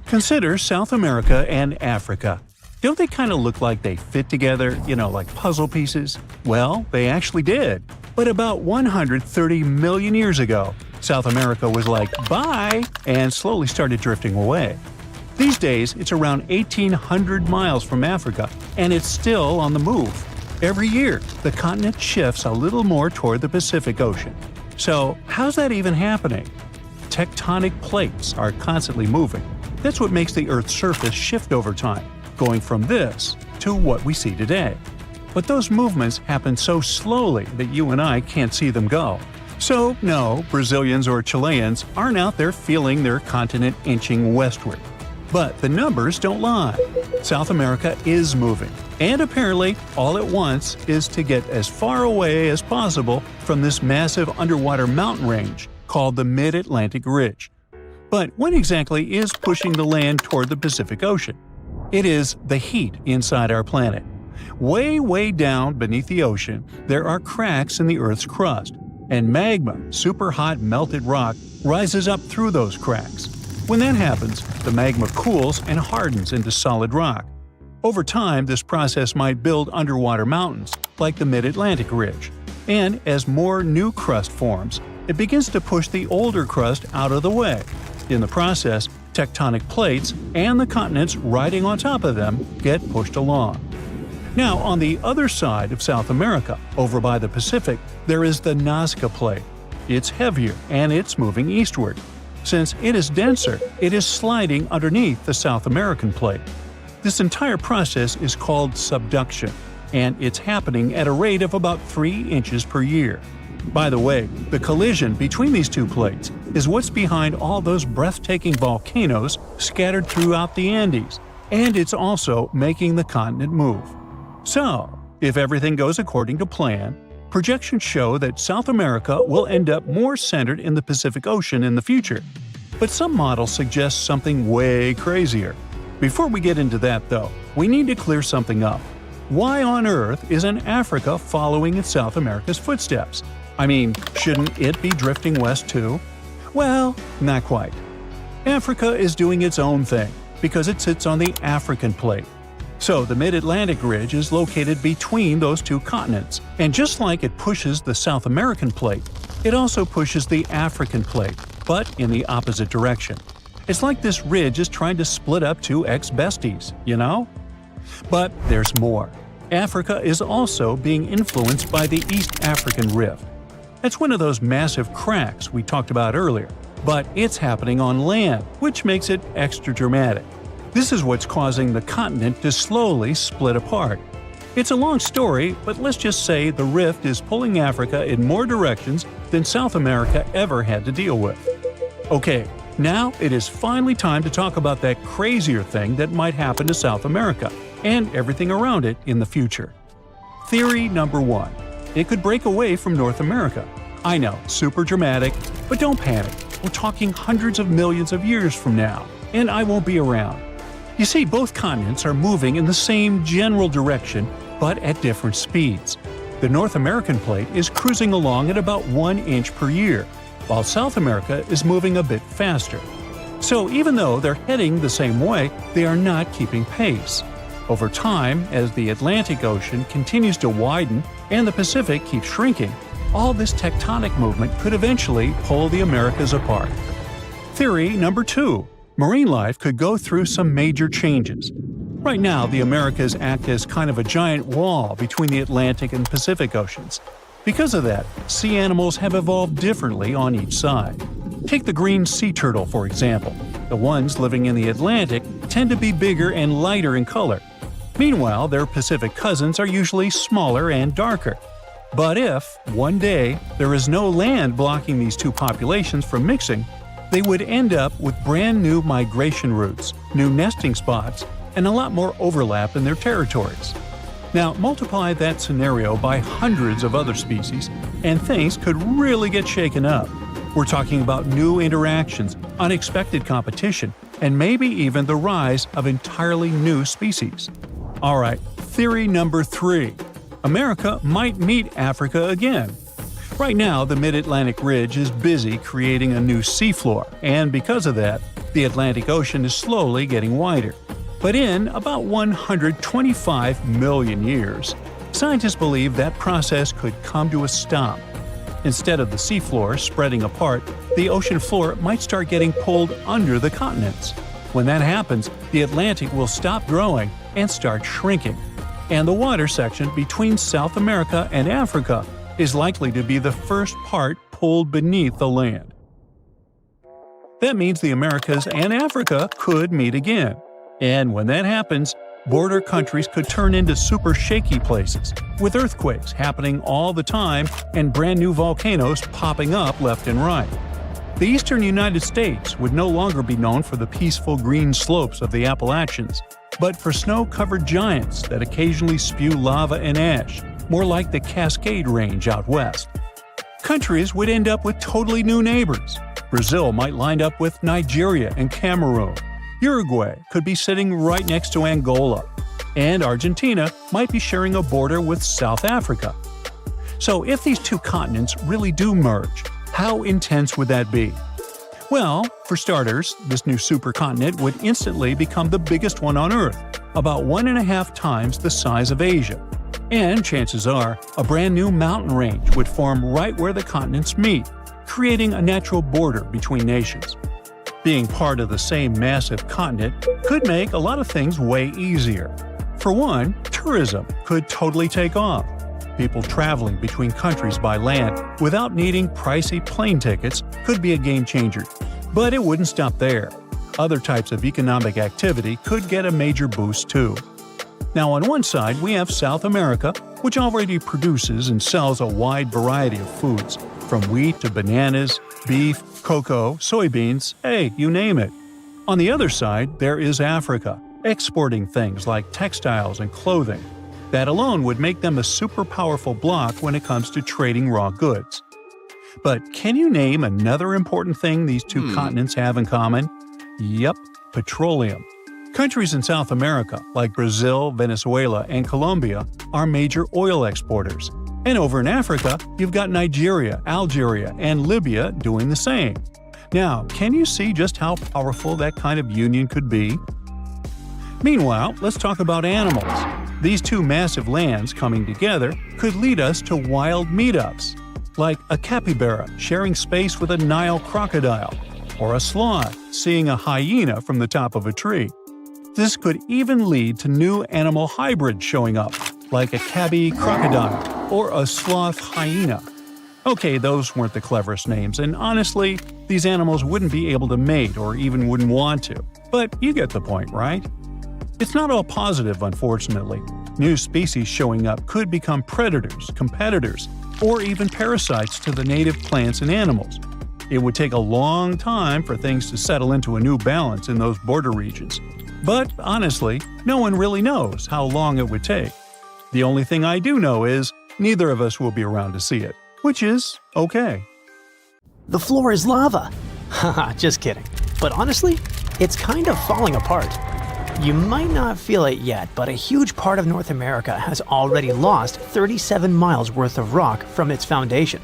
Consider South America and Africa. Don't they kind of look like they fit together, like puzzle pieces? Well, they actually did. But about 130 million years ago, South America was like, bye, and slowly started drifting away. These days, it's around 1,800 miles from Africa, and it's still on the move. Every year, the continent shifts a little more toward the Pacific Ocean. So, how's that even happening? Tectonic plates are constantly moving. That's what makes the Earth's surface shift over time, going from this to what we see today. But those movements happen so slowly that you and I can't see them go. So, no, Brazilians or Chileans aren't out there feeling their continent inching westward. But the numbers don't lie. South America is moving, and apparently all it wants is to get as far away as possible from this massive underwater mountain range called the Mid-Atlantic Ridge. But what exactly is pushing the land toward the Pacific Ocean? It is the heat inside our planet. Way, way down beneath the ocean, there are cracks in the Earth's crust, and magma, super hot melted rock, rises up through those cracks. When that happens, the magma cools and hardens into solid rock. Over time, this process might build underwater mountains, like the Mid-Atlantic Ridge. And as more new crust forms, it begins to push the older crust out of the way. In the process, tectonic plates and the continents riding on top of them get pushed along. Now, on the other side of South America, over by the Pacific, there is the Nazca Plate. It's heavier and it's moving eastward. Since it is denser, it is sliding underneath the South American plate. This entire process is called subduction, and it's happening at a rate of about 3 inches per year. By the way, the collision between these two plates is what's behind all those breathtaking volcanoes scattered throughout the Andes, and it's also making the continent move. So, if everything goes according to plan, projections show that South America will end up more centered in the Pacific Ocean in the future. But some models suggest something way crazier. Before we get into that, though, we need to clear something up. Why on earth isn't Africa following in South America's footsteps? I mean, shouldn't it be drifting west too? Well, not quite. Africa is doing its own thing, because it sits on the African plate. So the Mid-Atlantic Ridge is located between those two continents, and just like it pushes the South American plate, it also pushes the African plate, but in the opposite direction. It's like this ridge is trying to split up two ex-besties, But there's more. Africa is also being influenced by the East African Rift. That's one of those massive cracks we talked about earlier, but it's happening on land, which makes it extra dramatic. This is what's causing the continent to slowly split apart. It's a long story, but let's just say the rift is pulling Africa in more directions than South America ever had to deal with. Okay, now it is finally time to talk about that crazier thing that might happen to South America and everything around it in the future. Theory number 1. It could break away from North America. I know, super dramatic, but don't panic. We're talking hundreds of millions of years from now, and I won't be around. You see, both continents are moving in the same general direction, but at different speeds. The North American plate is cruising along at about 1 inch per year, while South America is moving a bit faster. So even though they're heading the same way, they are not keeping pace. Over time, as the Atlantic Ocean continues to widen and the Pacific keeps shrinking, all this tectonic movement could eventually pull the Americas apart. Theory number 2. Marine life could go through some major changes. Right now, the Americas act as kind of a giant wall between the Atlantic and Pacific Oceans. Because of that, sea animals have evolved differently on each side. Take the green sea turtle, for example. The ones living in the Atlantic tend to be bigger and lighter in color. Meanwhile, their Pacific cousins are usually smaller and darker. But if, one day, there is no land blocking these two populations from mixing, they would end up with brand new migration routes, new nesting spots, and a lot more overlap in their territories. Now, multiply that scenario by hundreds of other species, and things could really get shaken up. We're talking about new interactions, unexpected competition, and maybe even the rise of entirely new species. Alright, theory number 3. America might meet Africa again. Right now, the Mid-Atlantic Ridge is busy creating a new seafloor, and because of that, The Atlantic Ocean is slowly getting wider. But in about 125 million years, scientists believe that process could come to a stop. Instead of the seafloor spreading apart, the ocean floor might start getting pulled under the continents. When that happens, the Atlantic will stop growing and start shrinking. And the water section between South America and Africa is likely to be the first part pulled beneath the land. That means the Americas and Africa could meet again. And when that happens, border countries could turn into super shaky places, with earthquakes happening all the time and brand new volcanoes popping up left and right. The eastern United States would no longer be known for the peaceful green slopes of the Appalachians, but for snow-covered giants that occasionally spew lava and ash, more like the Cascade Range out west. Countries would end up with totally new neighbors. Brazil might line up with Nigeria and Cameroon. Uruguay could be sitting right next to Angola, and Argentina might be sharing a border with South Africa. So if these two continents really do merge, how intense would that be? Well, for starters, this new supercontinent would instantly become the biggest one on Earth, about 1.5 times the size of Asia. And chances are, a brand new mountain range would form right where the continents meet, creating a natural border between nations. Being part of the same massive continent could make a lot of things way easier. For one, tourism could totally take off. People traveling between countries by land without needing pricey plane tickets could be a game changer. But it wouldn't stop there. Other types of economic activity could get a major boost too. Now on one side we have South America, which already produces and sells a wide variety of foods, from wheat to bananas, beef, cocoa, soybeans, hey, you name it. On the other side, there is Africa, exporting things like textiles and clothing. That alone would make them a super powerful bloc when it comes to trading raw goods. But can you name another important thing these two continents have in common? Yep, petroleum. Countries in South America, like Brazil, Venezuela, and Colombia, are major oil exporters. And over in Africa, you've got Nigeria, Algeria, and Libya doing the same. Now, can you see just how powerful that kind of union could be? Meanwhile, let's talk about animals. These two massive lands coming together could lead us to wild meetups, like a capybara sharing space with a Nile crocodile, or a sloth seeing a hyena from the top of a tree. This could even lead to new animal hybrids showing up, like a tabby crocodile or a sloth hyena. Okay, those weren't the cleverest names, and honestly, these animals wouldn't be able to mate or even wouldn't want to. But you get the point, right? It's not all positive, unfortunately. New species showing up could become predators, competitors, or even parasites to the native plants and animals. It would take a long time for things to settle into a new balance in those border regions. But honestly, no one really knows how long it would take. The only thing I do know is neither of us will be around to see it, which is okay. The floor is lava. Haha, just kidding. But honestly, it's kind of falling apart. You might not feel it yet, but a huge part of North America has already lost 37 miles worth of rock from its foundation.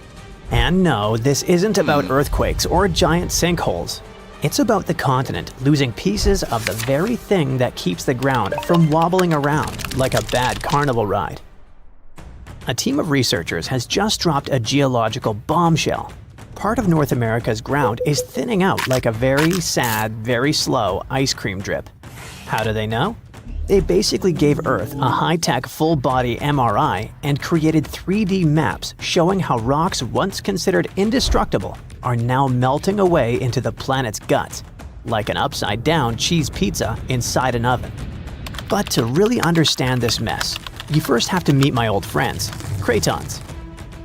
And no, this isn't about earthquakes or giant sinkholes. It's about the continent losing pieces of the very thing that keeps the ground from wobbling around like a bad carnival ride. A team of researchers has just dropped a geological bombshell. Part of North America's ground is thinning out like a very sad, very slow ice cream drip. How do they know? They basically gave Earth a high-tech full-body MRI and created 3D maps showing how rocks once considered indestructible are now melting away into the planet's guts, like an upside-down cheese pizza inside an oven. But to really understand this mess, you first have to meet my old friends, Cratons.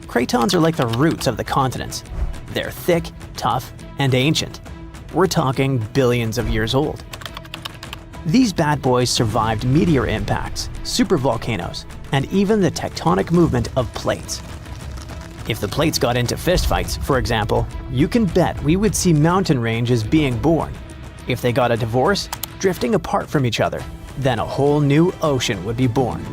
Cratons are like the roots of the continents. They're thick, tough, and ancient. We're talking billions of years old. These bad boys survived meteor impacts, supervolcanoes, and even the tectonic movement of plates. If the plates got into fistfights, for example, you can bet we would see mountain ranges being born. If they got a divorce, drifting apart from each other, then a whole new ocean would be born.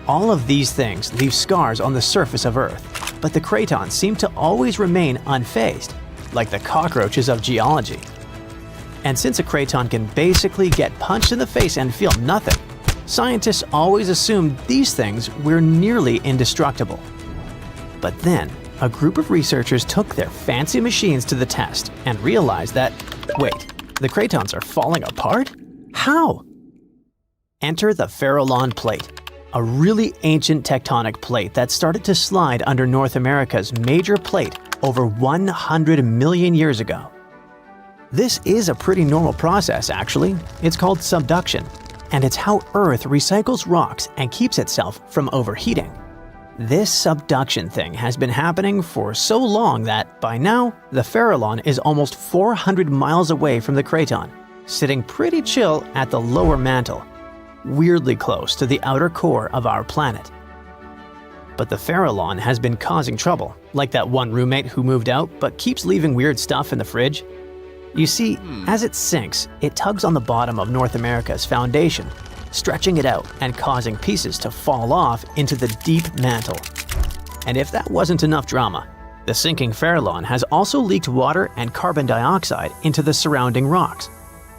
All of these things leave scars on the surface of Earth, but the Cratons seem to always remain unfazed. like the cockroaches of geology. And since a craton can basically get punched in the face and feel nothing, scientists always assumed these things were nearly indestructible. But then, a group of researchers took their fancy machines to the test and realized that, wait, the cratons are falling apart? How? Enter the Farallon Plate, a really ancient tectonic plate that started to slide under North America's major plate over 100 million years ago. This is a pretty normal process, actually. It's called subduction, and it's how Earth recycles rocks and keeps itself from overheating. This subduction thing has been happening for so long that, by now, the Farallon is almost 400 miles away from the Craton, sitting pretty chill at the lower mantle, weirdly close to the outer core of our planet. But the Farallon has been causing trouble, like that one roommate who moved out but keeps leaving weird stuff in the fridge. You see, as it sinks, it tugs on the bottom of North America's foundation, stretching it out and causing pieces to fall off into the deep mantle. And if that wasn't enough drama, the sinking Farallon has also leaked water and carbon dioxide into the surrounding rocks,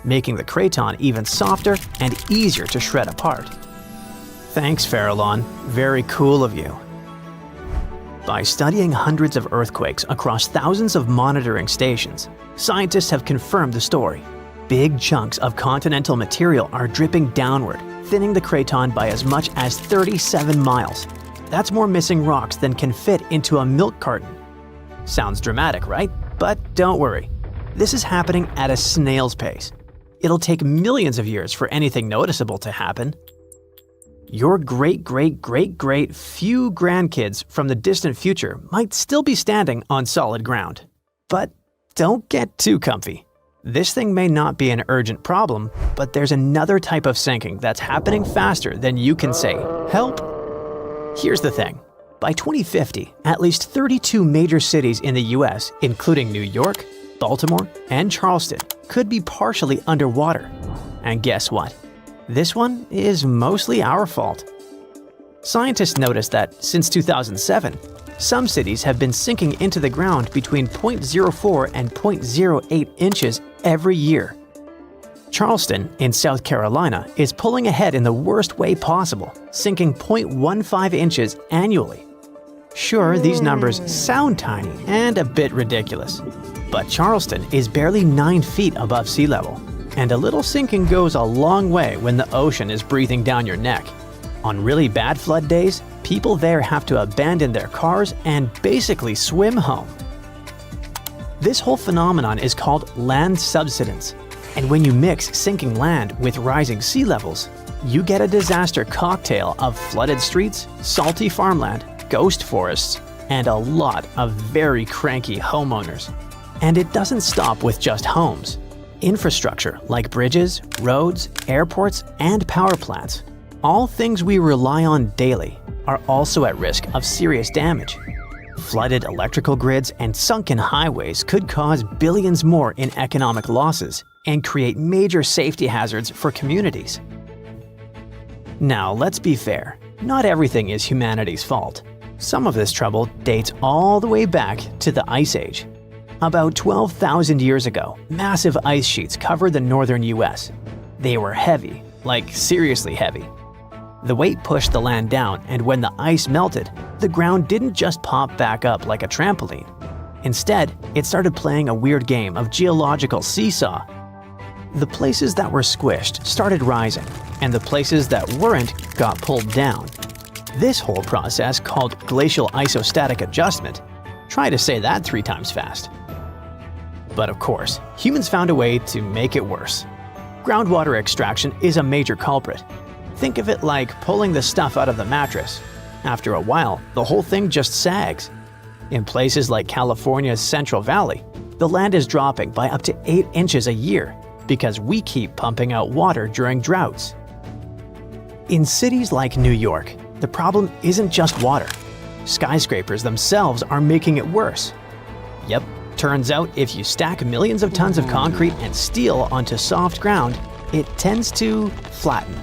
making the Craton even softer and easier to shred apart. Thanks, Farallon. Very cool of you. By studying hundreds of earthquakes across thousands of monitoring stations, scientists have confirmed the story. Big chunks of continental material are dripping downward, thinning the Craton by as much as 37 miles. That's more missing rocks than can fit into a milk carton. Sounds dramatic, right? But don't worry. This is happening at a snail's pace. It'll take millions of years for anything noticeable to happen. Your great-great-great-great few grandkids from the distant future might still be standing on solid ground. But don't get too comfy. This thing may not be an urgent problem, but there's another type of sinking that's happening faster than you can say, "Help." Here's the thing. By 2050, at least 32 major cities in the US, including New York, Baltimore, and Charleston, could be partially underwater. And guess what? This one is mostly our fault. Scientists noticed that since 2007, some cities have been sinking into the ground between 0.04 and 0.08 inches every year. Charleston, in South Carolina, is pulling ahead in the worst way possible, sinking 0.15 inches annually. Sure, these numbers sound tiny and a bit ridiculous, but Charleston is barely 9 feet above sea level, and a little sinking goes a long way when the ocean is breathing down your neck. On really bad flood days, people there have to abandon their cars and basically swim home. This whole phenomenon is called land subsidence, and when you mix sinking land with rising sea levels, you get a disaster cocktail of flooded streets, salty farmland, ghost forests, and a lot of very cranky homeowners. And it doesn't stop with just homes. Infrastructure like bridges, roads, airports, and power plants, all things we rely on daily, are also at risk of serious damage. Flooded electrical grids and sunken highways could cause billions more in economic losses and create major safety hazards for communities. Now, let's be fair. Not everything is humanity's fault. Some of this trouble dates all the way back to the Ice Age. About 12,000 years ago, massive ice sheets covered the northern US. They were heavy, like seriously heavy. The weight pushed the land down, and when the ice melted, the ground didn't just pop back up like a trampoline. Instead, it started playing a weird game of geological seesaw. The places that were squished started rising, and the places that weren't got pulled down. This whole process, called glacial isostatic adjustment, try to say that 3 times fast. But of course, humans found a way to make it worse. Groundwater extraction is a major culprit. Think of it like pulling the stuff out of the mattress. After a while, the whole thing just sags. In places like California's Central Valley, the land is dropping by up to 8 inches a year because we keep pumping out water during droughts. In cities like New York, the problem isn't just water. Skyscrapers themselves are making it worse. Yep, turns out if you stack millions of tons of concrete and steel onto soft ground, it tends to flatten.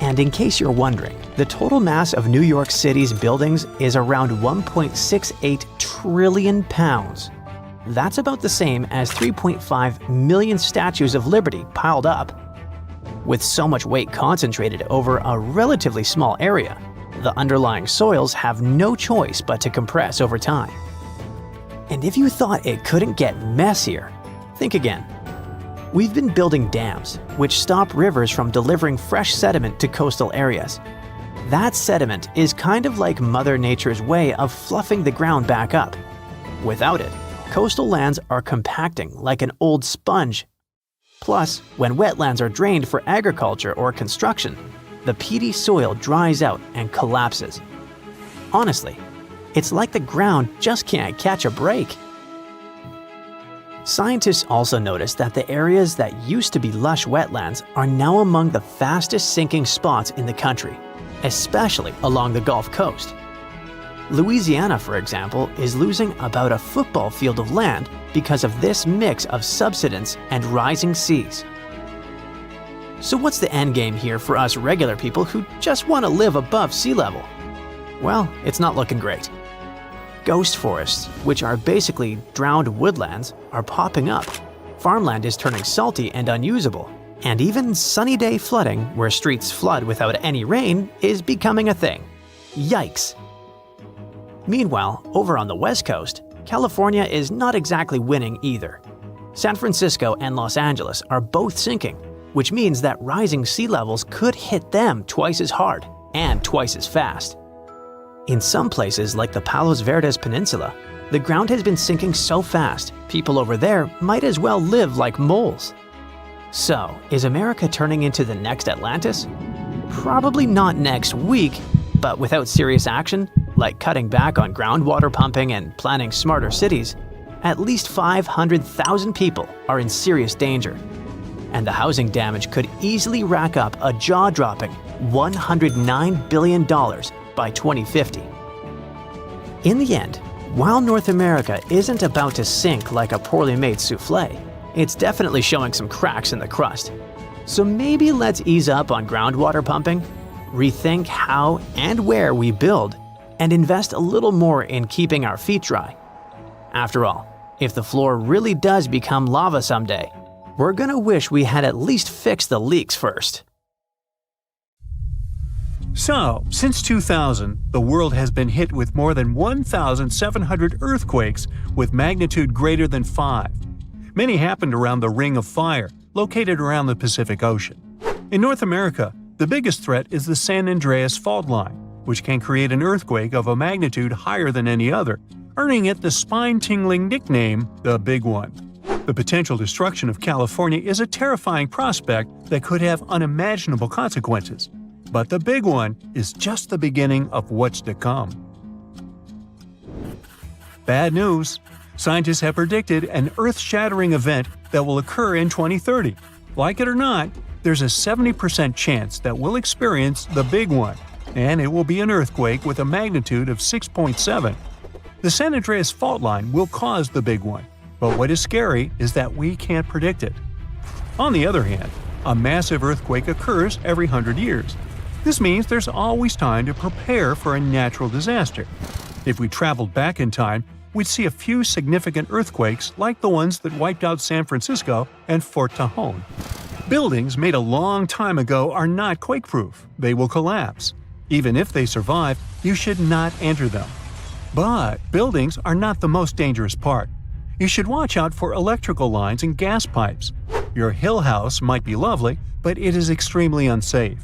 And in case you're wondering, the total mass of New York City's buildings is around 1.68 trillion pounds. That's about the same as 3.5 million statues of liberty piled up. With so much weight concentrated over a relatively small area, the underlying soils have no choice but to compress over time. And if you thought it couldn't get messier, think again. We've been building dams, which stop rivers from delivering fresh sediment to coastal areas. That sediment is kind of like Mother Nature's way of fluffing the ground back up. Without it, coastal lands are compacting like an old sponge. Plus, when wetlands are drained for agriculture or construction, the peaty soil dries out and collapses. Honestly, it's like the ground just can't catch a break. Scientists also noticed that the areas that used to be lush wetlands are now among the fastest sinking spots in the country, especially along the Gulf Coast. Louisiana, for example, is losing about a football field of land because of this mix of subsidence and rising seas. So what's the endgame here for us regular people who just want to live above sea level? Well, it's not looking great. Ghost forests, which are basically drowned woodlands, are popping up. Farmland is turning salty and unusable. And even sunny day flooding, where streets flood without any rain, is becoming a thing. Yikes! Meanwhile, over on the West Coast, California is not exactly winning either. San Francisco and Los Angeles are both sinking, which means that rising sea levels could hit them twice as hard and twice as fast. In some places like the Palos Verdes Peninsula, the ground has been sinking so fast, people over there might as well live like moles. So, is America turning into the next Atlantis? Probably not next week, but without serious action, like cutting back on groundwater pumping and planning smarter cities, at least 500,000 people are in serious danger. And the housing damage could easily rack up a jaw-dropping $109 billion by 2050. In the end, while North America isn't about to sink like a poorly made souffle, it's definitely showing some cracks in the crust. So maybe let's ease up on groundwater pumping, rethink how and where we build, and invest a little more in keeping our feet dry. After all, if the floor really does become lava someday, we're gonna wish we had at least fixed the leaks first. So, since 2000, the world has been hit with more than 1,700 earthquakes with magnitude greater than 5. Many happened around the Ring of Fire, located around the Pacific Ocean. In North America, the biggest threat is the San Andreas Fault Line, which can create an earthquake of a magnitude higher than any other, earning it the spine-tingling nickname, the Big One. The potential destruction of California is a terrifying prospect that could have unimaginable consequences. But the Big One is just the beginning of what's to come. Bad news! Scientists have predicted an earth-shattering event that will occur in 2030. Like it or not, there's a 70% chance that we'll experience the Big One, and it will be an earthquake with a magnitude of 6.7. The San Andreas Fault Line will cause the Big One, but what is scary is that we can't predict it. On the other hand, a massive earthquake occurs every 100 years. This means there's always time to prepare for a natural disaster. If we traveled back in time, we'd see a few significant earthquakes like the ones that wiped out San Francisco and Fort Tejon. Buildings made a long time ago are not quake-proof. They will collapse. Even if they survive, you should not enter them. But buildings are not the most dangerous part. You should watch out for electrical lines and gas pipes. Your hill house might be lovely, but it is extremely unsafe.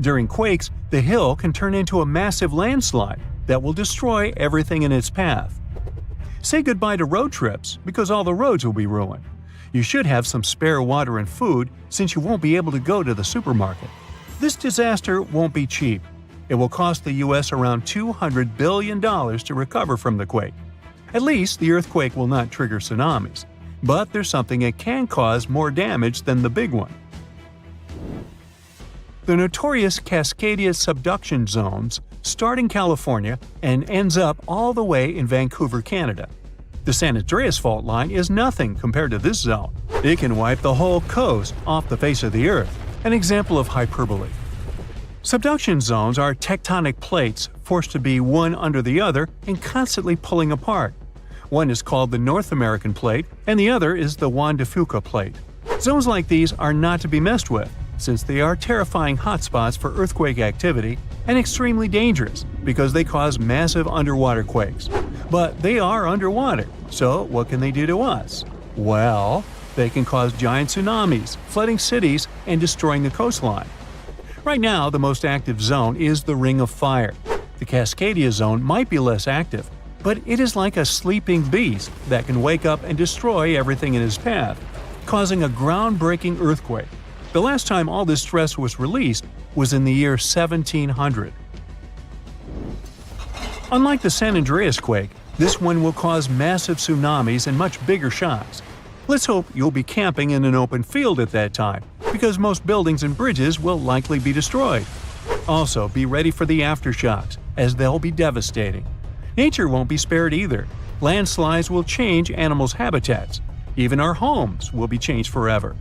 During quakes, the hill can turn into a massive landslide that will destroy everything in its path. Say goodbye to road trips because all the roads will be ruined. You should have some spare water and food since you won't be able to go to the supermarket. This disaster won't be cheap. It will cost the U.S. around $200 billion to recover from the quake. At least the earthquake will not trigger tsunamis, but there's something that can cause more damage than the big one. The notorious Cascadia subduction zones start in California and ends up all the way in Vancouver, Canada. The San Andreas Fault Line is nothing compared to this zone. It can wipe the whole coast off the face of the Earth, an example of hyperbole. Subduction zones are tectonic plates forced to be one under the other and constantly pulling apart. One is called the North American Plate, and the other is the Juan de Fuca Plate. Zones like these are not to be messed with, since they are terrifying hotspots for earthquake activity and extremely dangerous because they cause massive underwater quakes. But they are underwater, so what can they do to us? Well, they can cause giant tsunamis, flooding cities, and destroying the coastline. Right now, the most active zone is the Ring of Fire. The Cascadia zone might be less active, but it is like a sleeping beast that can wake up and destroy everything in its path, causing a groundbreaking earthquake. The last time all this stress was released was in the year 1700. Unlike the San Andreas quake, this one will cause massive tsunamis and much bigger shocks. Let's hope you'll be camping in an open field at that time, because most buildings and bridges will likely be destroyed. Also, be ready for the aftershocks, as they'll be devastating. Nature won't be spared either. Landslides will change animals' habitats. Even our homes will be changed forever.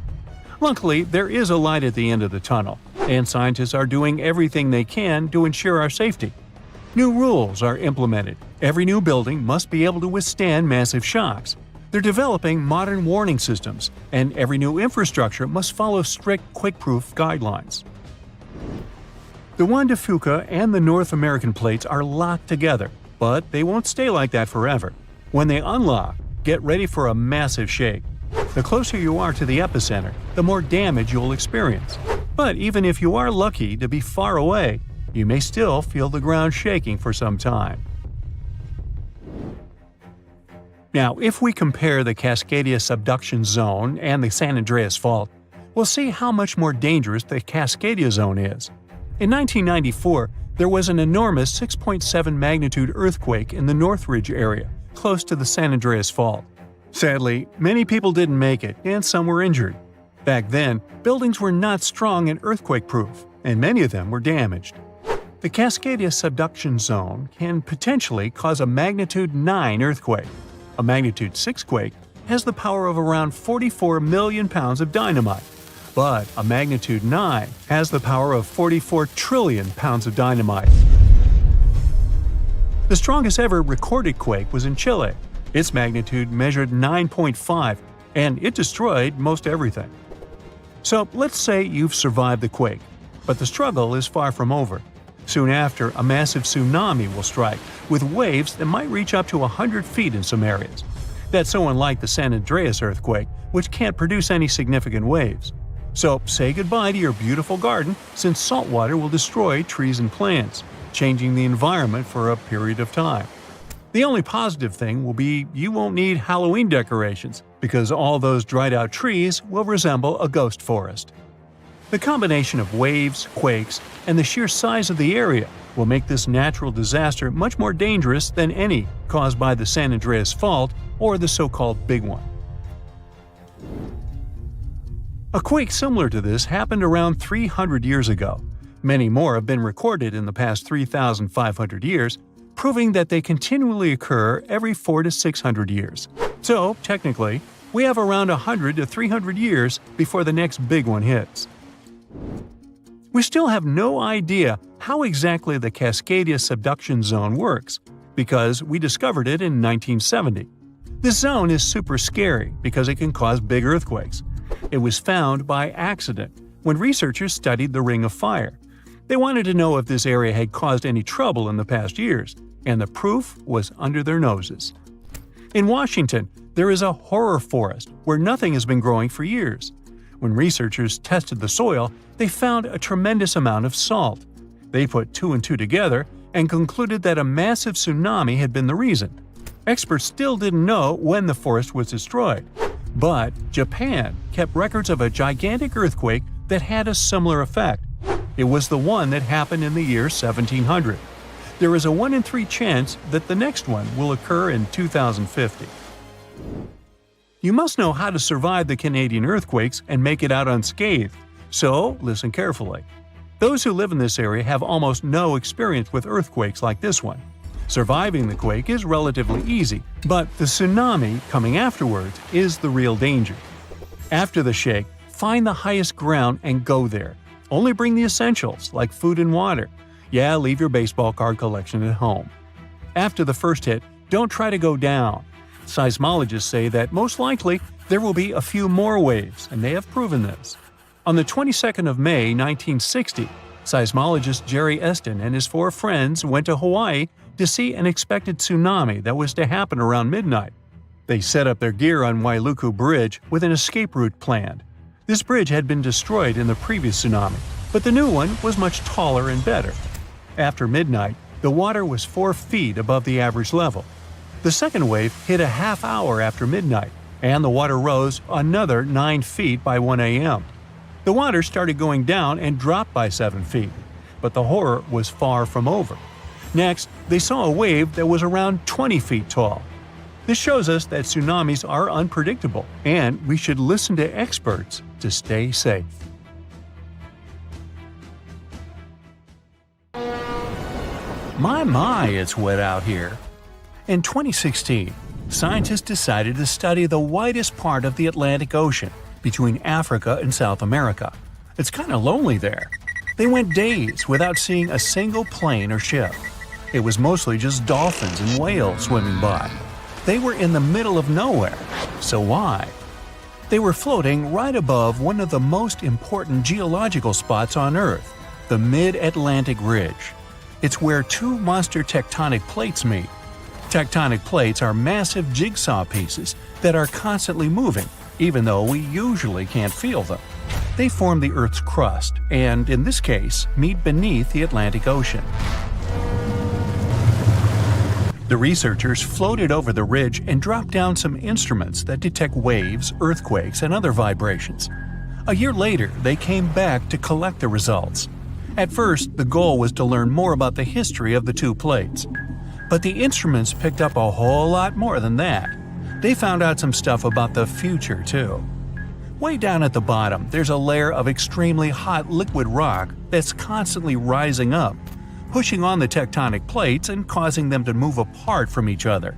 Luckily, there is a light at the end of the tunnel, and scientists are doing everything they can to ensure our safety. New rules are implemented. Every new building must be able to withstand massive shocks. They're developing modern warning systems, and every new infrastructure must follow strict quake-proof guidelines. The Juan de Fuca and the North American plates are locked together, but they won't stay like that forever. When they unlock, get ready for a massive shake. The closer you are to the epicenter, the more damage you'll experience. But even if you are lucky to be far away, you may still feel the ground shaking for some time. Now, if we compare the Cascadia subduction zone and the San Andreas Fault, we'll see how much more dangerous the Cascadia zone is. In 1994, there was an enormous 6.7 magnitude earthquake in the Northridge area, close to the San Andreas Fault. Sadly, many people didn't make it, and some were injured. Back then, buildings were not strong and earthquake-proof, and many of them were damaged. The Cascadia subduction zone can potentially cause a magnitude 9 earthquake. A magnitude 6 quake has the power of around 44 million pounds of dynamite, but a magnitude 9 has the power of 44 trillion pounds of dynamite. The strongest ever recorded quake was in Chile. Its magnitude measured 9.5, and it destroyed most everything. So let's say you've survived the quake, but the struggle is far from over. Soon after, a massive tsunami will strike, with waves that might reach up to 100 feet in some areas. That's so unlike the San Andreas earthquake, which can't produce any significant waves. So say goodbye to your beautiful garden, since salt water will destroy trees and plants, changing the environment for a period of time. The only positive thing will be you won't need Halloween decorations, because all those dried-out trees will resemble a ghost forest. The combination of waves, quakes, and the sheer size of the area will make this natural disaster much more dangerous than any caused by the San Andreas Fault or the so-called Big One. A quake similar to this happened around 300 years ago. Many more have been recorded in the past 3,500 years, proving that they continually occur every 400 to 600 years. So, technically, we have around 100 to 300 years before the next big one hits. We still have no idea how exactly the Cascadia subduction zone works, because we discovered it in 1970. This zone is super scary because it can cause big earthquakes. It was found by accident when researchers studied the Ring of Fire. They wanted to know if this area had caused any trouble in the past years, and the proof was under their noses. In Washington, there is a horror forest where nothing has been growing for years. When researchers tested the soil, they found a tremendous amount of salt. They put 2 and 2 together and concluded that a massive tsunami had been the reason. Experts still didn't know when the forest was destroyed, but Japan kept records of a gigantic earthquake that had a similar effect. It was the one that happened in the year 1700. There is a 1 in 3 chance that the next one will occur in 2050. You must know how to survive the Canadian earthquakes and make it out unscathed, so listen carefully. Those who live in this area have almost no experience with earthquakes like this one. Surviving the quake is relatively easy, but the tsunami coming afterwards is the real danger. After the shake, find the highest ground and go there. Only bring the essentials, like food and water. Yeah, leave your baseball card collection at home. After the first hit, don't try to go down. Seismologists say that most likely there will be a few more waves, and they have proven this. On the 22nd of May 1960, seismologist Jerry Eston and his 4 friends went to Hawaii to see an expected tsunami that was to happen around midnight. They set up their gear on Wailuku Bridge with an escape route planned. This bridge had been destroyed in the previous tsunami, but the new one was much taller and better. After midnight, the water was 4 feet above the average level. The second wave hit a half hour after midnight, and the water rose another 9 feet by 1 a.m. The water started going down and dropped by 7 feet, but the horror was far from over. Next, they saw a wave that was around 20 feet tall. This shows us that tsunamis are unpredictable, and we should listen to experts to stay safe. My, it's wet out here. In 2016, scientists decided to study the widest part of the Atlantic Ocean, between Africa and South America. It's kind of lonely there. They went days without seeing a single plane or ship. It was mostly just dolphins and whales swimming by. They were in the middle of nowhere. So why? They were floating right above one of the most important geological spots on Earth, the Mid-Atlantic Ridge. It's where 2 monster tectonic plates meet. Tectonic plates are massive jigsaw pieces that are constantly moving, even though we usually can't feel them. They form the Earth's crust and, in this case, meet beneath the Atlantic Ocean. The researchers floated over the ridge and dropped down some instruments that detect waves, earthquakes, and other vibrations. A year later, they came back to collect the results. At first, the goal was to learn more about the history of the 2 plates. But the instruments picked up a whole lot more than that. They found out some stuff about the future, too. Way down at the bottom, there's a layer of extremely hot liquid rock that's constantly rising up, pushing on the tectonic plates and causing them to move apart from each other.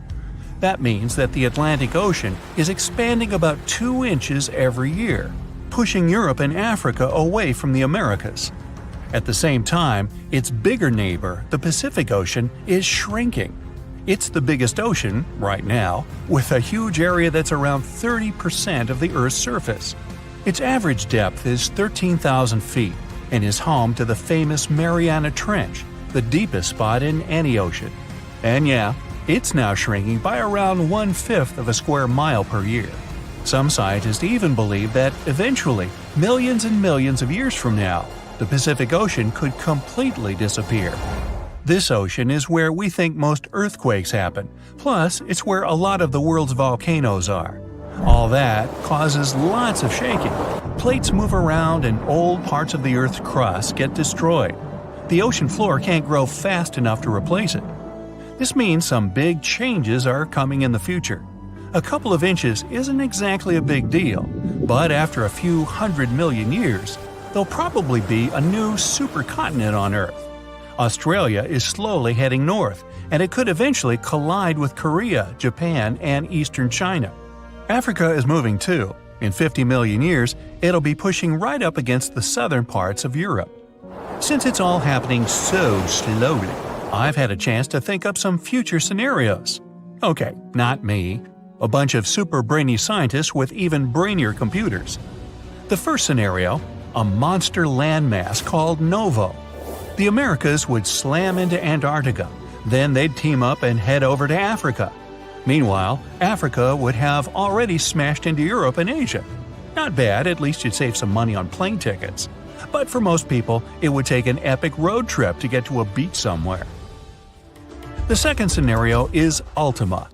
That means that the Atlantic Ocean is expanding about 2 inches every year, pushing Europe and Africa away from the Americas. At the same time, its bigger neighbor, the Pacific Ocean, is shrinking. It's the biggest ocean, right now, with a huge area that's around 30% of the Earth's surface. Its average depth is 13,000 feet and is home to the famous Mariana Trench, the deepest spot in any ocean. And yeah, it's now shrinking by around 1/5 of a square mile per year. Some scientists even believe that eventually, millions and millions of years from now, the Pacific Ocean could completely disappear. This ocean is where we think most earthquakes happen, plus it's where a lot of the world's volcanoes are. All that causes lots of shaking. Plates move around and old parts of the Earth's crust get destroyed. The ocean floor can't grow fast enough to replace it. This means some big changes are coming in the future. A couple of inches isn't exactly a big deal, but after a few 100 million years, there'll probably be a new supercontinent on Earth. Australia is slowly heading north, and it could eventually collide with Korea, Japan, and eastern China. Africa is moving too. In 50 million years, it'll be pushing right up against the southern parts of Europe. Since it's all happening so slowly, I've had a chance to think up some future scenarios. Okay, not me. A bunch of super brainy scientists with even brainier computers. The first scenario, a monster landmass called Novo. The Americas would slam into Antarctica, then they'd team up and head over to Africa. Meanwhile, Africa would have already smashed into Europe and Asia. Not bad, at least you'd save some money on plane tickets. But for most people, it would take an epic road trip to get to a beach somewhere. The second scenario is Ultima.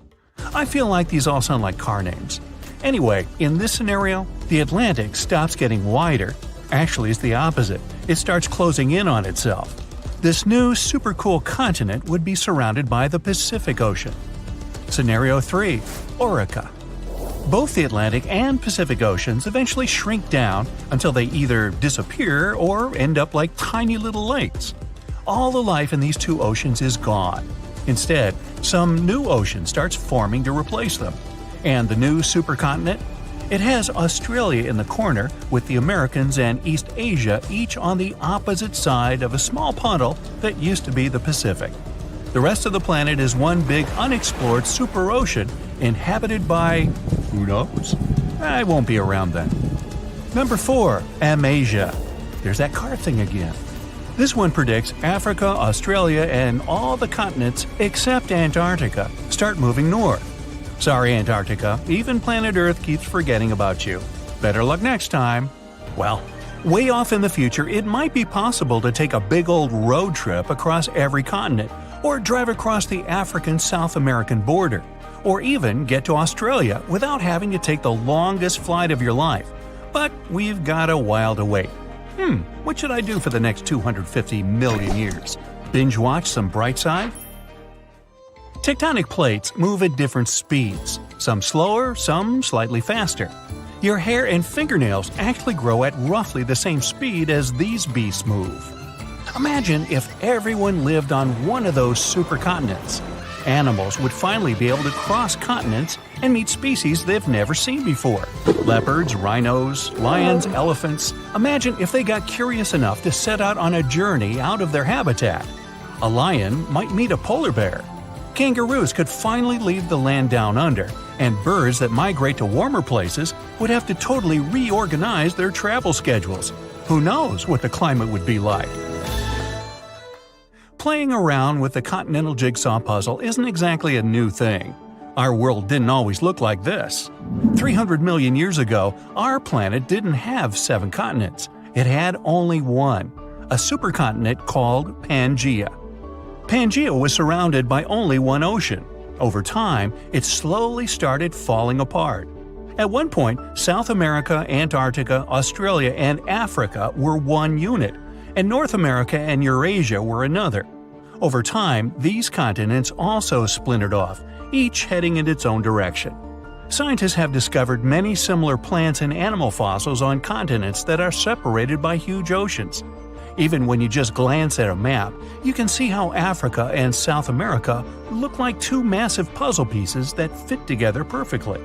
I feel like these all sound like car names. Anyway, in this scenario, the Atlantic stops getting wider. Actually, it's the opposite. It starts closing in on itself. This new super cool continent would be surrounded by the Pacific Ocean. Scenario 3. Orica. Both the Atlantic and Pacific Oceans eventually shrink down until they either disappear or end up like tiny little lakes. All the life in these 2 oceans is gone. Instead, some new ocean starts forming to replace them. And the new supercontinent? It has Australia in the corner, with the Americans and East Asia each on the opposite side of a small puddle that used to be the Pacific. The rest of the planet is one big unexplored superocean inhabited by… who knows? I won't be around then. Number 4. Amasia. There's that car thing again. This one predicts Africa, Australia, and all the continents except Antarctica start moving north. Sorry, Antarctica, even planet Earth keeps forgetting about you. Better luck next time. Well, way off in the future, it might be possible to take a big old road trip across every continent, or drive across the African-South American border, or even get to Australia without having to take the longest flight of your life. But we've got a while to wait. What should I do for the next 250 million years? Binge watch some Brightside? Tectonic plates move at different speeds, some slower, some slightly faster. Your hair and fingernails actually grow at roughly the same speed as these beasts move. Imagine if everyone lived on one of those supercontinents. Animals would finally be able to cross continents and meet species they've never seen before. Leopards, rhinos, lions, elephants. Imagine if they got curious enough to set out on a journey out of their habitat. A lion might meet a polar bear. Kangaroos could finally leave the land down under, and birds that migrate to warmer places would have to totally reorganize their travel schedules. Who knows what the climate would be like? Playing around with the continental jigsaw puzzle isn't exactly a new thing. Our world didn't always look like this. 300 million years ago, our planet didn't have 7 continents. It had only one, a supercontinent called Pangaea. Pangaea was surrounded by only one ocean. Over time, it slowly started falling apart. At one point, South America, Antarctica, Australia, and Africa were one unit, and North America and Eurasia were another. Over time, these continents also splintered off, each heading in its own direction. Scientists have discovered many similar plants and animal fossils on continents that are separated by huge oceans. Even when you just glance at a map, you can see how Africa and South America look like two massive puzzle pieces that fit together perfectly.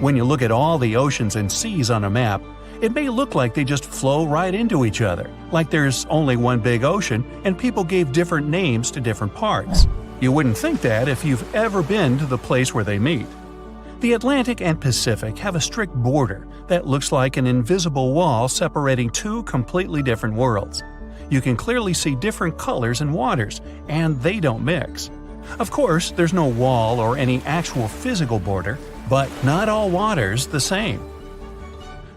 When you look at all the oceans and seas on a map, it may look like they just flow right into each other, like there's only one big ocean and people gave different names to different parts. You wouldn't think that if you've ever been to the place where they meet. The Atlantic and Pacific have a strict border that looks like an invisible wall separating two completely different worlds. You can clearly see different colors and waters, and they don't mix. Of course, there's no wall or any actual physical border, but not all water's the same.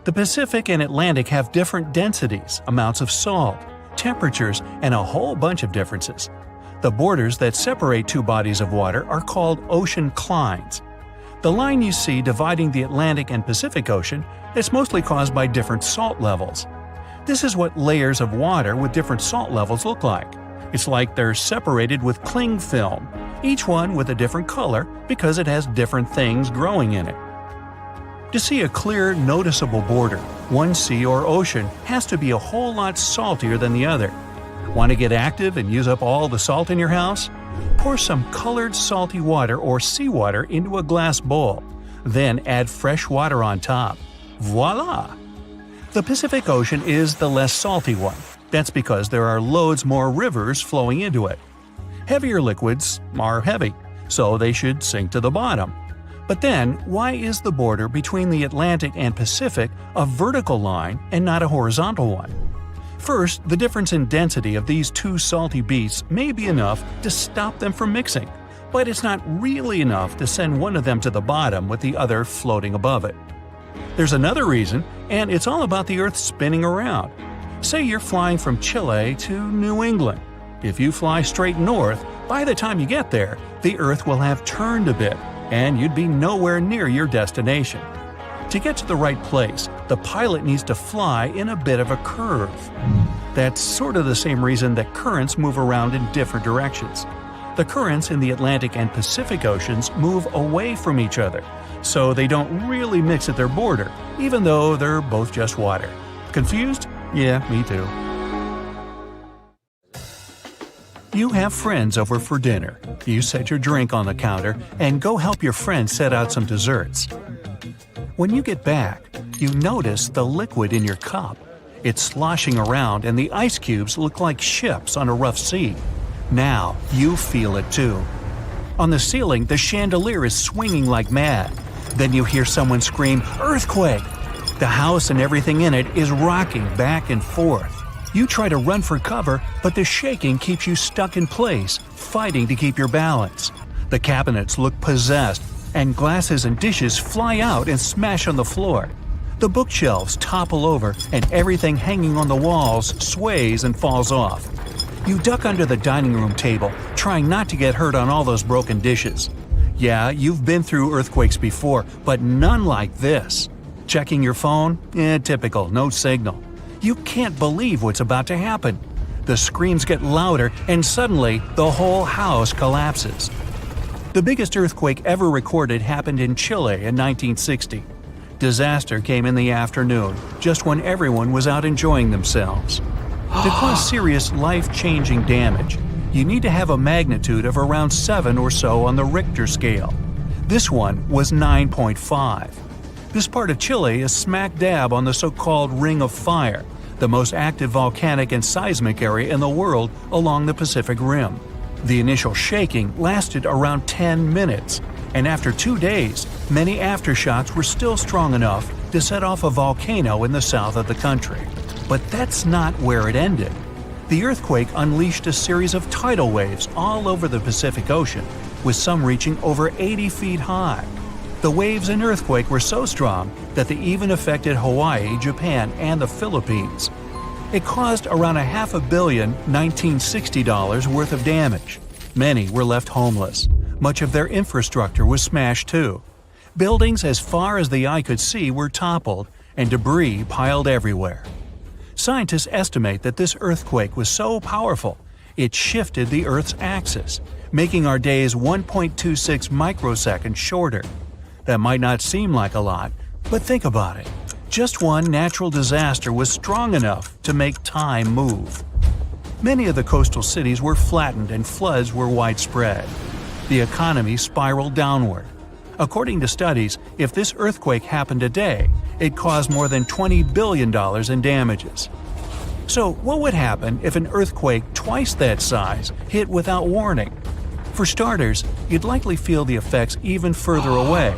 The Pacific and Atlantic have different densities, amounts of salt, temperatures, and a whole bunch of differences. The borders that separate two bodies of water are called ocean clines. The line you see dividing the Atlantic and Pacific Ocean is mostly caused by different salt levels. This is what layers of water with different salt levels look like. It's like they're separated with cling film, each one with a different color because it has different things growing in it. To see a clear, noticeable border, one sea or ocean has to be a whole lot saltier than the other. Want to get active and use up all the salt in your house? Pour some colored salty water or seawater into a glass bowl. Then add fresh water on top. Voila! The Pacific Ocean is the less salty one. That's because there are loads more rivers flowing into it. Heavier liquids are heavy, so they should sink to the bottom. But then, why is the border between the Atlantic and Pacific a vertical line and not a horizontal one? First, the difference in density of these two salty beasts may be enough to stop them from mixing, but it's not really enough to send one of them to the bottom with the other floating above it. There's another reason, and it's all about the Earth spinning around. Say you're flying from Chile to New England. If you fly straight north, by the time you get there, the Earth will have turned a bit, and you'd be nowhere near your destination. To get to the right place, the pilot needs to fly in a bit of a curve. That's sort of the same reason that currents move around in different directions. The currents in the Atlantic and Pacific Oceans move away from each other, so they don't really mix at their border, even though they're both just water. Confused? Yeah, me too. You have friends over for dinner. You set your drink on the counter and go help your friend set out some desserts. When you get back, you notice the liquid in your cup. It's sloshing around and the ice cubes look like ships on a rough sea. Now you feel it too. On the ceiling, the chandelier is swinging like mad. Then you hear someone scream, "Earthquake!" The house and everything in it is rocking back and forth. You try to run for cover, but the shaking keeps you stuck in place, fighting to keep your balance. The cabinets look possessed, and glasses and dishes fly out and smash on the floor. The bookshelves topple over, and everything hanging on the walls sways and falls off. You duck under the dining room table, trying not to get hurt on all those broken dishes. Yeah, you've been through earthquakes before, but none like this. Checking your phone? Typical, no signal. You can't believe what's about to happen. The screams get louder, and suddenly the whole house collapses. The biggest earthquake ever recorded happened in Chile in 1960. Disaster came in the afternoon, just when everyone was out enjoying themselves. To cause serious, life-changing damage, you need to have a magnitude of around 7 or so on the Richter scale. This one was 9.5. This part of Chile is smack dab on the so-called Ring of Fire, the most active volcanic and seismic area in the world along the Pacific Rim. The initial shaking lasted around 10 minutes, and after 2 days, many aftershocks were still strong enough to set off a volcano in the south of the country. But that's not where it ended. The earthquake unleashed a series of tidal waves all over the Pacific Ocean, with some reaching over 80 feet high. The waves and earthquake were so strong that they even affected Hawaii, Japan, and the Philippines. It caused around $500 million $1960 worth of damage. Many were left homeless. Much of their infrastructure was smashed too. Buildings as far as the eye could see were toppled, and debris piled everywhere. Scientists estimate that this earthquake was so powerful, it shifted the Earth's axis, making our days 1.26 microseconds shorter. That might not seem like a lot, but think about it. Just one natural disaster was strong enough to make time move. Many of the coastal cities were flattened and floods were widespread. The economy spiraled downward. According to studies, if this earthquake happened today, it caused more than $20 billion in damages. So what would happen if an earthquake twice that size hit without warning? For starters, you'd likely feel the effects even further away.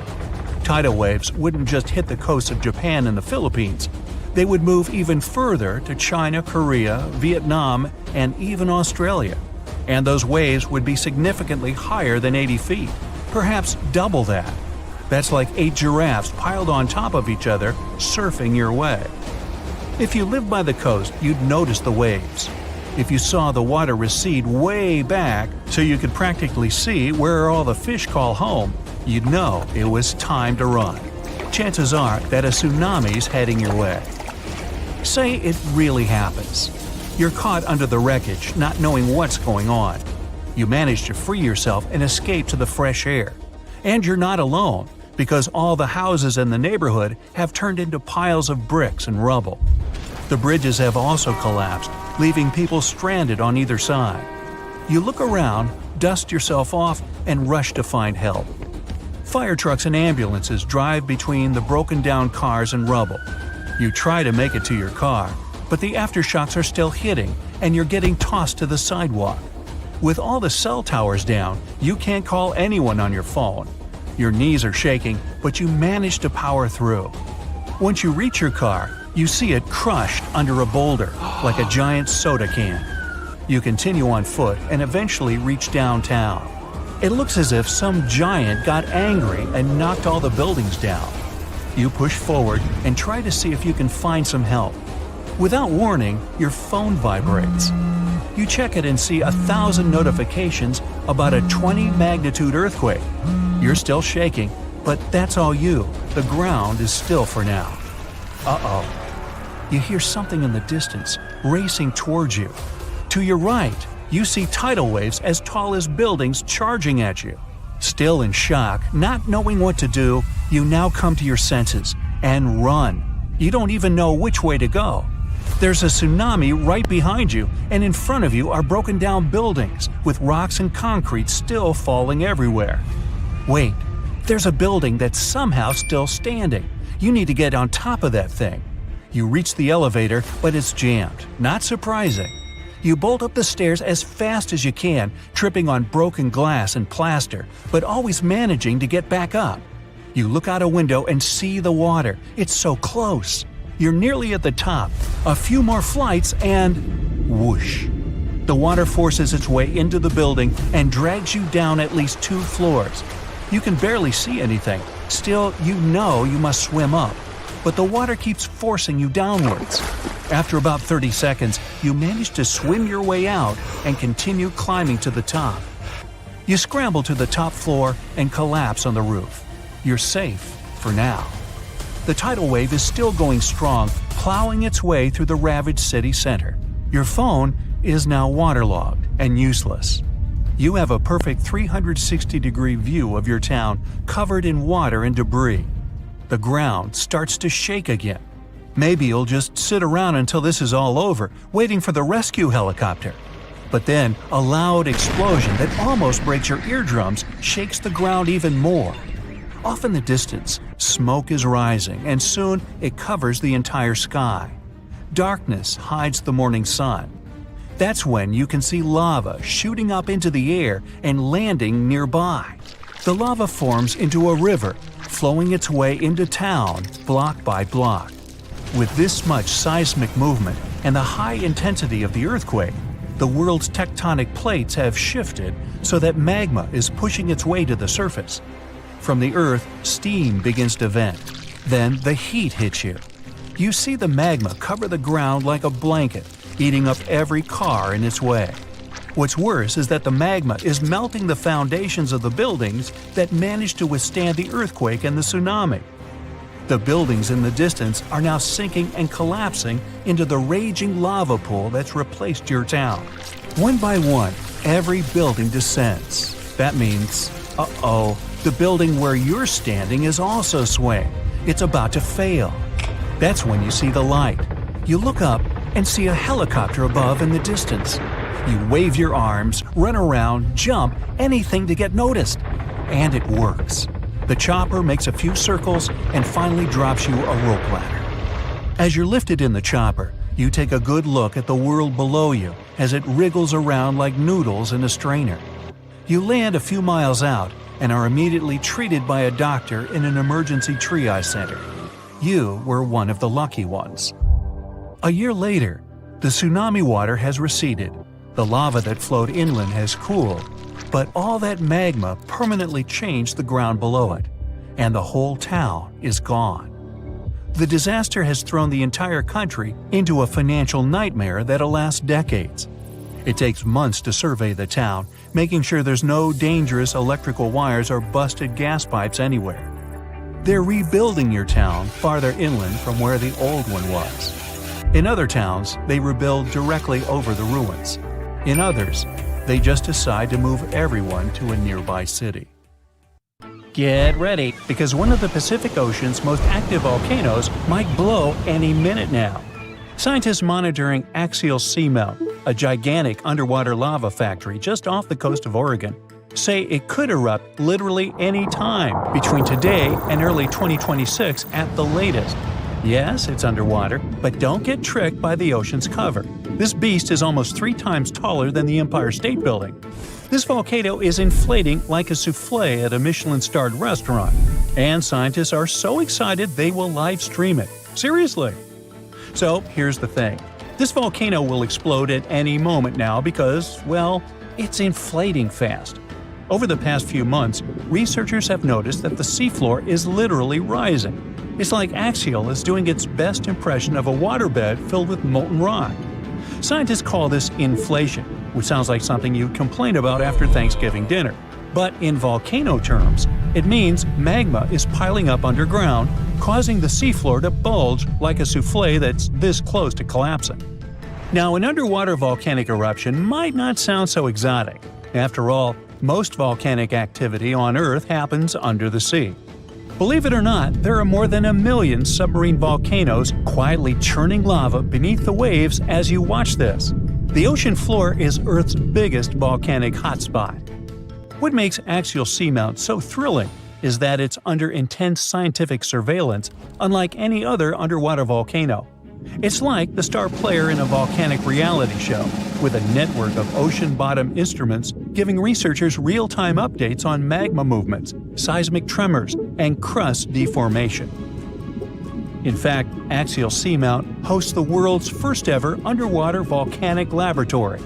Tidal waves wouldn't just hit the coasts of Japan and the Philippines. They would move even further to China, Korea, Vietnam, and even Australia. And those waves would be significantly higher than 80 feet, perhaps double that. That's like 8 giraffes piled on top of each other, surfing your way. If you lived by the coast, you'd notice the waves. If you saw the water recede way back so you could practically see where all the fish call home, you'd know it was time to run. Chances are that a tsunami's heading your way. Say it really happens. You're caught under the wreckage, not knowing what's going on. You manage to free yourself and escape to the fresh air. And you're not alone, because all the houses in the neighborhood have turned into piles of bricks and rubble. The bridges have also collapsed, leaving people stranded on either side. You look around, dust yourself off, and rush to find help. Fire trucks and ambulances drive between the broken-down cars and rubble. You try to make it to your car, but the aftershocks are still hitting, and you're getting tossed to the sidewalk. With all the cell towers down, you can't call anyone on your phone. Your knees are shaking, but you manage to power through. Once you reach your car, you see it crushed under a boulder, like a giant soda can. You continue on foot and eventually reach downtown. It looks as if some giant got angry and knocked all the buildings down. You push forward and try to see if you can find some help. Without warning, your phone vibrates. You check it and see 1,000 notifications about a 20-magnitude earthquake. You're still shaking, but that's all you. The ground is still for now. Uh-oh. You hear something in the distance, racing towards you. To your right, you see tidal waves as tall as buildings charging at you. Still in shock, not knowing what to do, you now come to your senses and run. You don't even know which way to go. There's a tsunami right behind you, and in front of you are broken down buildings with rocks and concrete still falling everywhere. Wait, there's a building that's somehow still standing. You need to get on top of that thing. You reach the elevator, but it's jammed. Not surprising. You bolt up the stairs as fast as you can, tripping on broken glass and plaster, but always managing to get back up. You look out a window and see the water. It's so close. You're nearly at the top. A few more flights and… whoosh. The water forces its way into the building and drags you down at least 2 floors. You can barely see anything. Still, you know you must swim up. But the water keeps forcing you downwards. After about 30 seconds, you manage to swim your way out and continue climbing to the top. You scramble to the top floor and collapse on the roof. You're safe for now. The tidal wave is still going strong, plowing its way through the ravaged city center. Your phone is now waterlogged and useless. You have a perfect 360-degree view of your town covered in water and debris. The ground starts to shake again. Maybe you'll just sit around until this is all over, waiting for the rescue helicopter. But then, a loud explosion that almost breaks your eardrums shakes the ground even more. Off in the distance, smoke is rising, and soon it covers the entire sky. Darkness hides the morning sun. That's when you can see lava shooting up into the air and landing nearby. The lava forms into a river, flowing its way into town block by block. With this much seismic movement and the high intensity of the earthquake, the world's tectonic plates have shifted so that magma is pushing its way to the surface. From the earth, steam begins to vent. Then the heat hits you. You see the magma cover the ground like a blanket, eating up every car in its way. What's worse is that the magma is melting the foundations of the buildings that managed to withstand the earthquake and the tsunami. The buildings in the distance are now sinking and collapsing into the raging lava pool that's replaced your town. One by one, every building descends. That means, the building where you're standing is also swaying. It's about to fail. That's when you see the light. You look up and see a helicopter above in the distance. You wave your arms, run around, jump, anything to get noticed. And it works. The chopper makes a few circles and finally drops you a rope ladder. As you're lifted in the chopper, you take a good look at the world below you as it wriggles around like noodles in a strainer. You land a few miles out and are immediately treated by a doctor in an emergency triage center. You were one of the lucky ones. A year later, the tsunami water has receded. The lava that flowed inland has cooled, but all that magma permanently changed the ground below it, and the whole town is gone. The disaster has thrown the entire country into a financial nightmare that'll last decades. It takes months to survey the town, making sure there's no dangerous electrical wires or busted gas pipes anywhere. They're rebuilding your town farther inland from where the old one was. In other towns, they rebuild directly over the ruins. In others, they just decide to move everyone to a nearby city. Get ready, because one of the Pacific Ocean's most active volcanoes might blow any minute now. Scientists monitoring Axial Seamount, a gigantic underwater lava factory just off the coast of Oregon, say it could erupt literally any time between today and early 2026 at the latest. Yes, it's underwater, but don't get tricked by the ocean's cover. This beast is almost 3 times taller than the Empire State Building. This volcano is inflating like a souffle at a Michelin-starred restaurant, and scientists are so excited they will live stream it. Seriously! So, here's the thing. This volcano will explode at any moment now because, well, it's inflating fast. Over the past few months, researchers have noticed that the seafloor is literally rising. It's like Axial is doing its best impression of a waterbed filled with molten rock. Scientists call this inflation, which sounds like something you'd complain about after Thanksgiving dinner. But in volcano terms, it means magma is piling up underground, causing the seafloor to bulge like a souffle that's this close to collapsing. Now, an underwater volcanic eruption might not sound so exotic. After all, most volcanic activity on Earth happens under the sea. Believe it or not, there are more than 1 million submarine volcanoes quietly churning lava beneath the waves as you watch this. The ocean floor is Earth's biggest volcanic hotspot. What makes Axial Seamount so thrilling is that it's under intense scientific surveillance, unlike any other underwater volcano. It's like the star player in a volcanic reality show, with a network of ocean-bottom instruments giving researchers real-time updates on magma movements, seismic tremors, and crust deformation. In fact, Axial Seamount hosts the world's first-ever underwater volcanic laboratory.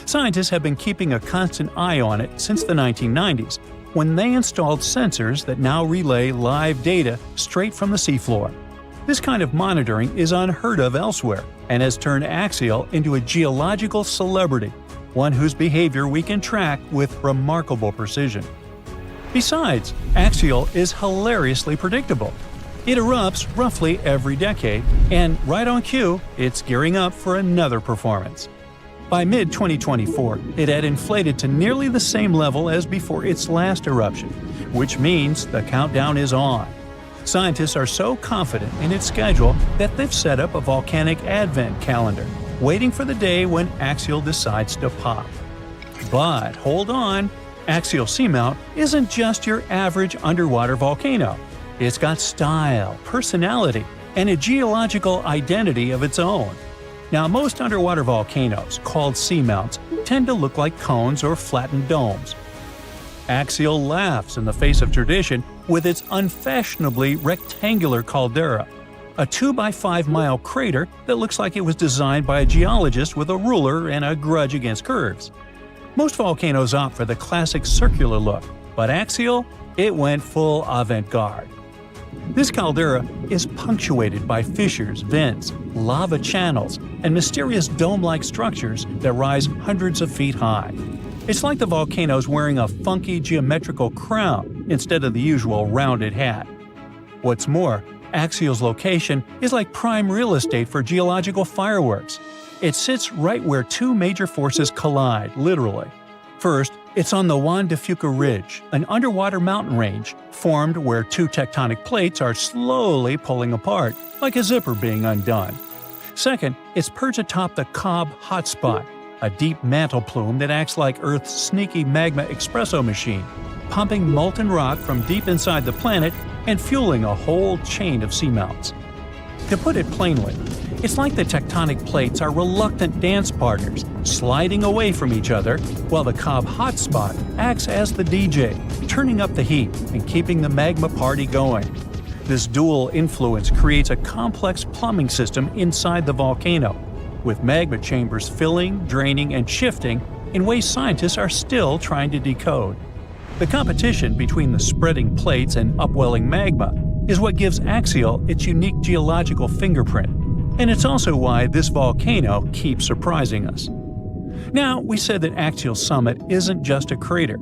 Scientists have been keeping a constant eye on it since the 1990s, when they installed sensors that now relay live data straight from the seafloor. This kind of monitoring is unheard of elsewhere and has turned Axial into a geological celebrity, one whose behavior we can track with remarkable precision. Besides, Axial is hilariously predictable. It erupts roughly every decade, and right on cue, it's gearing up for another performance. By mid-2024, it had inflated to nearly the same level as before its last eruption, which means the countdown is on. Scientists are so confident in its schedule that they've set up a volcanic advent calendar, waiting for the day when Axial decides to pop. But hold on, Axial Seamount isn't just your average underwater volcano. It's got style, personality, and a geological identity of its own. Now, most underwater volcanoes, called seamounts, tend to look like cones or flattened domes. Axial laughs in the face of tradition with its unfashionably rectangular caldera, a 2-by-5-mile crater that looks like it was designed by a geologist with a ruler and a grudge against curves. Most volcanoes opt for the classic circular look, but Axial, it went full avant-garde. This caldera is punctuated by fissures, vents, lava channels, and mysterious dome-like structures that rise hundreds of feet high. It's like the volcano's wearing a funky geometrical crown instead of the usual rounded hat. What's more, Axial's location is like prime real estate for geological fireworks. It sits right where two major forces collide, literally. First, it's on the Juan de Fuca Ridge, an underwater mountain range formed where two tectonic plates are slowly pulling apart, like a zipper being undone. Second, it's perched atop the Cobb Hotspot, a deep mantle plume that acts like Earth's sneaky magma espresso machine, pumping molten rock from deep inside the planet and fueling a whole chain of seamounts. To put it plainly, it's like the tectonic plates are reluctant dance partners, sliding away from each other, while the Cobb Hotspot acts as the DJ, turning up the heat and keeping the magma party going. This dual influence creates a complex plumbing system inside the volcano, with magma chambers filling, draining, and shifting in ways scientists are still trying to decode. The competition between the spreading plates and upwelling magma is what gives Axial its unique geological fingerprint, and it's also why this volcano keeps surprising us. Now, we said that Axial Summit isn't just a crater.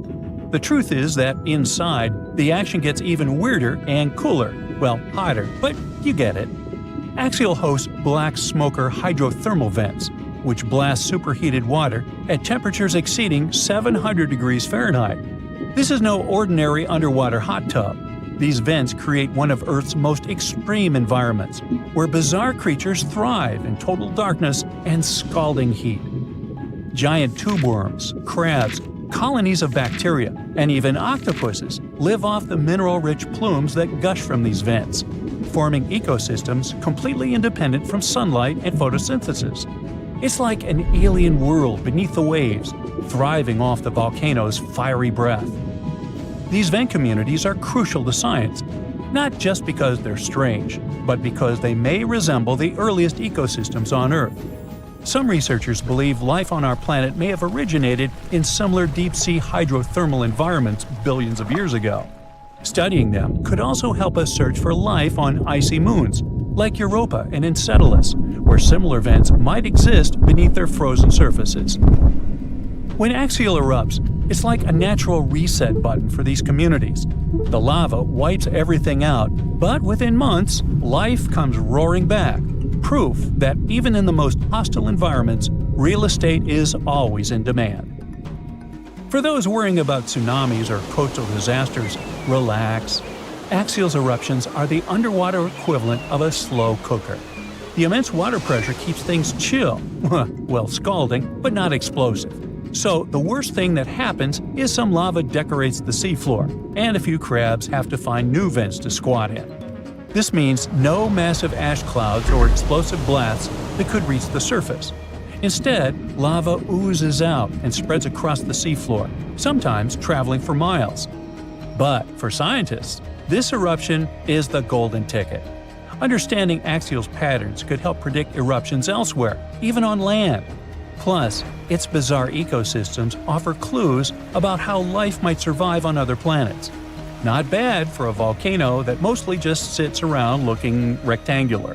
The truth is that inside, the action gets even weirder and cooler, well, hotter, but you get it. Axial hosts black smoker hydrothermal vents, which blast superheated water at temperatures exceeding 700 degrees Fahrenheit. This is no ordinary underwater hot tub. These vents create one of Earth's most extreme environments, where bizarre creatures thrive in total darkness and scalding heat. Giant tube worms, crabs, colonies of bacteria, and even octopuses live off the mineral-rich plumes that gush from these vents, forming ecosystems completely independent from sunlight and photosynthesis. It's like an alien world beneath the waves, thriving off the volcano's fiery breath. These vent communities are crucial to science, not just because they're strange, but because they may resemble the earliest ecosystems on Earth. Some researchers believe life on our planet may have originated in similar deep-sea hydrothermal environments billions of years ago. Studying them could also help us search for life on icy moons, like Europa and Enceladus, where similar vents might exist beneath their frozen surfaces. When Axial erupts, it's like a natural reset button for these communities. The lava wipes everything out, but within months, life comes roaring back. Proof that even in the most hostile environments, real estate is always in demand. For those worrying about tsunamis or coastal disasters, relax. Axial's eruptions are the underwater equivalent of a slow cooker. The immense water pressure keeps things chill, well, scalding, but not explosive. So the worst thing that happens is some lava decorates the seafloor, and a few crabs have to find new vents to squat in. This means no massive ash clouds or explosive blasts that could reach the surface. Instead, lava oozes out and spreads across the seafloor, sometimes traveling for miles. But for scientists, this eruption is the golden ticket. Understanding axial patterns could help predict eruptions elsewhere, even on land. Plus, its bizarre ecosystems offer clues about how life might survive on other planets. Not bad for a volcano that mostly just sits around looking rectangular.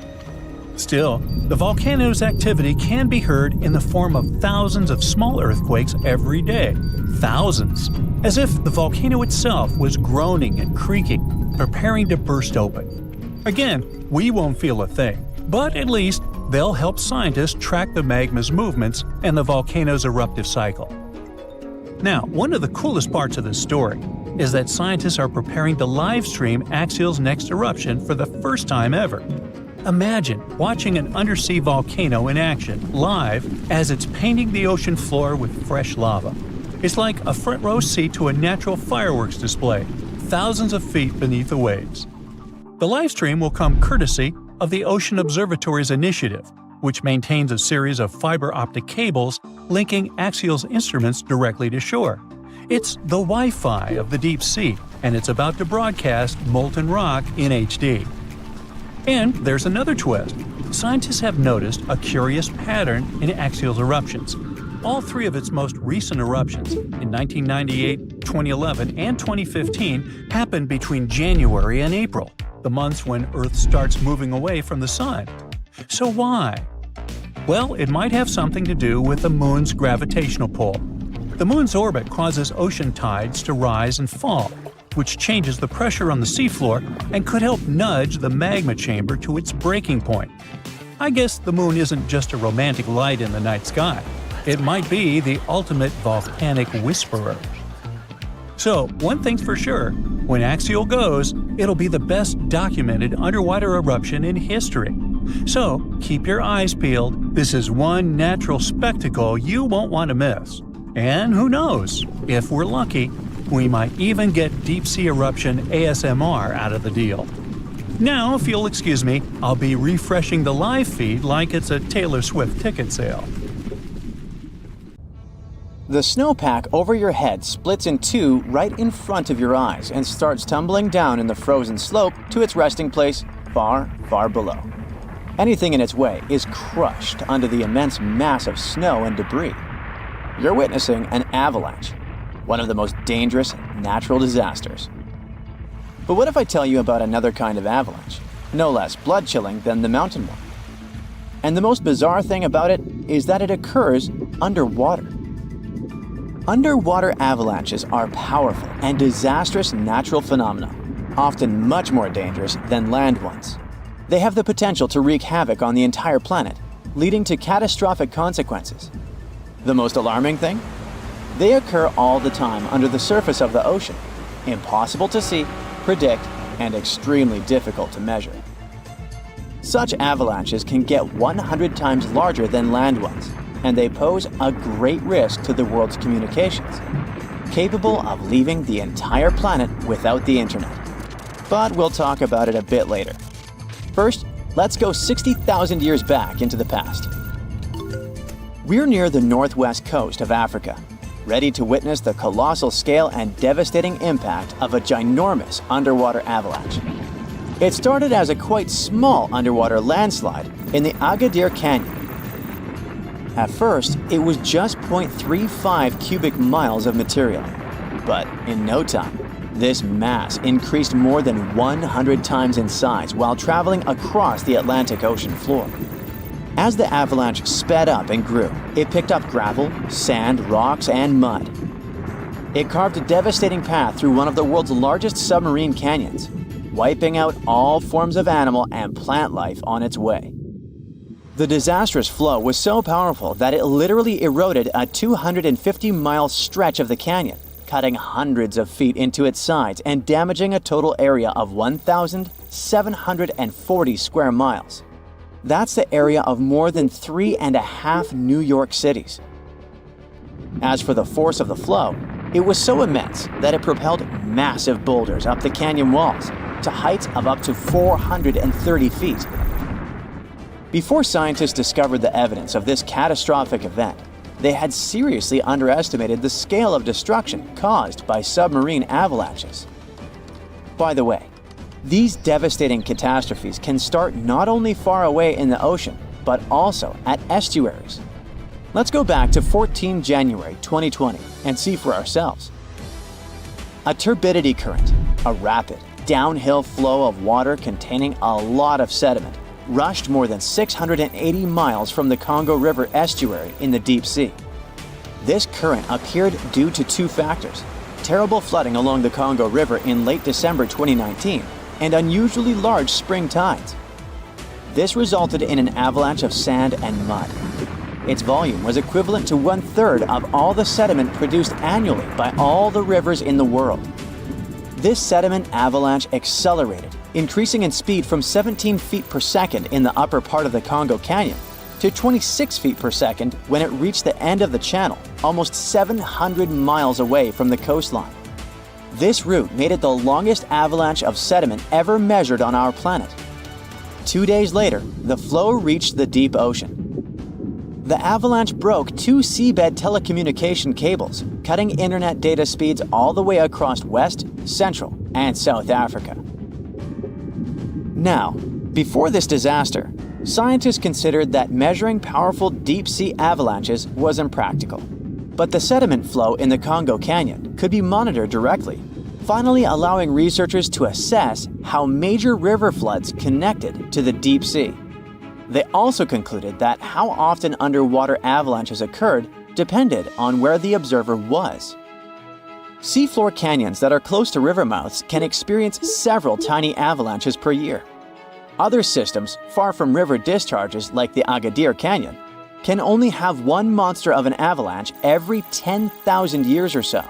Still, the volcano's activity can be heard in the form of thousands of small earthquakes every day. Thousands! As if the volcano itself was groaning and creaking, preparing to burst open. Again, we won't feel a thing, but at least they'll help scientists track the magma's movements and the volcano's eruptive cycle. Now, one of the coolest parts of this story is that scientists are preparing to live stream Axial's next eruption for the first time ever. Imagine watching an undersea volcano in action, live, as it's painting the ocean floor with fresh lava. It's like a front row seat to a natural fireworks display, thousands of feet beneath the waves. The live stream will come courtesy of the Ocean Observatory's initiative, which maintains a series of fiber optic cables linking Axial's instruments directly to shore. It's the Wi-Fi of the deep sea, and it's about to broadcast molten rock in HD. And there's another twist. Scientists have noticed a curious pattern in Axial's eruptions. All three of its most recent eruptions, in 1998, 2011, and 2015, happened between January and April, the months when Earth starts moving away from the Sun. So why? Well, it might have something to do with the Moon's gravitational pull. The Moon's orbit causes ocean tides to rise and fall, which changes the pressure on the seafloor and could help nudge the magma chamber to its breaking point. I guess the Moon isn't just a romantic light in the night sky. It might be the ultimate volcanic whisperer. So, one thing's for sure, when Axial goes, it'll be the best documented underwater eruption in history. So, keep your eyes peeled. This is one natural spectacle you won't want to miss. And who knows, if we're lucky, we might even get deep-sea eruption ASMR out of the deal. Now, if you'll excuse me, I'll be refreshing the live feed like it's a Taylor Swift ticket sale. The snowpack over your head splits in two right in front of your eyes and starts tumbling down in the frozen slope to its resting place far, far below. Anything in its way is crushed under the immense mass of snow and debris. You're witnessing an avalanche, one of the most dangerous natural disasters. But what if I tell you about another kind of avalanche, no less blood-chilling than the mountain one? And the most bizarre thing about it is that it occurs underwater. Underwater avalanches are powerful and disastrous natural phenomena, often much more dangerous than land ones. They have the potential to wreak havoc on the entire planet, leading to catastrophic consequences. The most alarming thing? They occur all the time under the surface of the ocean, impossible to see, predict, and extremely difficult to measure. Such avalanches can get 100 times larger than land ones, and they pose a great risk to the world's communications, capable of leaving the entire planet without the internet. But we'll talk about it a bit later. First, let's go 60,000 years back into the past. We're near the northwest coast of Africa, ready to witness the colossal scale and devastating impact of a ginormous underwater avalanche. It started as a quite small underwater landslide in the Agadir Canyon. At first, it was just 0.35 cubic miles of material, but in no time, this mass increased more than 100 times in size while traveling across the Atlantic Ocean floor. As the avalanche sped up and grew, it picked up gravel, sand, rocks, and mud. It carved a devastating path through one of the world's largest submarine canyons, wiping out all forms of animal and plant life on its way. The disastrous flow was so powerful that it literally eroded a 250-mile stretch of the canyon, cutting hundreds of feet into its sides and damaging a total area of 1,740 square miles. That's the area of more than 3.5 New York cities. As for the force of the flow, it was so immense that it propelled massive boulders up the canyon walls, to heights of up to 430 feet. Before scientists discovered the evidence of this catastrophic event, they had seriously underestimated the scale of destruction caused by submarine avalanches. By the way, these devastating catastrophes can start not only far away in the ocean, but also at estuaries. Let's go back to 14 January 2020 and see for ourselves. A turbidity current, a rapid, downhill flow of water containing a lot of sediment, rushed more than 680 miles from the Congo River estuary in the deep sea. This current appeared due to two factors: terrible flooding along the Congo River in late December 2019 and unusually large spring tides. This resulted in an avalanche of sand and mud. Its volume was equivalent to 1/3 of all the sediment produced annually by all the rivers in the world. This sediment avalanche accelerated, increasing in speed from 17 feet per second in the upper part of the Congo Canyon to 26 feet per second when it reached the end of the channel, almost 700 miles away from the coastline. This route made it the longest avalanche of sediment ever measured on our planet. 2 days later, the flow reached the deep ocean. The avalanche broke two seabed telecommunication cables, cutting internet data speeds all the way across West, Central, and South Africa. Now, before this disaster, scientists considered that measuring powerful deep-sea avalanches was impractical. But the sediment flow in the Congo Canyon could be monitored directly, finally allowing researchers to assess how major river floods connected to the deep sea. They also concluded that how often underwater avalanches occurred depended on where the observer was. Seafloor canyons that are close to river mouths can experience several tiny avalanches per year. Other systems, far from river discharges like the Agadir Canyon, can only have one monster of an avalanche every 10,000 years or so.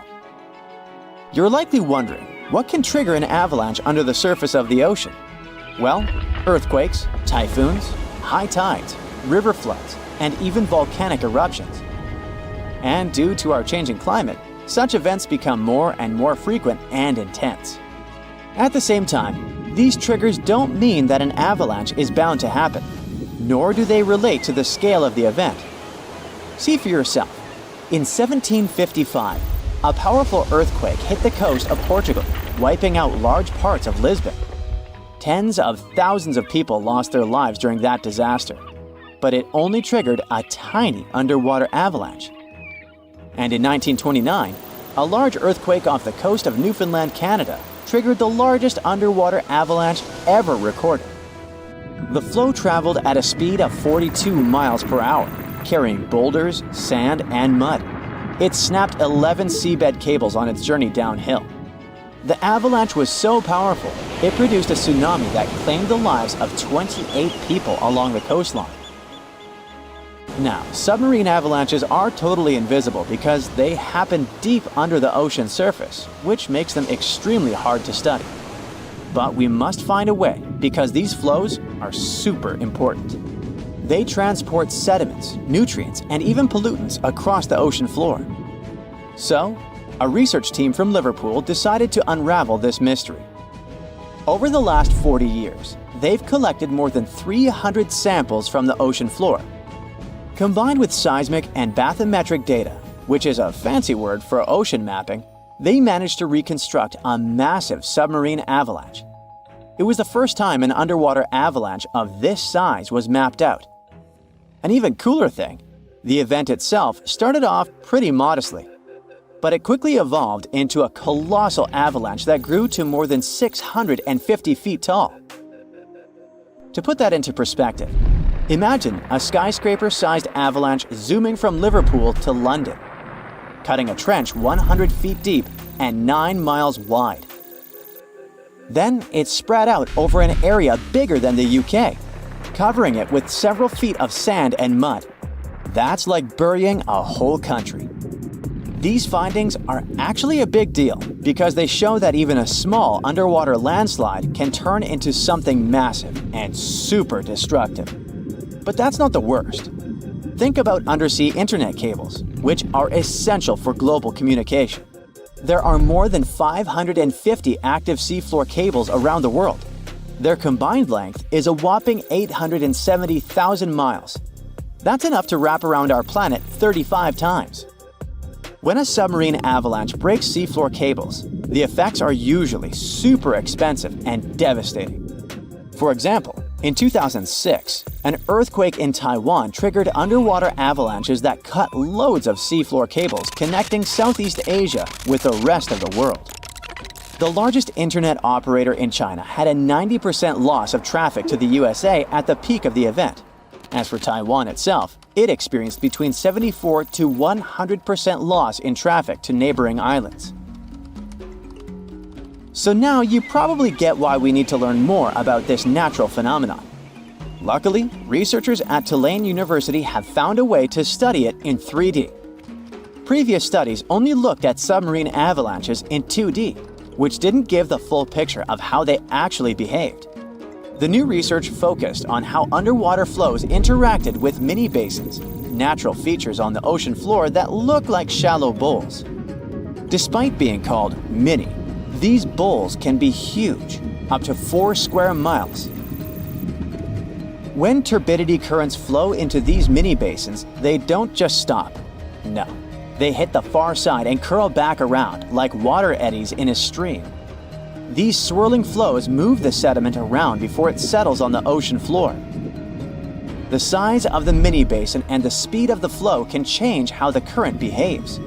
You're likely wondering, what can trigger an avalanche under the surface of the ocean? Well, earthquakes, typhoons, high tides, river floods, and even volcanic eruptions. And due to our changing climate, such events become more and more frequent and intense. At the same time, these triggers don't mean that an avalanche is bound to happen, nor do they relate to the scale of the event. See for yourself. In 1755, a powerful earthquake hit the coast of Portugal, wiping out large parts of Lisbon. Tens of thousands of people lost their lives during that disaster, but it only triggered a tiny underwater avalanche. And in 1929, a large earthquake off the coast of Newfoundland, Canada, triggered the largest underwater avalanche ever recorded. The flow traveled at a speed of 42 miles per hour, carrying boulders, sand, and mud. It snapped 11 seabed cables on its journey downhill. The avalanche was so powerful, it produced a tsunami that claimed the lives of 28 people along the coastline. Now, submarine avalanches are totally invisible because they happen deep under the ocean surface, which makes them extremely hard to study. But we must find a way because these flows are super important. They transport sediments, nutrients, and even pollutants across the ocean floor. So, a research team from Liverpool decided to unravel this mystery. Over the last 40 years, they've collected more than 300 samples from the ocean floor. Combined with seismic and bathymetric data, which is a fancy word for ocean mapping, they managed to reconstruct a massive submarine avalanche. It was the first time an underwater avalanche of this size was mapped out. An even cooler thing, the event itself started off pretty modestly, but it quickly evolved into a colossal avalanche that grew to more than 650 feet tall. To put that into perspective, imagine a skyscraper-sized avalanche zooming from Liverpool to London, cutting a trench 100 feet deep and 9 miles wide. Then it spread out over an area bigger than the UK, covering it with several feet of sand and mud. That's like burying a whole country. These findings are actually a big deal because they show that even a small underwater landslide can turn into something massive and super destructive. But that's not the worst. Think about undersea internet cables, which are essential for global communication. There are more than 550 active seafloor cables around the world. Their combined length is a whopping 870,000 miles. That's enough to wrap around our planet 35 times. When a submarine avalanche breaks seafloor cables, the effects are usually super expensive and devastating. For example, in 2006, an earthquake in Taiwan triggered underwater avalanches that cut loads of seafloor cables connecting Southeast Asia with the rest of the world. The largest internet operator in China had a 90% loss of traffic to the USA at the peak of the event. As for Taiwan itself, it experienced between 74 to 100% loss in traffic to neighboring islands. So now you probably get why we need to learn more about this natural phenomenon. Luckily, researchers at Tulane University have found a way to study it in 3D. Previous studies only looked at submarine avalanches in 2D, which didn't give the full picture of how they actually behaved. The new research focused on how underwater flows interacted with mini basins, natural features on the ocean floor that look like shallow bowls. Despite being called mini, these bowls can be huge, up to 4 square miles. When turbidity currents flow into these mini basins, they don't just stop. No, they hit the far side and curl back around like water eddies in a stream. These swirling flows move the sediment around before it settles on the ocean floor. The size of the mini basin and the speed of the flow can change how the current behaves.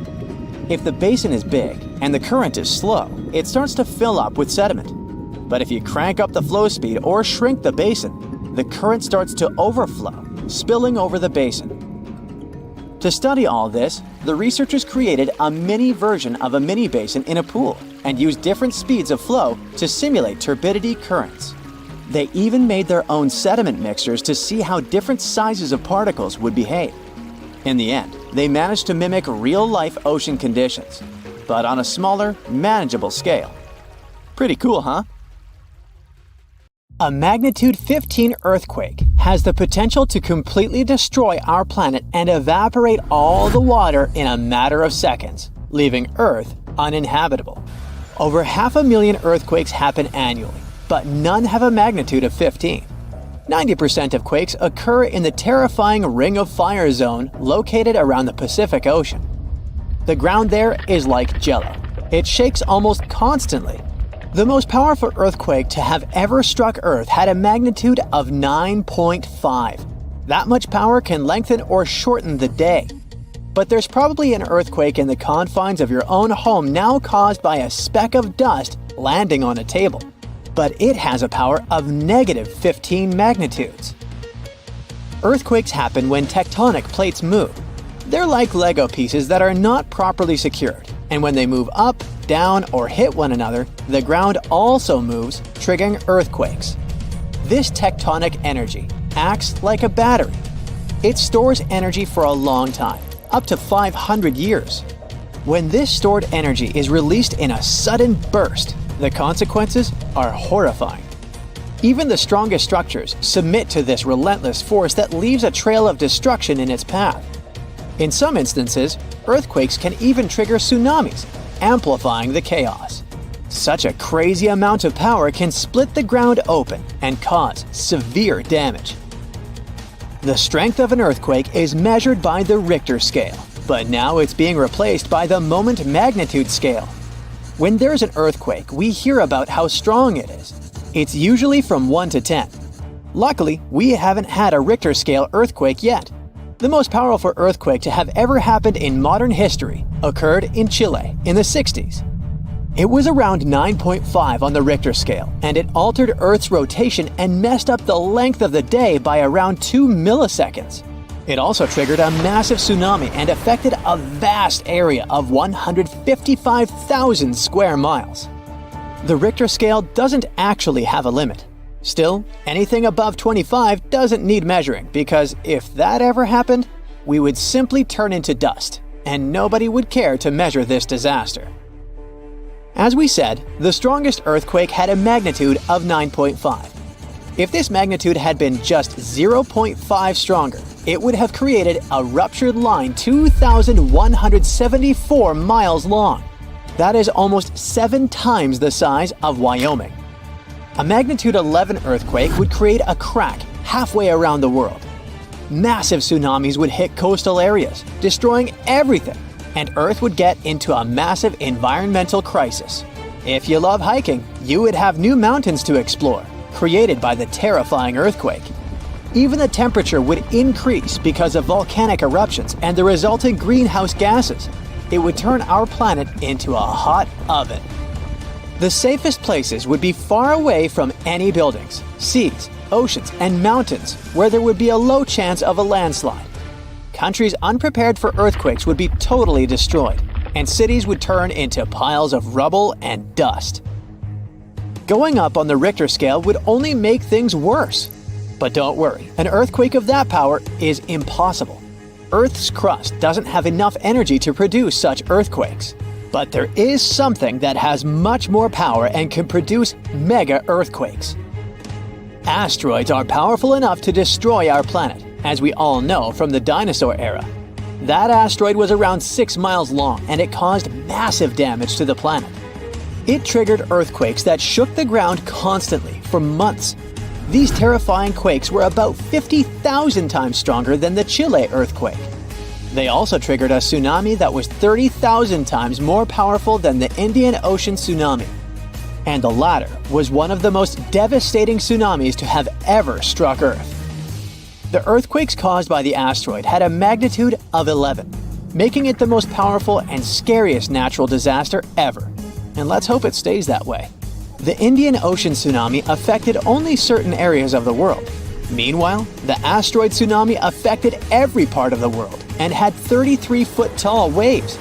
If the basin is big and the current is slow, it starts to fill up with sediment. But if you crank up the flow speed or shrink the basin, the current starts to overflow, spilling over the basin. To study all this, the researchers created a mini version of a mini basin in a pool and used different speeds of flow to simulate turbidity currents. They even made their own sediment mixtures to see how different sizes of particles would behave. In the end, they managed to mimic real-life ocean conditions, but on a smaller, manageable scale. Pretty cool, huh? A magnitude 15 earthquake has the potential to completely destroy our planet and evaporate all the water in a matter of seconds, leaving Earth uninhabitable. Over 500,000 earthquakes happen annually, but none have a magnitude of 15. 90% of quakes occur in the terrifying Ring of Fire zone located around the Pacific Ocean. The ground there is like jello. It shakes almost constantly. The most powerful earthquake to have ever struck Earth had a magnitude of 9.5. That much power can lengthen or shorten the day. But there's probably an earthquake in the confines of your own home now caused by a speck of dust landing on a table. But it has a power of negative 15 magnitudes. Earthquakes happen when tectonic plates move. They're like Lego pieces that are not properly secured, and when they move up, down, or hit one another, the ground also moves, triggering earthquakes. This tectonic energy acts like a battery. It stores energy for a long time, up to 500 years. When this stored energy is released in a sudden burst, the consequences are horrifying. Even the strongest structures submit to this relentless force that leaves a trail of destruction in its path. In some instances, earthquakes can even trigger tsunamis, amplifying the chaos. Such a crazy amount of power can split the ground open and cause severe damage. The strength of an earthquake is measured by the Richter scale, but now it's being replaced by the moment magnitude scale. When there's an earthquake, we hear about how strong it is. It's usually from 1 to 10. Luckily, we haven't had a Richter scale earthquake yet. The most powerful earthquake to have ever happened in modern history occurred in Chile in the 60s. It was around 9.5 on the Richter scale, and it altered Earth's rotation and messed up the length of the day by around 2 milliseconds. It also triggered a massive tsunami and affected a vast area of 155,000 square miles. The Richter scale doesn't actually have a limit. Still, anything above 25 doesn't need measuring, because if that ever happened, we would simply turn into dust, and nobody would care to measure this disaster. As we said, the strongest earthquake had a magnitude of 9.5. If this magnitude had been just 0.5 stronger, it would have created a ruptured line 2,174 miles long. That is almost 7 times the size of Wyoming. A magnitude 11 earthquake would create a crack halfway around the world. Massive tsunamis would hit coastal areas, destroying everything, and Earth would get into a massive environmental crisis. If you love hiking, you would have new mountains to explore, created by the terrifying earthquake. Even the temperature would increase because of volcanic eruptions and the resulting greenhouse gases. It would turn our planet into a hot oven. The safest places would be far away from any buildings, seas, oceans, and mountains where there would be a low chance of a landslide. Countries unprepared for earthquakes would be totally destroyed, and cities would turn into piles of rubble and dust. Going up on the Richter scale would only make things worse. But don't worry, an earthquake of that power is impossible. Earth's crust doesn't have enough energy to produce such earthquakes. But there is something that has much more power and can produce mega earthquakes. Asteroids are powerful enough to destroy our planet, as we all know from the dinosaur era. That asteroid was around 6 miles long and it caused massive damage to the planet. It triggered earthquakes that shook the ground constantly for months. These terrifying quakes were about 50,000 times stronger than the Chile earthquake. They also triggered a tsunami that was 30,000 times more powerful than the Indian Ocean tsunami. And the latter was one of the most devastating tsunamis to have ever struck Earth. The earthquakes caused by the asteroid had a magnitude of 11, making it the most powerful and scariest natural disaster ever. And let's hope it stays that way. The Indian Ocean tsunami affected only certain areas of the world. Meanwhile, the asteroid tsunami affected every part of the world and had 33-foot-tall waves.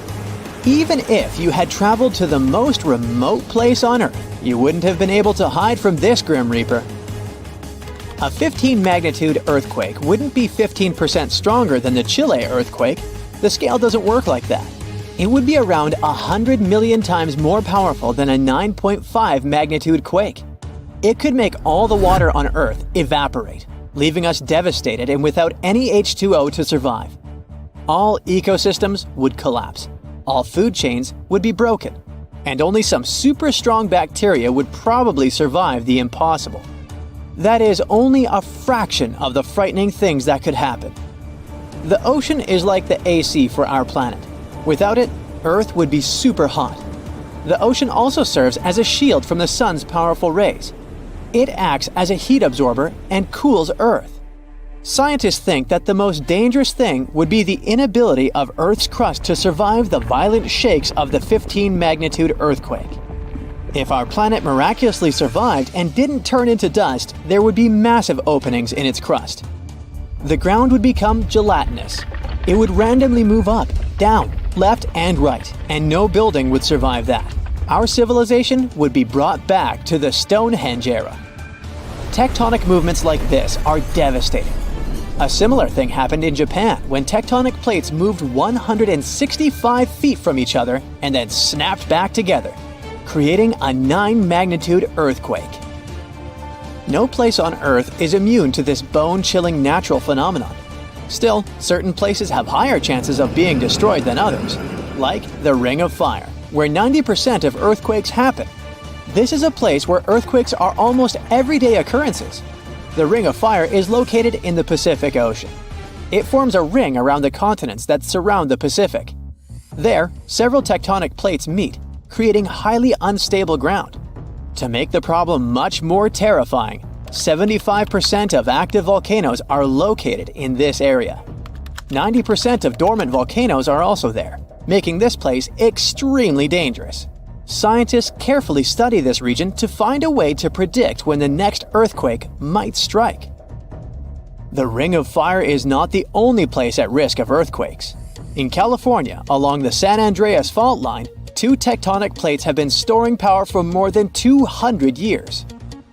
Even if you had traveled to the most remote place on Earth, you wouldn't have been able to hide from this Grim Reaper. A 15-magnitude earthquake wouldn't be 15% stronger than the Chile earthquake. The scale doesn't work like that. It would be around 100 million times more powerful than a 9.5 magnitude quake. It could make all the water on Earth evaporate, leaving us devastated and without any H2O to survive. All ecosystems would collapse. All food chains would be broken. And only some super strong bacteria would probably survive the impossible. That is only a fraction of the frightening things that could happen. The ocean is like the AC for our planet. Without it, Earth would be super hot. The ocean also serves as a shield from the sun's powerful rays. It acts as a heat absorber and cools Earth. Scientists think that the most dangerous thing would be the inability of Earth's crust to survive the violent shakes of the 15-magnitude earthquake. If our planet miraculously survived and didn't turn into dust, there would be massive openings in its crust. The ground would become gelatinous. It would randomly move up, down, left, and right, and no building would survive that. Our civilization would be brought back to the Stonehenge era. Tectonic movements like this are devastating. A similar thing happened in Japan when tectonic plates moved 165 feet from each other and then snapped back together, creating a 9-magnitude earthquake. No place on Earth is immune to this bone-chilling natural phenomenon. Still, certain places have higher chances of being destroyed than others, like the Ring of Fire, where 90% of earthquakes happen. This is a place where earthquakes are almost everyday occurrences. The Ring of Fire is located in the Pacific Ocean. It forms a ring around the continents that surround the Pacific. There, several tectonic plates meet, creating highly unstable ground. To make the problem much more terrifying, 75% of active volcanoes are located in this area. 90% of dormant volcanoes are also there, making this place extremely dangerous. Scientists carefully study this region to find a way to predict when the next earthquake might strike. The Ring of Fire is not the only place at risk of earthquakes. In California, along the San Andreas Fault Line, 2 tectonic plates have been storing power for more than 200 years.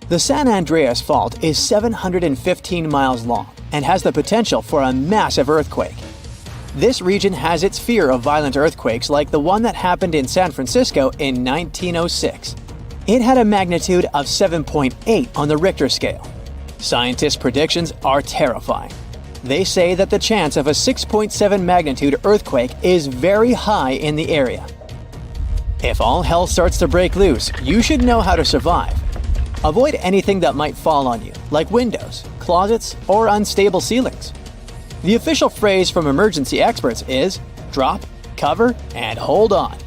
The San Andreas Fault is 715 miles long and has the potential for a massive earthquake. This region has its fear of violent earthquakes like the one that happened in San Francisco in 1906. It had a magnitude of 7.8 on the Richter scale. Scientists' predictions are terrifying. They say that the chance of a 6.7 magnitude earthquake is very high in the area. If all hell starts to break loose, you should know how to survive. Avoid anything that might fall on you, like windows, closets, or unstable ceilings. The official phrase from emergency experts is drop, cover, and hold on.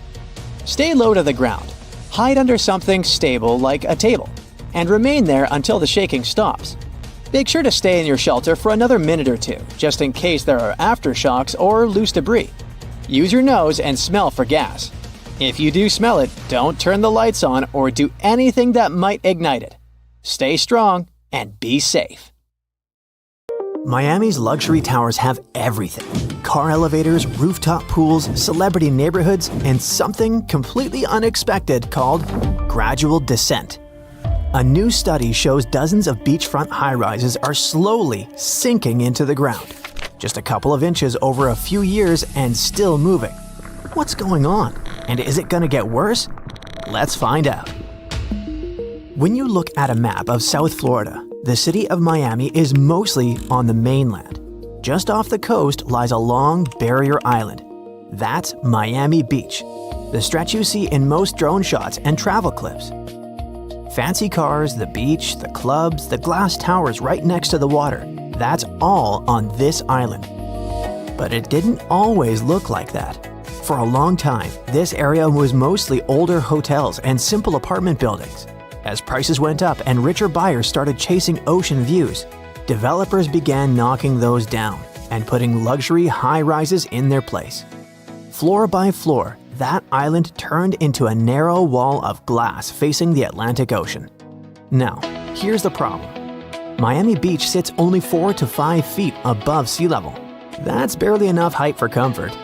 Stay low to the ground. Hide under something stable like a table, and remain there until the shaking stops. Make sure to stay in your shelter for another minute or two, just in case there are aftershocks or loose debris. Use your nose and smell for gas. If you do smell it, don't turn the lights on or do anything that might ignite it. Stay strong and be safe. Miami's luxury towers have everything. Car elevators, rooftop pools, celebrity neighborhoods, and something completely unexpected called gradual descent. A new study shows dozens of beachfront high-rises are slowly sinking into the ground. Just a couple of inches over a few years and still moving. What's going on? And is it gonna get worse? Let's find out. When you look at a map of South Florida, the city of Miami is mostly on the mainland. Just off the coast lies a long barrier island. That's Miami Beach, the stretch you see in most drone shots and travel clips. Fancy cars, the beach, the clubs, the glass towers right next to the water, that's all on this island. But it didn't always look like that. For a long time, this area was mostly older hotels and simple apartment buildings. As prices went up and richer buyers started chasing ocean views, developers began knocking those down and putting luxury high-rises in their place. Floor by floor, that island turned into a narrow wall of glass facing the Atlantic Ocean. Now, here's the problem. Miami Beach sits only 4 to 5 feet above sea level. That's barely enough height for comfort.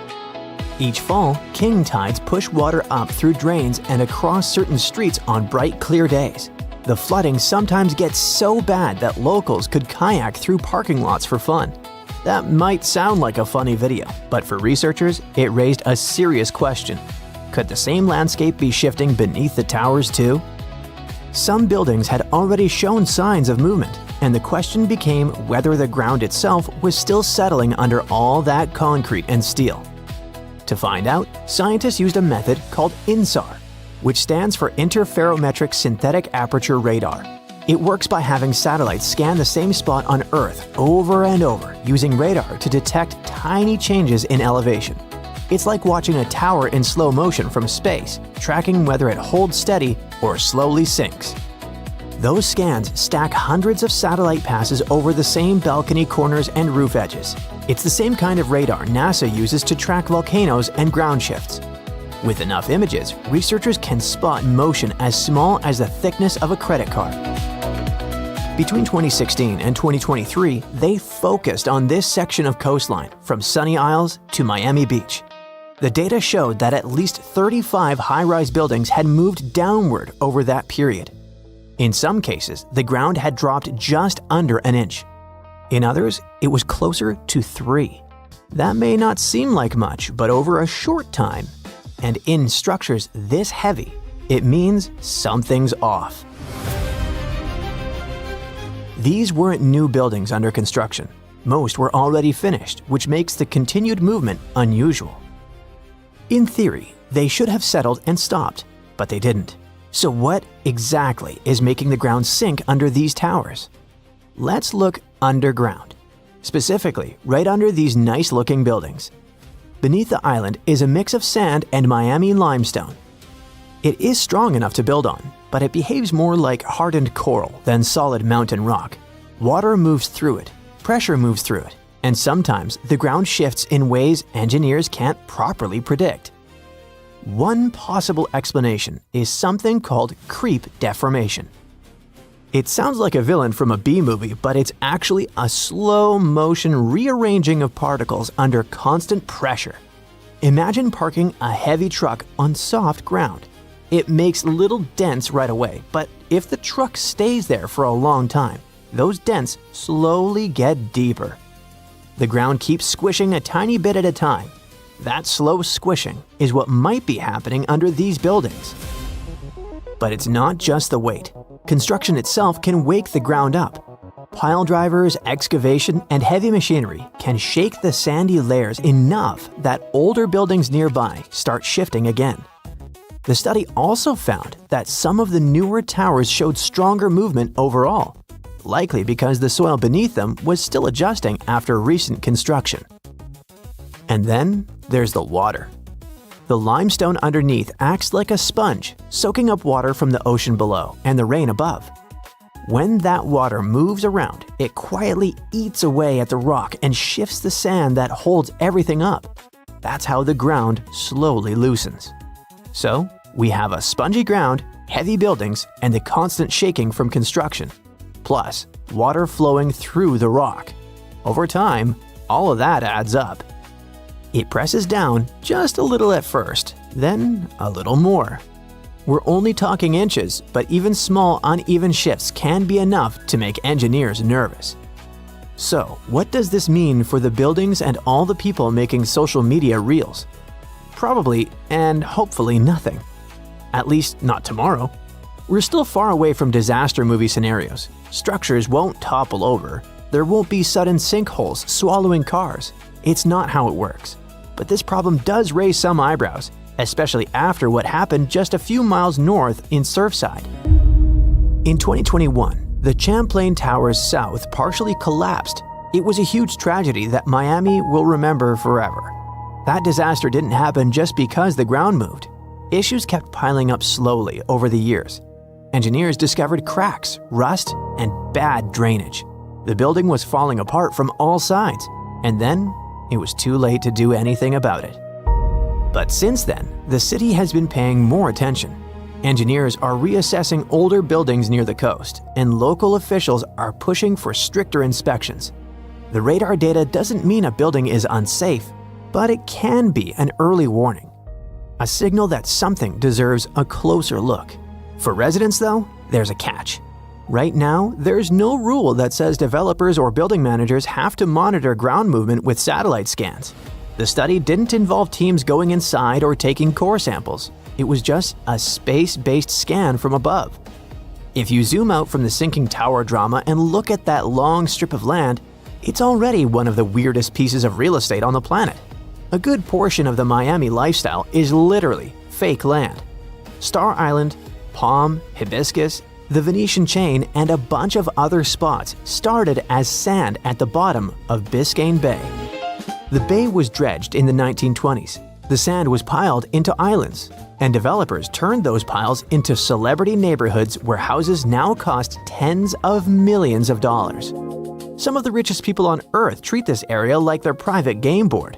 Each fall, king tides push water up through drains and across certain streets on bright, clear days. The flooding sometimes gets so bad that locals could kayak through parking lots for fun. That might sound like a funny video, but for researchers, it raised a serious question. Could the same landscape be shifting beneath the towers too? Some buildings had already shown signs of movement, and the question became whether the ground itself was still settling under all that concrete and steel. To find out, scientists used a method called INSAR, which stands for Interferometric Synthetic Aperture Radar. It works by having satellites scan the same spot on Earth over and over, using radar to detect tiny changes in elevation. It's like watching a tower in slow motion from space, tracking whether it holds steady or slowly sinks. Those scans stack hundreds of satellite passes over the same balcony corners and roof edges. It's the same kind of radar NASA uses to track volcanoes and ground shifts. With enough images, researchers can spot motion as small as the thickness of a credit card. Between 2016 and 2023, they focused on this section of coastline from Sunny Isles to Miami Beach. The data showed that at least 35 high-rise buildings had moved downward over that period. In some cases, the ground had dropped just under an inch. In others, it was closer to 3. That may not seem like much, but over a short time, and in structures this heavy, it means something's off. These weren't new buildings under construction. Most were already finished, which makes the continued movement unusual. In theory, they should have settled and stopped, but they didn't. So what exactly is making the ground sink under these towers? Let's look underground, specifically right under these nice-looking buildings. Beneath the island is a mix of sand and Miami limestone. It is strong enough to build on, but it behaves more like hardened coral than solid mountain rock. Water moves through it, pressure moves through it, and sometimes the ground shifts in ways engineers can't properly predict. One possible explanation is something called creep deformation. It sounds like a villain from a B-movie, but it's actually a slow-motion rearranging of particles under constant pressure. Imagine parking a heavy truck on soft ground. It makes little dents right away, but if the truck stays there for a long time, those dents slowly get deeper. The ground keeps squishing a tiny bit at a time. That slow squishing is what might be happening under these buildings. But it's not just the weight. Construction itself can wake the ground up. Pile drivers, excavation, and heavy machinery can shake the sandy layers enough that older buildings nearby start shifting again. The study also found that some of the newer towers showed stronger movement overall, likely because the soil beneath them was still adjusting after recent construction. And then there's the water. The limestone underneath acts like a sponge, soaking up water from the ocean below and the rain above. When that water moves around, it quietly eats away at the rock and shifts the sand that holds everything up. That's how the ground slowly loosens. So, we have a spongy ground, heavy buildings, and the constant shaking from construction. Plus, water flowing through the rock. Over time, all of that adds up. It presses down just a little at first, then a little more. We're only talking inches, but even small uneven shifts can be enough to make engineers nervous. So, what does this mean for the buildings and all the people making social media reels? Probably, and hopefully nothing. At least not tomorrow. We're still far away from disaster movie scenarios. Structures won't topple over. There won't be sudden sinkholes swallowing cars. It's not how it works. But this problem does raise some eyebrows, especially after what happened just a few miles north in Surfside. In 2021, the Champlain Towers South partially collapsed. It was a huge tragedy that Miami will remember forever. That disaster didn't happen just because the ground moved. Issues kept piling up slowly over the years. Engineers discovered cracks, rust, and bad drainage. The building was falling apart from all sides, and then it was too late to do anything about it. But since then, the city has been paying more attention. Engineers are reassessing older buildings near the coast, and local officials are pushing for stricter inspections. The radar data doesn't mean a building is unsafe, but it can be an early warning. A signal that something deserves a closer look. For residents, though, there's a catch. Right now, there's no rule that says developers or building managers have to monitor ground movement with satellite scans. The study didn't involve teams going inside or taking core samples. It was just a space-based scan from above. If you zoom out from the sinking tower drama and look at that long strip of land, it's already one of the weirdest pieces of real estate on the planet. A good portion of the Miami lifestyle is literally fake land. Star Island, Palm, Hibiscus, the Venetian Chain, and a bunch of other spots started as sand at the bottom of Biscayne Bay. The bay was dredged in the 1920s. The sand was piled into islands, and developers turned those piles into celebrity neighborhoods where houses now cost tens of millions of dollars. Some of the richest people on Earth treat this area like their private game board.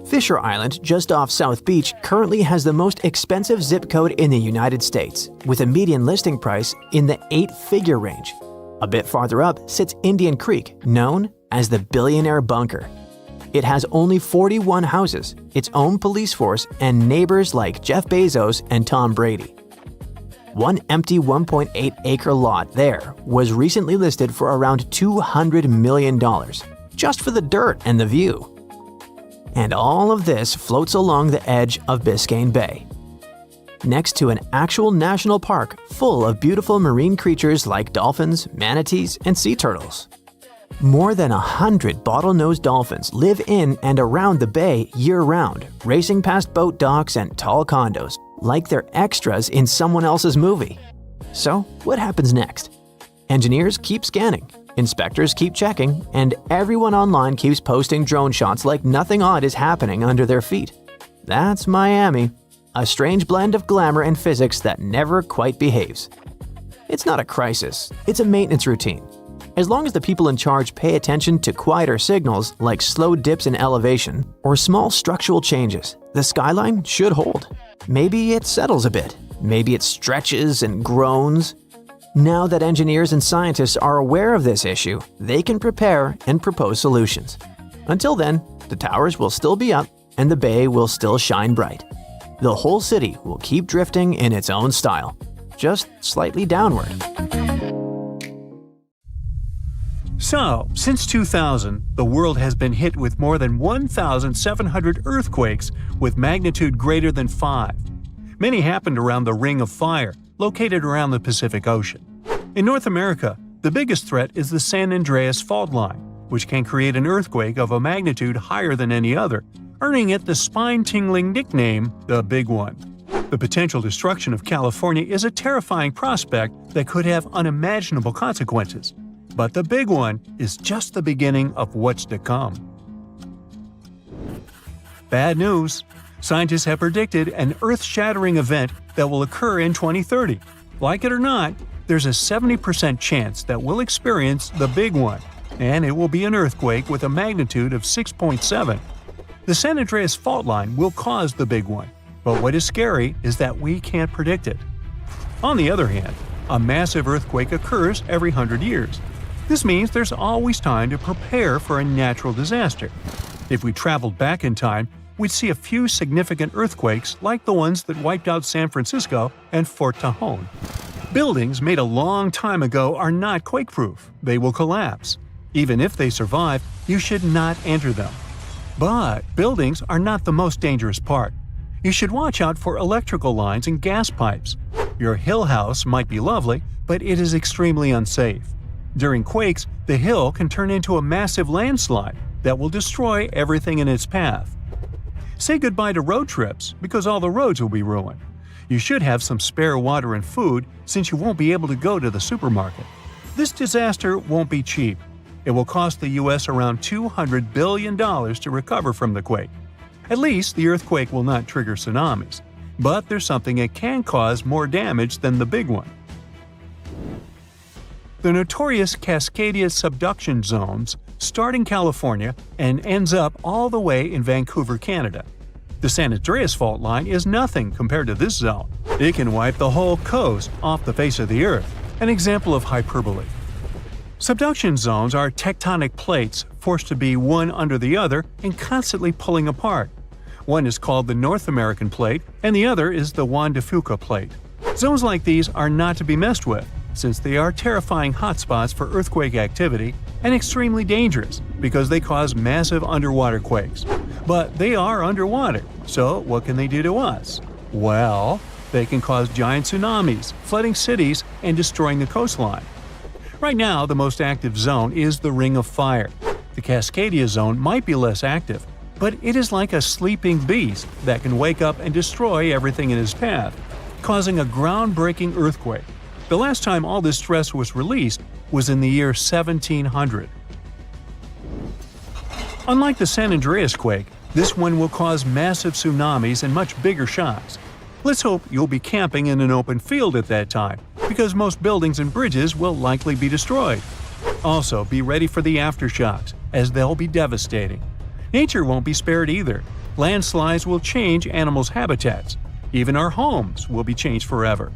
Fisher Island, just off South Beach, currently has the most expensive zip code in the United States, with a median listing price in the 8-figure range. A bit farther up sits Indian Creek, known as the Billionaire Bunker. It has only 41 houses, its own police force, and neighbors like Jeff Bezos and Tom Brady. One empty 1.8-acre lot there was recently listed for around $200 million, just for the dirt and the view. And all of this floats along the edge of Biscayne Bay, next to an actual national park full of beautiful marine creatures like dolphins, manatees, and sea turtles. More than 100 bottlenose dolphins live in and around the bay year-round, racing past boat docks and tall condos, like they're extras in someone else's movie. So, what happens next? Engineers keep scanning, inspectors keep checking, and everyone online keeps posting drone shots like nothing odd is happening under their feet. That's Miami, a strange blend of glamour and physics that never quite behaves. It's not a crisis, it's a maintenance routine. As long as the people in charge pay attention to quieter signals like slow dips in elevation or small structural changes, the skyline should hold. Maybe it settles a bit, maybe it stretches and groans. Now that engineers and scientists are aware of this issue, they can prepare and propose solutions. Until then, the towers will still be up and the bay will still shine bright. The whole city will keep drifting in its own style, just slightly downward. So, since 2000, the world has been hit with more than 1,700 earthquakes with magnitude greater than 5. Many happened around the Ring of Fire, located around the Pacific Ocean. In North America, the biggest threat is the San Andreas Fault Line, which can create an earthquake of a magnitude higher than any other, earning it the spine-tingling nickname, the Big One. The potential destruction of California is a terrifying prospect that could have unimaginable consequences. But the big one is just the beginning of what's to come. Bad news! Scientists have predicted an Earth-shattering event that will occur in 2030. Like it or not, there's a 70% chance that we'll experience the big one, and it will be an earthquake with a magnitude of 6.7. The San Andreas fault line will cause the big one, but what is scary is that we can't predict it. On the other hand, a massive earthquake occurs every 100 years. This means there's always time to prepare for a natural disaster. If we traveled back in time, we'd see a few significant earthquakes like the ones that wiped out San Francisco and Fort Tejon. Buildings made a long time ago are not quake-proof. They will collapse. Even if they survive, you should not enter them. But buildings are not the most dangerous part. You should watch out for electrical lines and gas pipes. Your hill house might be lovely, but it is extremely unsafe. During quakes, the hill can turn into a massive landslide that will destroy everything in its path. Say goodbye to road trips because all the roads will be ruined. You should have some spare water and food since you won't be able to go to the supermarket. This disaster won't be cheap. It will cost the U.S. around $200 billion to recover from the quake. At least the earthquake will not trigger tsunamis. But there's something it can cause more damage than the big one. The notorious Cascadia subduction zones start in California and ends up all the way in Vancouver, Canada. The San Andreas fault line is nothing compared to this zone. It can wipe the whole coast off the face of the Earth, an example of hyperbole. Subduction zones are tectonic plates forced to be one under the other and constantly pulling apart. One is called the North American Plate and the other is the Juan de Fuca Plate. Zones like these are not to be messed with, since they are terrifying hotspots for earthquake activity and extremely dangerous because they cause massive underwater quakes. But they are underwater, so what can they do to us? Well, they can cause giant tsunamis, flooding cities, and destroying the coastline. Right now, the most active zone is the Ring of Fire. The Cascadia zone might be less active, but it is like a sleeping beast that can wake up and destroy everything in its path, causing a groundbreaking earthquake. The last time all this stress was released was in the year 1700. Unlike the San Andreas quake, this one will cause massive tsunamis and much bigger shocks. Let's hope you'll be camping in an open field at that time, because most buildings and bridges will likely be destroyed. Also, be ready for the aftershocks, as they'll be devastating. Nature won't be spared either. Landslides will change animals' habitats. Even our homes will be changed forever.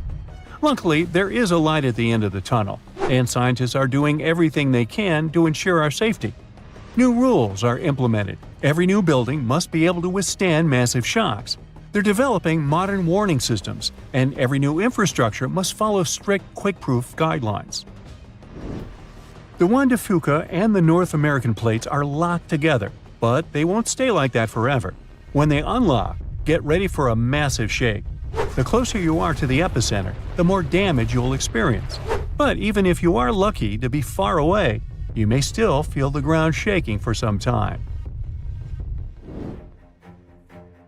Luckily, there is a light at the end of the tunnel, and scientists are doing everything they can to ensure our safety. New rules are implemented. Every new building must be able to withstand massive shocks. They're developing modern warning systems, and every new infrastructure must follow strict quake-proof guidelines. The Juan de Fuca and the North American plates are locked together, but they won't stay like that forever. When they unlock, get ready for a massive shake. The closer you are to the epicenter, the more damage you'll experience. But even if you are lucky to be far away, you may still feel the ground shaking for some time.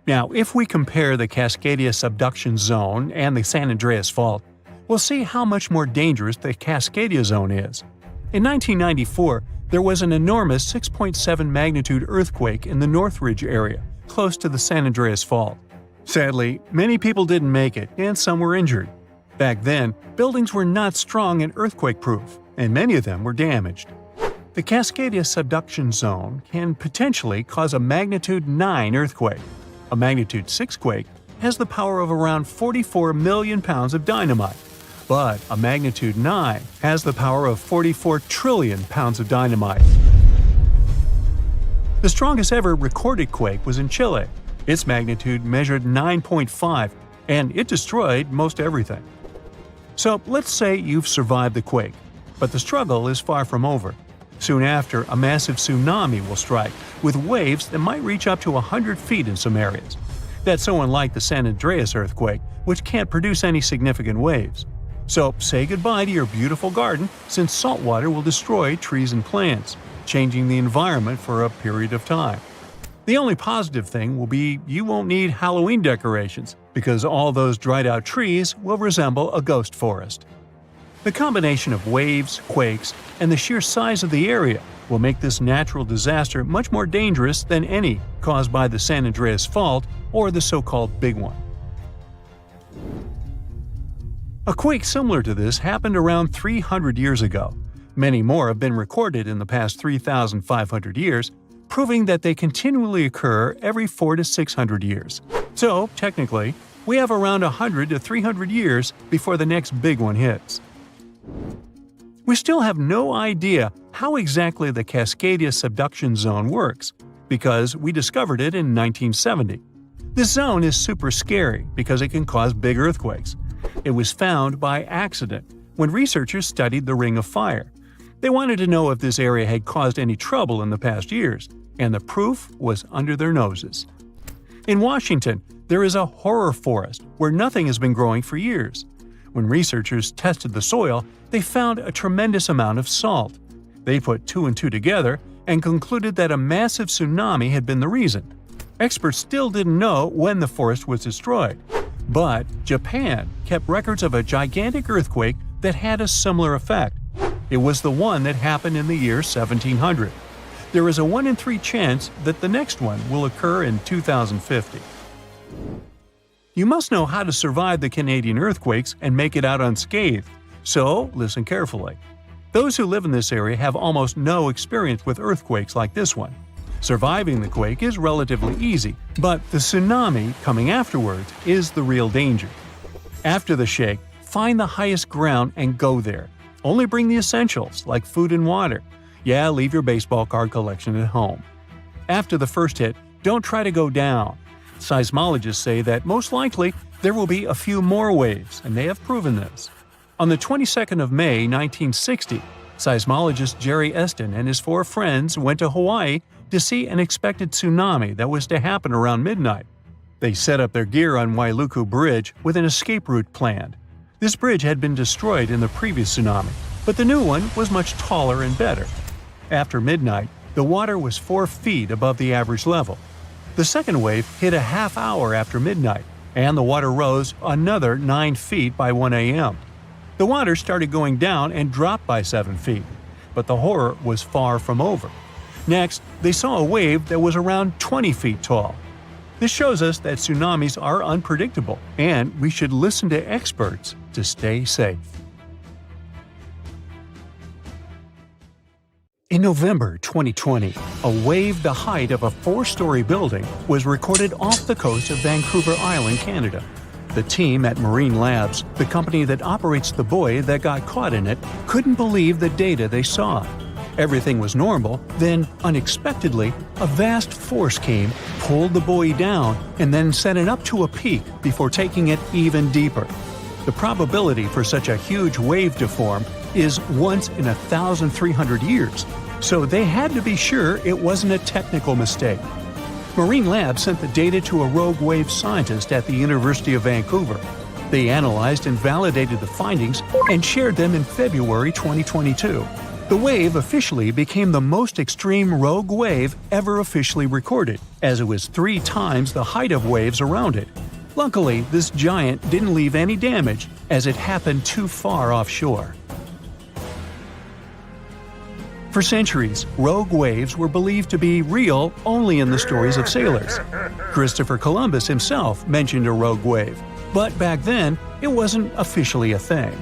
Now, if we compare the Cascadia subduction zone and the San Andreas fault, we'll see how much more dangerous the Cascadia zone is. In 1994, there was an enormous 6.7 magnitude earthquake in the Northridge area, close to the San Andreas fault. Sadly, many people didn't make it, and some were injured. Back then, buildings were not strong and earthquake-proof, and many of them were damaged. The Cascadia subduction zone can potentially cause a magnitude 9 earthquake. A magnitude 6 quake has the power of around 44 million pounds of dynamite, but a magnitude 9 has the power of 44 trillion pounds of dynamite. The strongest ever recorded quake was in Chile. Its magnitude measured 9.5, and it destroyed most everything. So let's say you've survived the quake, but the struggle is far from over. Soon after, a massive tsunami will strike, with waves that might reach up to 100 feet in some areas. That's so unlike the San Andreas earthquake, which can't produce any significant waves. So say goodbye to your beautiful garden, since salt water will destroy trees and plants, changing the environment for a period of time. The only positive thing will be you won't need Halloween decorations, because all those dried-out trees will resemble a ghost forest. The combination of waves, quakes, and the sheer size of the area will make this natural disaster much more dangerous than any caused by the San Andreas Fault or the so-called Big One. A quake similar to this happened around 300 years ago. Many more have been recorded in the past 3,500 years, proving that they continually occur every 400 to 600 years. So, technically, we have around 100 to 300 years before the next big one hits. We still have no idea how exactly the Cascadia subduction zone works, because we discovered it in 1970. This zone is super scary because it can cause big earthquakes. It was found by accident when researchers studied the Ring of Fire. They wanted to know if this area had caused any trouble in the past years, and the proof was under their noses. In Washington, there is a horror forest where nothing has been growing for years. When researchers tested the soil, they found a tremendous amount of salt. They put two and two together and concluded that a massive tsunami had been the reason. Experts still didn't know when the forest was destroyed. But Japan kept records of a gigantic earthquake that had a similar effect. It was the one that happened in the year 1700. There is a 1 in 3 chance that the next one will occur in 2050. You must know how to survive the Canadian earthquakes and make it out unscathed, so listen carefully. Those who live in this area have almost no experience with earthquakes like this one. Surviving the quake is relatively easy, but the tsunami coming afterwards is the real danger. After the shake, find the highest ground and go there. Only bring the essentials, like food and water. Yeah, leave your baseball card collection at home. After the first hit, don't try to go down. Seismologists say that most likely there will be a few more waves, and they have proven this. On the 22nd of May, 1960, seismologist Jerry Eston and his 4 friends went to Hawaii to see an expected tsunami that was to happen around midnight. They set up their gear on Wailuku Bridge with an escape route planned. This bridge had been destroyed in the previous tsunami, but the new one was much taller and better. After midnight, the water was 4 feet above the average level. The second wave hit a half hour after midnight, and the water rose another 9 feet by 1 a.m. The water started going down and dropped by 7 feet, but the horror was far from over. Next, they saw a wave that was around 20 feet tall. This shows us that tsunamis are unpredictable, and we should listen to experts to stay safe. In November 2020, a wave the height of a 4-story building was recorded off the coast of Vancouver Island, Canada. The team at Marine Labs, the company that operates the buoy that got caught in it, couldn't believe the data they saw. Everything was normal, then, unexpectedly, a vast force came, pulled the buoy down, and then sent it up to a peak before taking it even deeper. The probability for such a huge wave to form is once in 1,300 years, so they had to be sure it wasn't a technical mistake. Marine Labs sent the data to a rogue wave scientist at the University of Vancouver. They analyzed and validated the findings and shared them in February 2022. The wave officially became the most extreme rogue wave ever officially recorded, as it was 3 times the height of waves around it. Luckily, this giant didn't leave any damage, as it happened too far offshore. For centuries, rogue waves were believed to be real only in the stories of sailors. Christopher Columbus himself mentioned a rogue wave, but back then, it wasn't officially a thing.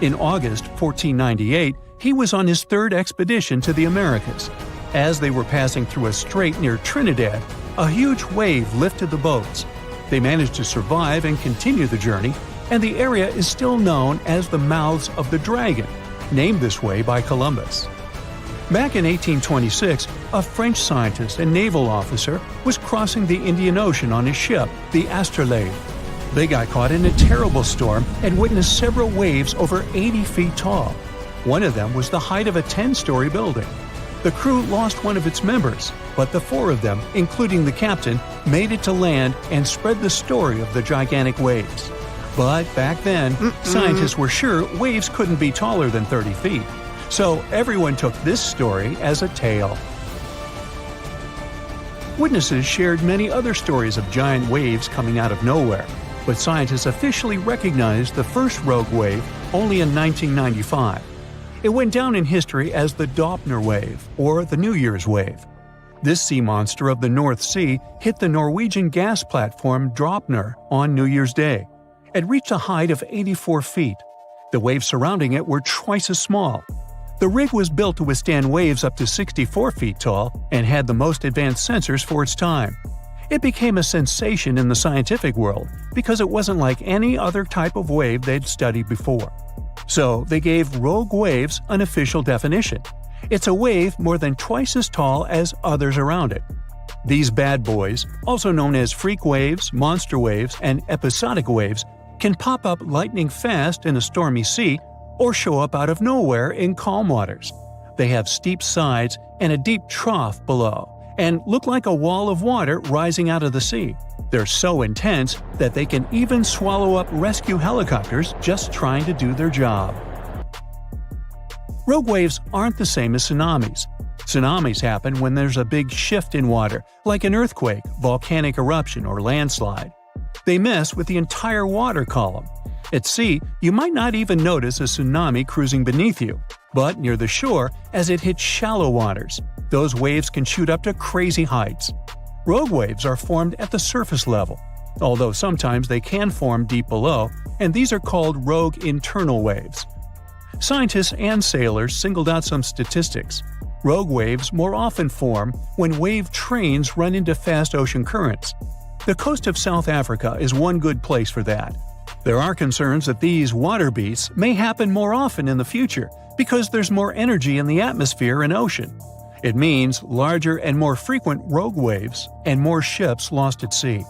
In August 1498, he was on his 3rd expedition to the Americas. As they were passing through a strait near Trinidad, a huge wave lifted the boats. They managed to survive and continue the journey, and the area is still known as the Mouths of the Dragon, named this way by Columbus. Back in 1826, a French scientist and naval officer was crossing the Indian Ocean on his ship, the Astrolabe. They got caught in a terrible storm and witnessed several waves over 80 feet tall. One of them was the height of a 10-story building. The crew lost one of its members, but the 4 of them, including the captain, made it to land and spread the story of the gigantic waves. But back then, scientists were sure waves couldn't be taller than 30 feet. So everyone took this story as a tale. Witnesses shared many other stories of giant waves coming out of nowhere, but scientists officially recognized the first rogue wave only in 1995. It went down in history as the Doppler wave, or the New Year's wave. This sea monster of the North Sea hit the Norwegian gas platform Draupner on New Year's Day. It reached a height of 84 feet. The waves surrounding it were twice as small. The rig was built to withstand waves up to 64 feet tall and had the most advanced sensors for its time. It became a sensation in the scientific world because it wasn't like any other type of wave they'd studied before. So they gave rogue waves an official definition. It's a wave more than twice as tall as others around it. These bad boys, also known as freak waves, monster waves, and episodic waves, can pop up lightning fast in a stormy sea or show up out of nowhere in calm waters. They have steep sides and a deep trough below, and look like a wall of water rising out of the sea. They're so intense that they can even swallow up rescue helicopters just trying to do their job. Rogue waves aren't the same as tsunamis. Tsunamis happen when there's a big shift in water, like an earthquake, volcanic eruption, or landslide. They mess with the entire water column. At sea, you might not even notice a tsunami cruising beneath you, but near the shore, as it hits shallow waters, those waves can shoot up to crazy heights. Rogue waves are formed at the surface level, although sometimes they can form deep below, and these are called rogue internal waves. Scientists and sailors singled out some statistics. Rogue waves more often form when wave trains run into fast ocean currents. The coast of South Africa is one good place for that. There are concerns that these water beasts may happen more often in the future because there's more energy in the atmosphere and ocean. It means larger and more frequent rogue waves and more ships lost at sea.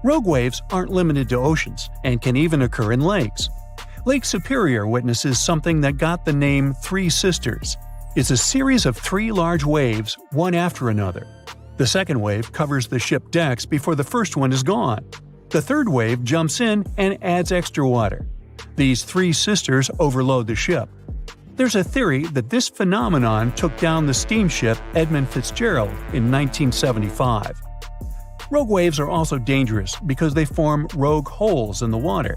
Rogue waves aren't limited to oceans and can even occur in lakes. Lake Superior witnesses something that got the name Three Sisters. It's a series of three large waves, one after another. The second wave covers the ship decks before the first one is gone. The third wave jumps in and adds extra water. These three sisters overload the ship. There's a theory that this phenomenon took down the steamship Edmund Fitzgerald in 1975. Rogue waves are also dangerous because they form rogue holes in the water.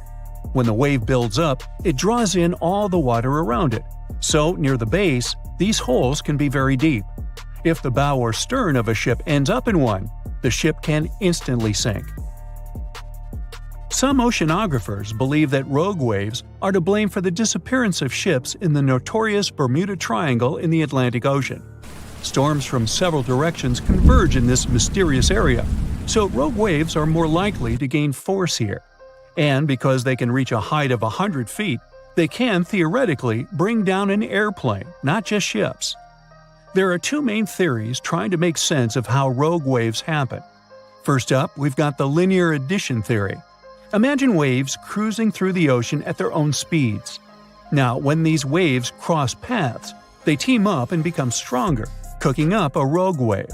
When the wave builds up, it draws in all the water around it. So, near the base, these holes can be very deep. If the bow or stern of a ship ends up in one, the ship can instantly sink. Some oceanographers believe that rogue waves are to blame for the disappearance of ships in the notorious Bermuda Triangle in the Atlantic Ocean. Storms from several directions converge in this mysterious area, so rogue waves are more likely to gain force here. And because they can reach a height of 100 feet, they can theoretically bring down an airplane, not just ships. There are two main theories trying to make sense of how rogue waves happen. First up, we've got the linear addition theory. Imagine waves cruising through the ocean at their own speeds. Now, when these waves cross paths, they team up and become stronger, cooking up a rogue wave.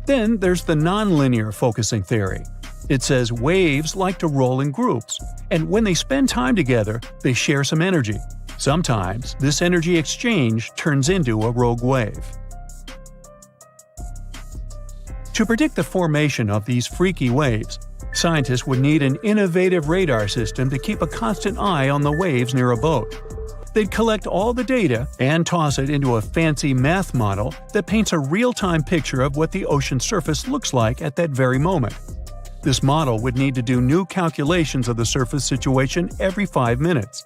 Then there's the nonlinear focusing theory. It says waves like to roll in groups, and when they spend time together, they share some energy. Sometimes, this energy exchange turns into a rogue wave. To predict the formation of these freaky waves, scientists would need an innovative radar system to keep a constant eye on the waves near a boat. They'd collect all the data and toss it into a fancy math model that paints a real-time picture of what the ocean surface looks like at that very moment. This model would need to do new calculations of the surface situation every 5 minutes.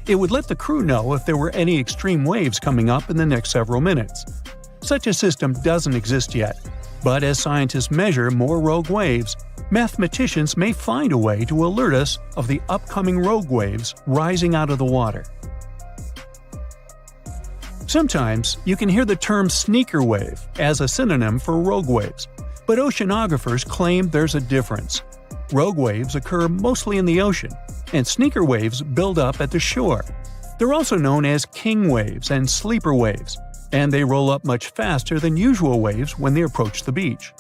It would let the crew know if there were any extreme waves coming up in the next several minutes. Such a system doesn't exist yet, but as scientists measure more rogue waves, mathematicians may find a way to alert us of the upcoming rogue waves rising out of the water. Sometimes you can hear the term sneaker wave as a synonym for rogue waves, but oceanographers claim there's a difference. Rogue waves occur mostly in the ocean, and sneaker waves build up at the shore. They're also known as king waves and sleeper waves, and they roll up much faster than usual waves when they approach the beach.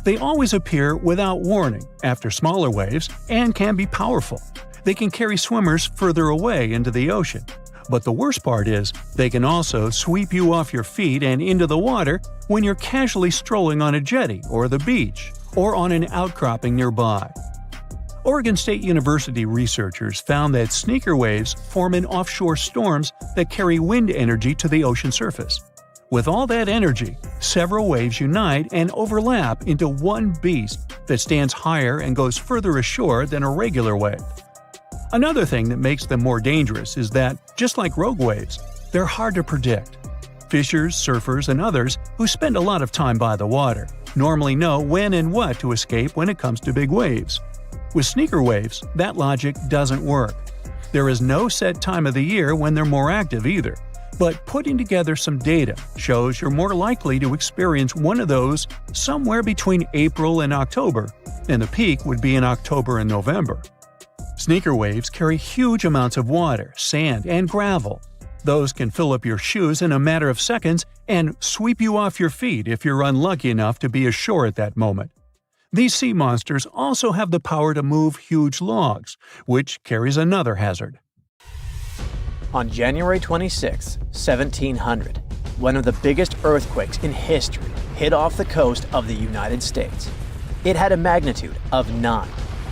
They always appear without warning after smaller waves and can be powerful. They can carry swimmers further away into the ocean. But the worst part is, they can also sweep you off your feet and into the water when you're casually strolling on a jetty or the beach, or on an outcropping nearby. Oregon State University researchers found that sneaker waves form in offshore storms that carry wind energy to the ocean surface. With all that energy, several waves unite and overlap into one beast that stands higher and goes further ashore than a regular wave. Another thing that makes them more dangerous is that, just like rogue waves, they're hard to predict. Fishers, surfers, and others who spend a lot of time by the water normally know when and what to escape when it comes to big waves. With sneaker waves, that logic doesn't work. There is no set time of the year when they're more active either, but putting together some data shows you're more likely to experience one of those somewhere between April and October, and the peak would be in October and November. Sneaker waves carry huge amounts of water, sand, and gravel. Those can fill up your shoes in a matter of seconds and sweep you off your feet if you're unlucky enough to be ashore at that moment. These sea monsters also have the power to move huge logs, which carries another hazard. On January 26, 1700, one of the biggest earthquakes in history hit off the coast of the United States. It had a magnitude of 9,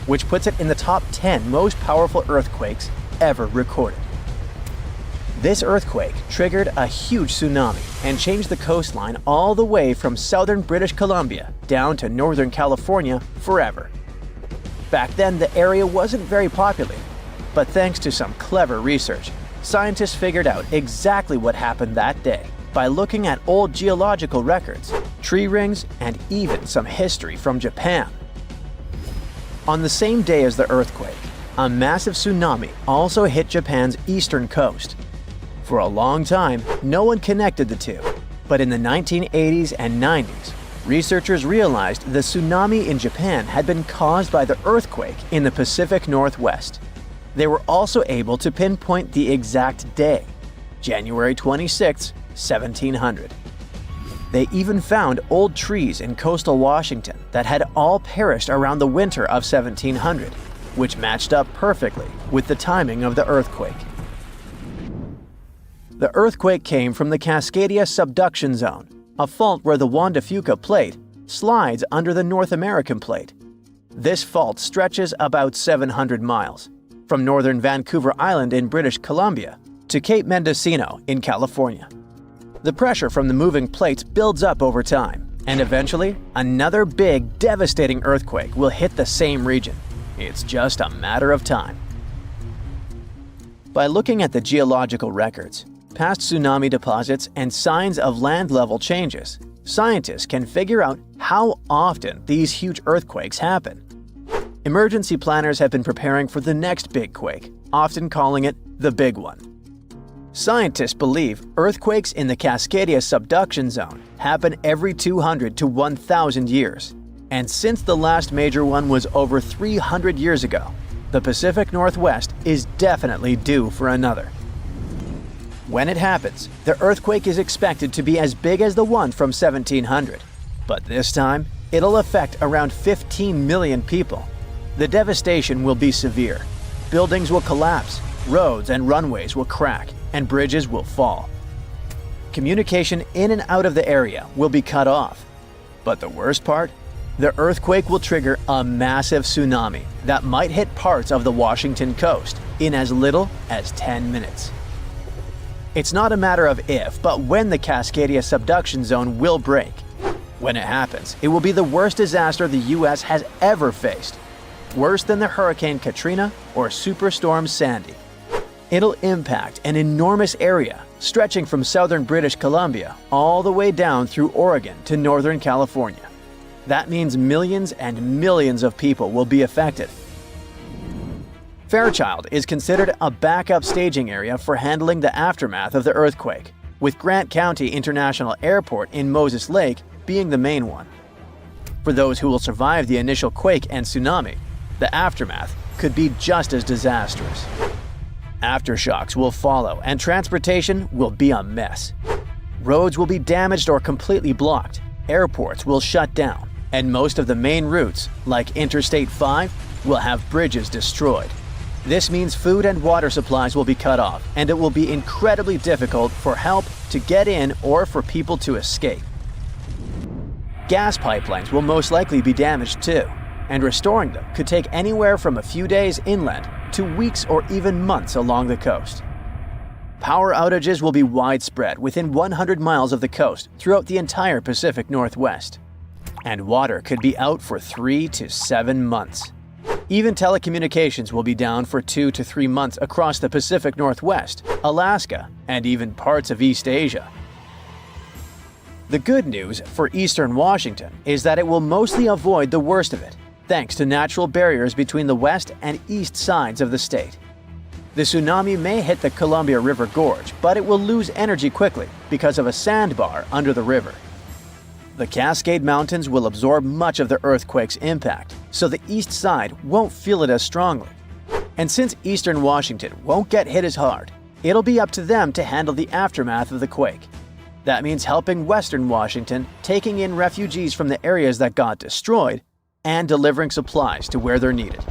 which puts it in the top 10 most powerful earthquakes ever recorded. This earthquake triggered a huge tsunami and changed the coastline all the way from southern British Columbia down to northern California forever. Back then, the area wasn't very populated, but thanks to some clever research, scientists figured out exactly what happened that day by looking at old geological records, tree rings, and even some history from Japan. On the same day as the earthquake, a massive tsunami also hit Japan's eastern coast. For a long time, no one connected the two, but in the 1980s and 90s, researchers realized the tsunami in Japan had been caused by the earthquake in the Pacific Northwest. They were also able to pinpoint the exact day, January 26, 1700. They even found old trees in coastal Washington that had all perished around the winter of 1700, which matched up perfectly with the timing of the earthquake. The earthquake came from the Cascadia subduction zone, a fault where the Juan de Fuca plate slides under the North American plate. This fault stretches about 700 miles, from northern Vancouver Island in British Columbia to Cape Mendocino in California. The pressure from the moving plates builds up over time, and eventually, another big, devastating earthquake will hit the same region. It's just a matter of time. By looking at the geological records, past tsunami deposits, and signs of land level changes, scientists can figure out how often these huge earthquakes happen. Emergency planners have been preparing for the next big quake, often calling it the big one. Scientists believe earthquakes in the Cascadia subduction zone happen every 200 to 1,000 years. And since the last major one was over 300 years ago, the Pacific Northwest is definitely due for another. When it happens, the earthquake is expected to be as big as the one from 1700. But this time, it'll affect around 15 million people. The devastation will be severe. Buildings will collapse, roads and runways will crack, and bridges will fall. Communication in and out of the area will be cut off. But the worst part? The earthquake will trigger a massive tsunami that might hit parts of the Washington coast in as little as 10 minutes. It's not a matter of if, but when the Cascadia subduction zone will break. When it happens, it will be the worst disaster the US has ever faced. Worse than the Hurricane Katrina or Superstorm Sandy. It'll impact an enormous area, stretching from southern British Columbia all the way down through Oregon to northern California. That means millions and millions of people will be affected. Fairchild is considered a backup staging area for handling the aftermath of the earthquake, with Grant County International Airport in Moses Lake being the main one. For those who will survive the initial quake and tsunami, the aftermath could be just as disastrous. Aftershocks will follow, and transportation will be a mess. Roads will be damaged or completely blocked, airports will shut down, and most of the main routes, like Interstate 5, will have bridges destroyed. This means food and water supplies will be cut off, and it will be incredibly difficult for help to get in or for people to escape. Gas pipelines will most likely be damaged too, and restoring them could take anywhere from a few days inland to weeks or even months along the coast. Power outages will be widespread within 100 miles of the coast throughout the entire Pacific Northwest, and water could be out for 3 to 7 months. Even telecommunications will be down for 2 to 3 months across the Pacific Northwest, Alaska, and even parts of East Asia. The good news for eastern Washington is that it will mostly avoid the worst of it, thanks to natural barriers between the west and east sides of the state. The tsunami may hit the Columbia River Gorge, but it will lose energy quickly because of a sandbar under the river. The Cascade Mountains will absorb much of the earthquake's impact, so the east side won't feel it as strongly. And since eastern Washington won't get hit as hard, it'll be up to them to handle the aftermath of the quake. That means helping western Washington, taking in refugees from the areas that got destroyed, and delivering supplies to where they're needed.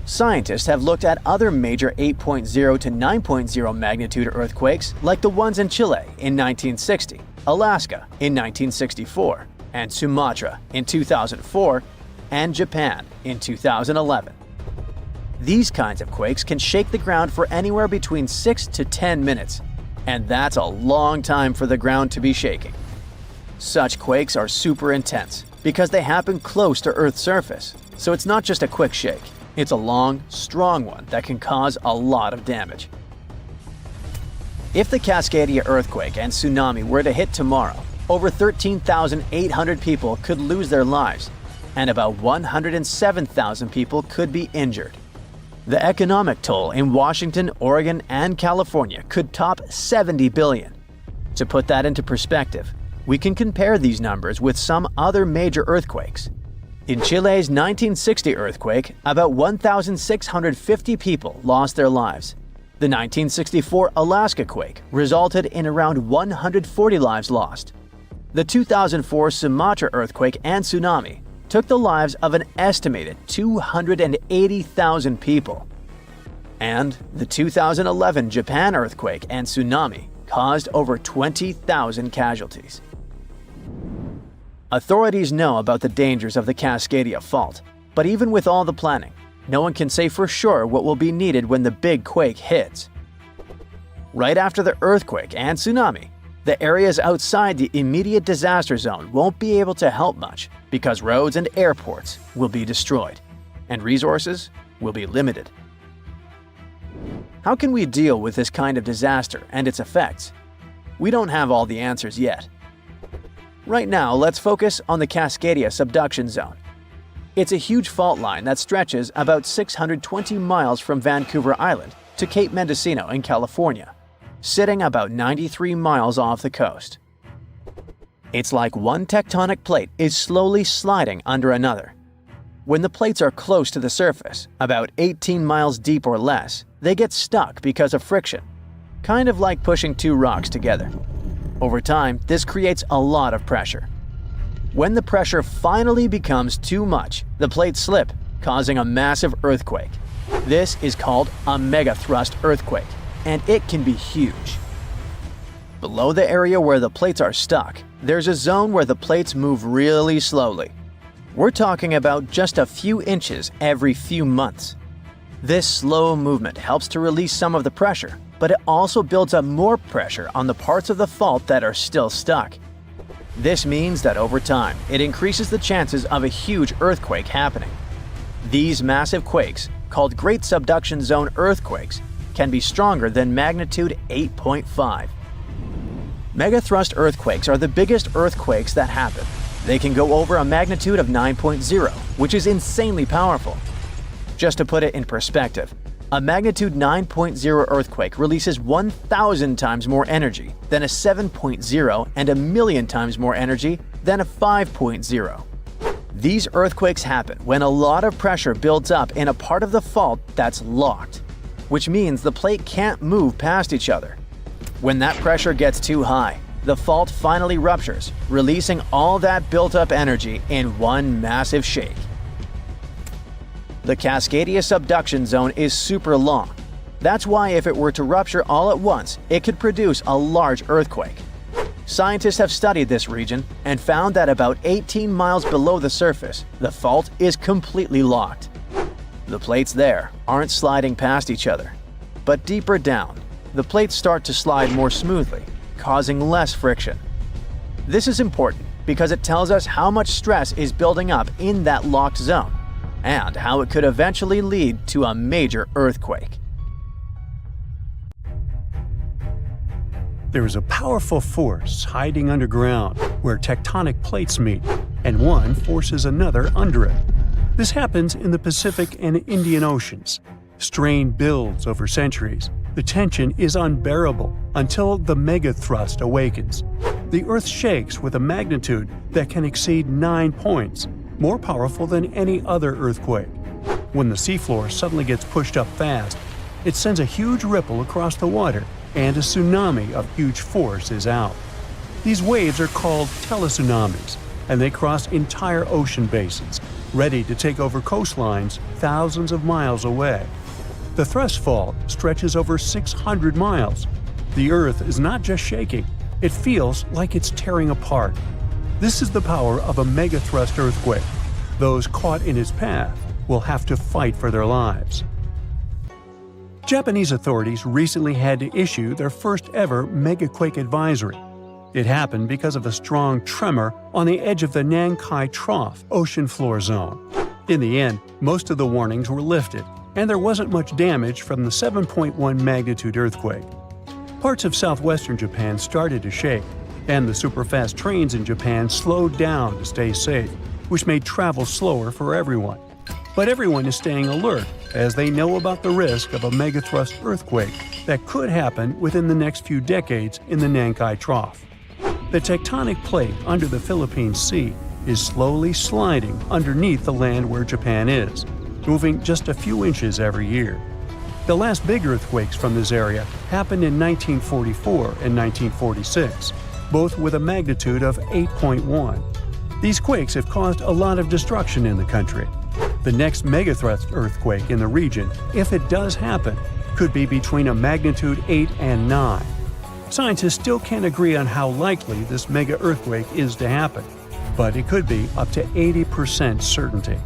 Scientists have looked at other major 8.0 to 9.0 magnitude earthquakes like the ones in Chile in 1960, Alaska in 1964, and Sumatra in 2004, and Japan in 2011. These kinds of quakes can shake the ground for anywhere between 6 to 10 minutes, and that's a long time for the ground to be shaking. Such quakes are super intense because they happen close to Earth's surface, so it's not just a quick shake. It's a long, strong one that can cause a lot of damage. If the Cascadia earthquake and tsunami were to hit tomorrow, over 13,800 people could lose their lives, and about 107,000 people could be injured. The economic toll in Washington, Oregon, and California could top 70 billion. To put that into perspective, we can compare these numbers with some other major earthquakes. In Chile's 1960 earthquake, about 1,650 people lost their lives. The 1964 Alaska quake resulted in around 140 lives lost. The 2004 Sumatra earthquake and tsunami took the lives of an estimated 280,000 people. And the 2011 Japan earthquake and tsunami caused over 20,000 casualties. Authorities know about the dangers of the Cascadia fault, but even with all the planning, no one can say for sure what will be needed when the big quake hits. Right after the earthquake and tsunami, the areas outside the immediate disaster zone won't be able to help much because roads and airports will be destroyed, and resources will be limited. How can we deal with this kind of disaster and its effects? We don't have all the answers yet. Right now, let's focus on the Cascadia subduction zone. It's a huge fault line that stretches about 620 miles from Vancouver Island to Cape Mendocino in California, sitting about 93 miles off the coast. It's like one tectonic plate is slowly sliding under another. When the plates are close to the surface, about 18 miles deep or less, they get stuck because of friction, kind of like pushing two rocks together. Over time, this creates a lot of pressure. When the pressure finally becomes too much, the plates slip, causing a massive earthquake. This is called a megathrust earthquake, and it can be huge. Below the area where the plates are stuck, there's a zone where the plates move really slowly. We're talking about just a few inches every few months. This slow movement helps to release some of the pressure, but it also builds up more pressure on the parts of the fault that are still stuck. This means that over time, it increases the chances of a huge earthquake happening. These massive quakes, called Great Subduction Zone earthquakes, can be stronger than magnitude 8.5. Megathrust earthquakes are the biggest earthquakes that happen. They can go over a magnitude of 9.0, which is insanely powerful. Just to put it in perspective, a magnitude 9.0 earthquake releases 1,000 times more energy than a 7.0 and 1,000,000 times more energy than a 5.0. These earthquakes happen when a lot of pressure builds up in a part of the fault that's locked, which means the plate can't move past each other. When that pressure gets too high, the fault finally ruptures, releasing all that built-up energy in one massive shake. The Cascadia subduction zone is super long. That's why if it were to rupture all at once, it could produce a large earthquake. Scientists have studied this region and found that about 18 miles below the surface, the fault is completely locked. The plates there aren't sliding past each other. But deeper down, the plates start to slide more smoothly, causing less friction. This is important because it tells us how much stress is building up in that locked zone, and how it could eventually lead to a major earthquake. There is a powerful force hiding underground where tectonic plates meet, and one forces another under it. This happens in the Pacific and Indian Oceans. Strain builds over centuries. The tension is unbearable until the megathrust awakens. The Earth shakes with a magnitude that can exceed 9 points, more powerful than any other earthquake. When the seafloor suddenly gets pushed up fast, it sends a huge ripple across the water, and a tsunami of huge force is out. These waves are called teletsunamis, and they cross entire ocean basins, ready to take over coastlines thousands of miles away. The thrust fault stretches over 600 miles. The Earth is not just shaking, it feels like it's tearing apart. This is the power of a megathrust earthquake. Those caught in its path will have to fight for their lives. Japanese authorities recently had to issue their first ever megaquake advisory. It happened because of a strong tremor on the edge of the Nankai Trough ocean floor zone. In the end, most of the warnings were lifted, and there wasn't much damage from the 7.1 magnitude earthquake. Parts of southwestern Japan started to shake, and the superfast trains in Japan slowed down to stay safe, which made travel slower for everyone. But everyone is staying alert as they know about the risk of a megathrust earthquake that could happen within the next few decades in the Nankai Trough. The tectonic plate under the Philippine Sea is slowly sliding underneath the land where Japan is, moving just a few inches every year. The last big earthquakes from this area happened in 1944 and 1946, both with a magnitude of 8.1. These quakes have caused a lot of destruction in the country. The next megathrust earthquake in the region, if it does happen, could be between a magnitude 8 and 9. Scientists still can't agree on how likely this mega earthquake is to happen, but it could be up to 80% certainty.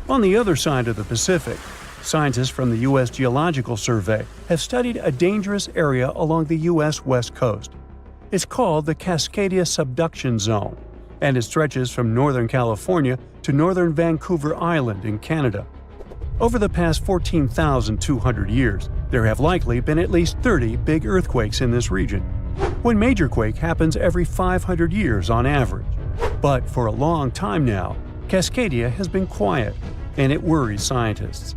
On the other side of the Pacific, scientists from the U.S. Geological Survey have studied a dangerous area along the U.S. West Coast. It's called the Cascadia Subduction Zone, and it stretches from northern California to northern Vancouver Island in Canada. Over the past 14,200 years, there have likely been at least 30 big earthquakes in this region. One major quake happens every 500 years on average. But for a long time now, Cascadia has been quiet, and it worries scientists.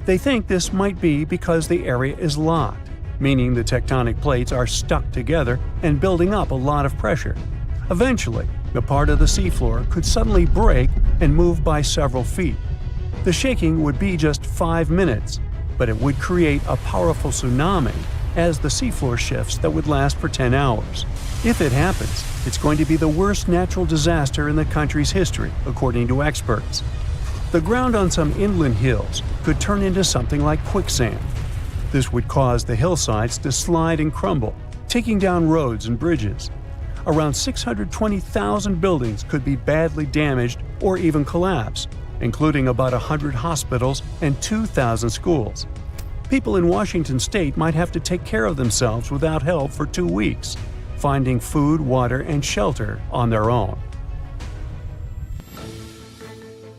They think this might be because the area is locked, meaning the tectonic plates are stuck together and building up a lot of pressure. Eventually, the part of the seafloor could suddenly break and move by several feet. The shaking would be just 5 minutes, but it would create a powerful tsunami as the seafloor shifts that would last for 10 hours. If it happens, it's going to be the worst natural disaster in the country's history, according to experts. The ground on some inland hills could turn into something like quicksand. This would cause the hillsides to slide and crumble, taking down roads and bridges. Around 620,000 buildings could be badly damaged or even collapse, including about 100 hospitals and 2,000 schools. People in Washington state might have to take care of themselves without help for 2 weeks, finding food, water, and shelter on their own.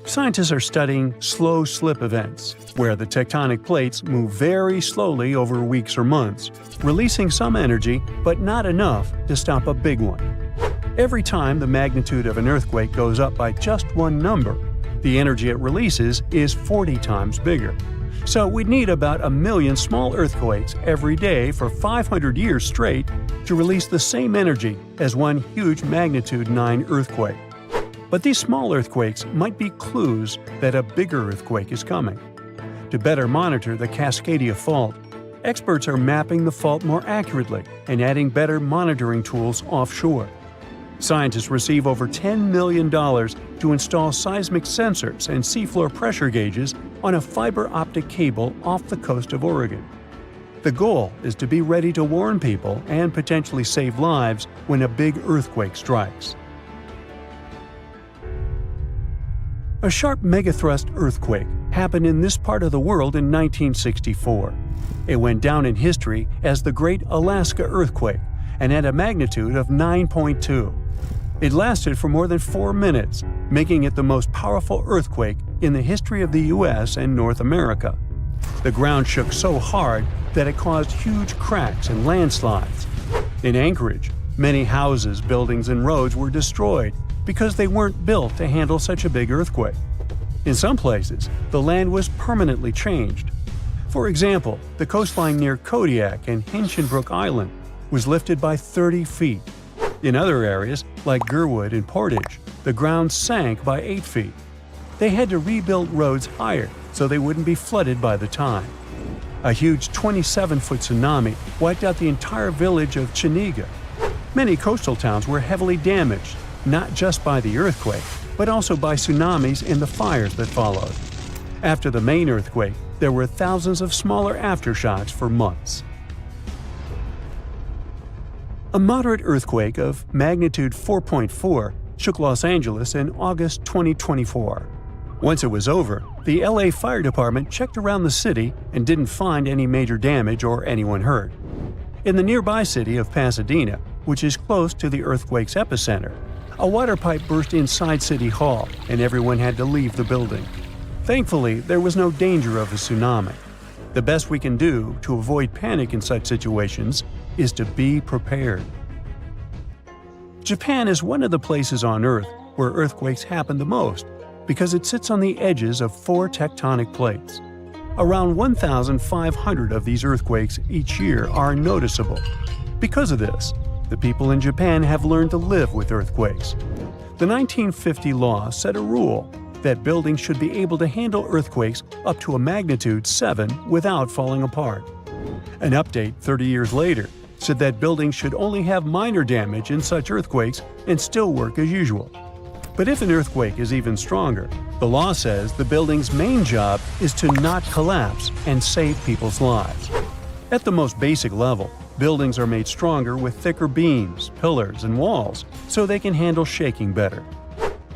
Scientists are studying slow slip events, where the tectonic plates move very slowly over weeks or months, releasing some energy but not enough to stop a big one. Every time the magnitude of an earthquake goes up by just one number, the energy it releases is 40 times bigger. So we'd need about 1 million small earthquakes every day for 500 years straight to release the same energy as one huge magnitude 9 earthquake. But these small earthquakes might be clues that a bigger earthquake is coming. To better monitor the Cascadia fault, experts are mapping the fault more accurately and adding better monitoring tools offshore. Scientists receive over $10 million to install seismic sensors and seafloor pressure gauges on a fiber optic cable off the coast of Oregon. The goal is to be ready to warn people and potentially save lives when a big earthquake strikes. A sharp megathrust earthquake happened in this part of the world in 1964. It went down in history as the Great Alaska Earthquake and had a magnitude of 9.2. It lasted for more than 4 minutes, making it the most powerful earthquake in the history of the U.S. and North America. The ground shook so hard that it caused huge cracks and landslides. In Anchorage, many houses, buildings, and roads were destroyed because they weren't built to handle such a big earthquake. In some places, the land was permanently changed. For example, the coastline near Kodiak and Hinchinbrook Island was lifted by 30 feet. In other areas, like Gerwood and Portage, the ground sank by 8 feet. They had to rebuild roads higher so they wouldn't be flooded by the tide. A huge 27-foot tsunami wiped out the entire village of Chiniga. Many coastal towns were heavily damaged, not just by the earthquake, but also by tsunamis and the fires that followed. After the main earthquake, there were thousands of smaller aftershocks for months. A moderate earthquake of magnitude 4.4 shook Los Angeles in August 2024. Once it was over, the LA Fire Department checked around the city and didn't find any major damage or anyone hurt. In the nearby city of Pasadena, which is close to the earthquake's epicenter, a water pipe burst inside City Hall and everyone had to leave the building. Thankfully, there was no danger of a tsunami. The best we can do to avoid panic in such situations is to be prepared. Japan is one of the places on Earth where earthquakes happen the most because it sits on the edges of 4 tectonic plates. Around 1,500 of these earthquakes each year are noticeable. Because of this, the people in Japan have learned to live with earthquakes. The 1950 law set a rule that buildings should be able to handle earthquakes up to a magnitude 7 without falling apart. An update 30 years later said that buildings should only have minor damage in such earthquakes and still work as usual. But if an earthquake is even stronger, the law says the building's main job is to not collapse and save people's lives. At the most basic level, buildings are made stronger with thicker beams, pillars, and walls so they can handle shaking better.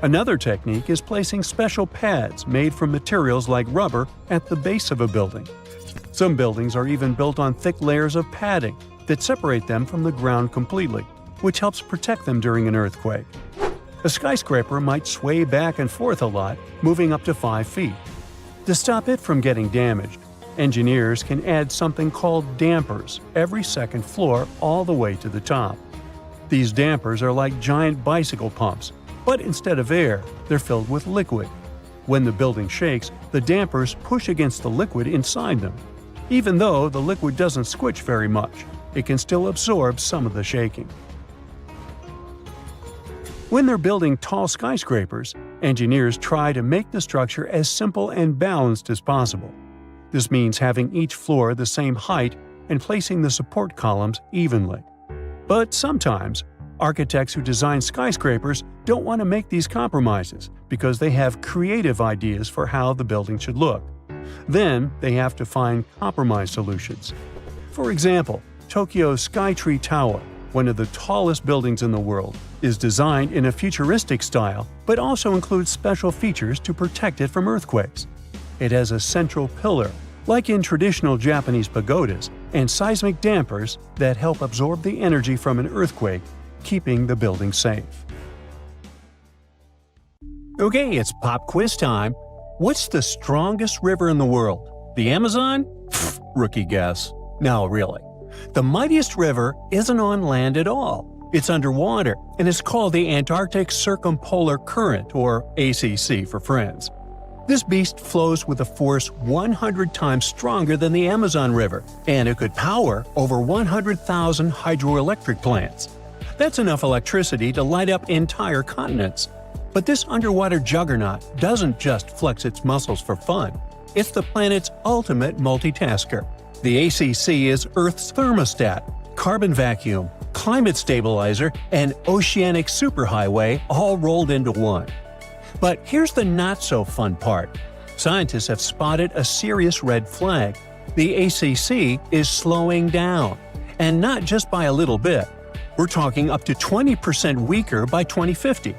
Another technique is placing special pads made from materials like rubber at the base of a building. Some buildings are even built on thick layers of padding that separate them from the ground completely, which helps protect them during an earthquake. A skyscraper might sway back and forth a lot, moving up to 5 feet. To stop it from getting damaged, engineers can add something called dampers every second floor all the way to the top. These dampers are like giant bicycle pumps, but instead of air, they're filled with liquid. When the building shakes, the dampers push against the liquid inside them. Even though the liquid doesn't squish very much, it can still absorb some of the shaking. When they're building tall skyscrapers, engineers try to make the structure as simple and balanced as possible. This means having each floor the same height and placing the support columns evenly. But sometimes, architects who design skyscrapers don't want to make these compromises because they have creative ideas for how the building should look. Then they have to find compromise solutions. For example, Tokyo's Skytree Tower, one of the tallest buildings in the world, is designed in a futuristic style but also includes special features to protect it from earthquakes. It has a central pillar, like in traditional Japanese pagodas, and seismic dampers that help absorb the energy from an earthquake, keeping the building safe. Okay, it's pop quiz time. What's the strongest river in the world? The Amazon? Pfft, rookie guess. No, really. The mightiest river isn't on land at all. It's underwater, and it's called the Antarctic Circumpolar Current, or ACC for friends. This beast flows with a force 100 times stronger than the Amazon River, and it could power over 100,000 hydroelectric plants. That's enough electricity to light up entire continents. But this underwater juggernaut doesn't just flex its muscles for fun. It's the planet's ultimate multitasker. The ACC is Earth's thermostat, carbon vacuum, climate stabilizer, and oceanic superhighway all rolled into one. But here's the not-so-fun part. Scientists have spotted a serious red flag. The ACC is slowing down. And not just by a little bit. We're talking up to 20% weaker by 2050.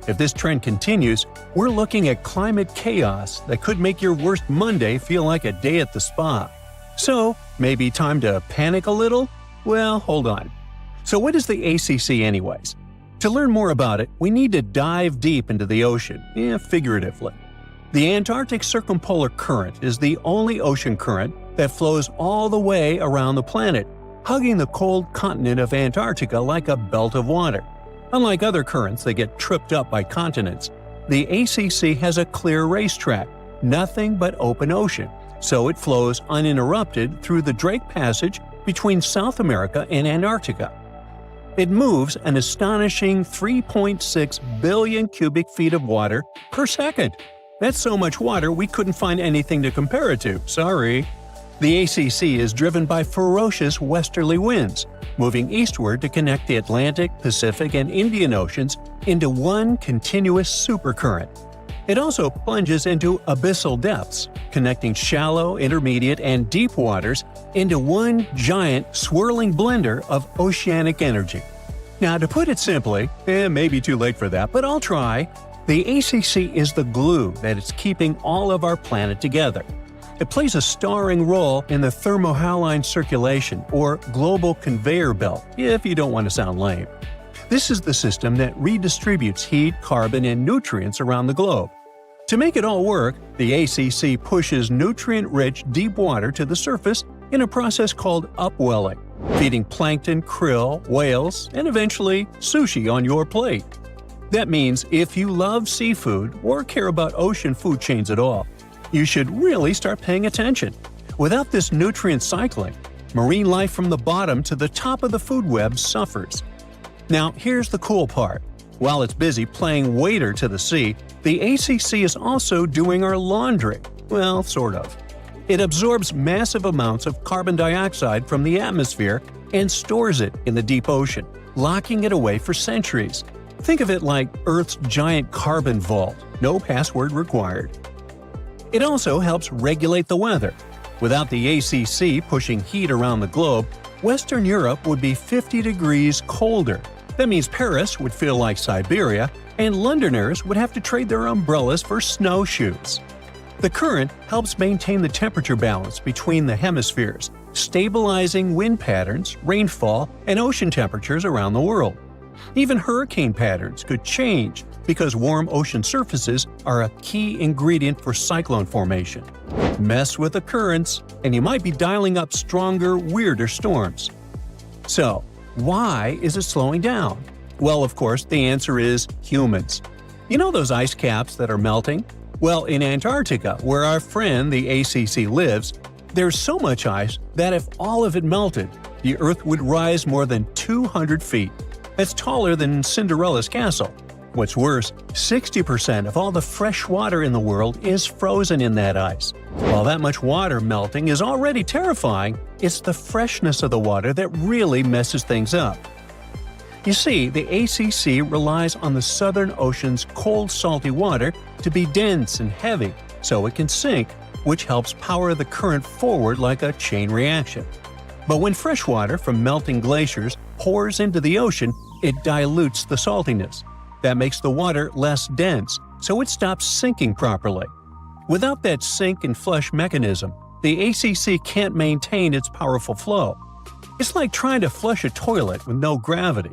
If this trend continues, we're looking at climate chaos that could make your worst Monday feel like a day at the spa. So, maybe time to panic a little? Well, hold on. So what is the ACC anyways? To learn more about it, we need to dive deep into the ocean, figuratively. The Antarctic Circumpolar Current is the only ocean current that flows all the way around the planet, hugging the cold continent of Antarctica like a belt of water. Unlike other currents that get tripped up by continents, the ACC has a clear racetrack, nothing but open ocean, so it flows uninterrupted through the Drake Passage between South America and Antarctica. It moves an astonishing 3.6 billion cubic feet of water per second. That's so much water we couldn't find anything to compare it to, sorry. The ACC is driven by ferocious westerly winds, moving eastward to connect the Atlantic, Pacific, and Indian Oceans into one continuous supercurrent. It also plunges into abyssal depths, connecting shallow, intermediate, and deep waters into one giant, swirling blender of oceanic energy. Now, to put it simply, maybe too late for that, but I'll try. The ACC is the glue that is keeping all of our planet together. It plays a starring role in the thermohaline circulation, or global conveyor belt, if you don't want to sound lame. This is the system that redistributes heat, carbon, and nutrients around the globe. To make it all work, the ACC pushes nutrient-rich deep water to the surface in a process called upwelling, feeding plankton, krill, whales, and eventually sushi on your plate. That means if you love seafood or care about ocean food chains at all, you should really start paying attention. Without this nutrient cycling, marine life from the bottom to the top of the food web suffers. Now, here's the cool part. While it's busy playing waiter to the sea, the ACC is also doing our laundry. Well, sort of. It absorbs massive amounts of carbon dioxide from the atmosphere and stores it in the deep ocean, locking it away for centuries. Think of it like Earth's giant carbon vault, no password required. It also helps regulate the weather. Without the ACC pushing heat around the globe, Western Europe would be 50 degrees colder. That means Paris would feel like Siberia, and Londoners would have to trade their umbrellas for snowshoes. The current helps maintain the temperature balance between the hemispheres, stabilizing wind patterns, rainfall, and ocean temperatures around the world. Even hurricane patterns could change because warm ocean surfaces are a key ingredient for cyclone formation. Mess with the currents, and you might be dialing up stronger, weirder storms. So, why is it slowing down? Well, of course, the answer is humans. You know those ice caps that are melting? Well, in Antarctica, where our friend the ACC lives, there's so much ice that if all of it melted, the Earth would rise more than 200 feet. That's taller than Cinderella's castle. What's worse, 60% of all the fresh water in the world is frozen in that ice. While that much water melting is already terrifying, it's the freshness of the water that really messes things up. You see, the ACC relies on the Southern Ocean's cold, salty water to be dense and heavy, so it can sink, which helps power the current forward like a chain reaction. But when fresh water from melting glaciers pours into the ocean, it dilutes the saltiness. That makes the water less dense, so it stops sinking properly. Without that sink and flush mechanism, the ACC can't maintain its powerful flow. It's like trying to flush a toilet with no gravity.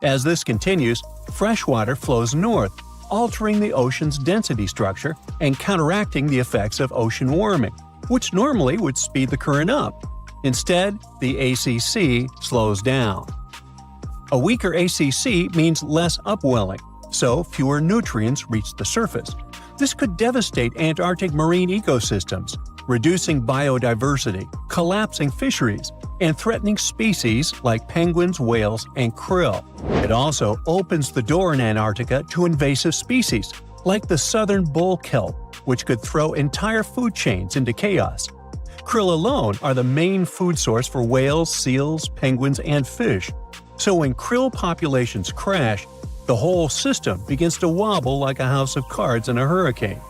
As this continues, fresh water flows north, altering the ocean's density structure and counteracting the effects of ocean warming, which normally would speed the current up. Instead, the ACC slows down. A weaker ACC means less upwelling, so fewer nutrients reach the surface. This could devastate Antarctic marine ecosystems, reducing biodiversity, collapsing fisheries, and threatening species like penguins, whales, and krill. It also opens the door in Antarctica to invasive species, like the southern bull kelp, which could throw entire food chains into chaos. Krill alone are the main food source for whales, seals, penguins, and fish. So when krill populations crash, the whole system begins to wobble like a house of cards in a hurricane.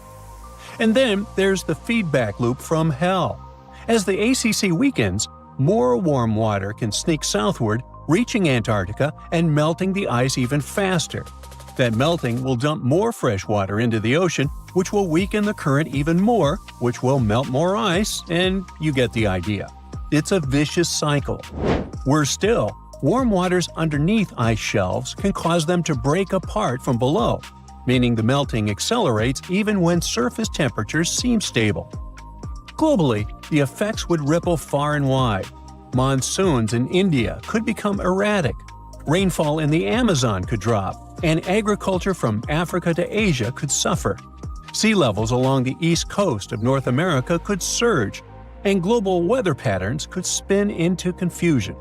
And then there's the feedback loop from hell. As the ACC weakens, more warm water can sneak southward, reaching Antarctica and melting the ice even faster. That melting will dump more fresh water into the ocean, which will weaken the current even more, which will melt more ice, and you get the idea. It's a vicious cycle. Worse still, warm waters underneath ice shelves can cause them to break apart from below, meaning the melting accelerates even when surface temperatures seem stable. Globally, the effects would ripple far and wide. Monsoons in India could become erratic, rainfall in the Amazon could drop, and agriculture from Africa to Asia could suffer. Sea levels along the east coast of North America could surge, and global weather patterns could spin into confusion.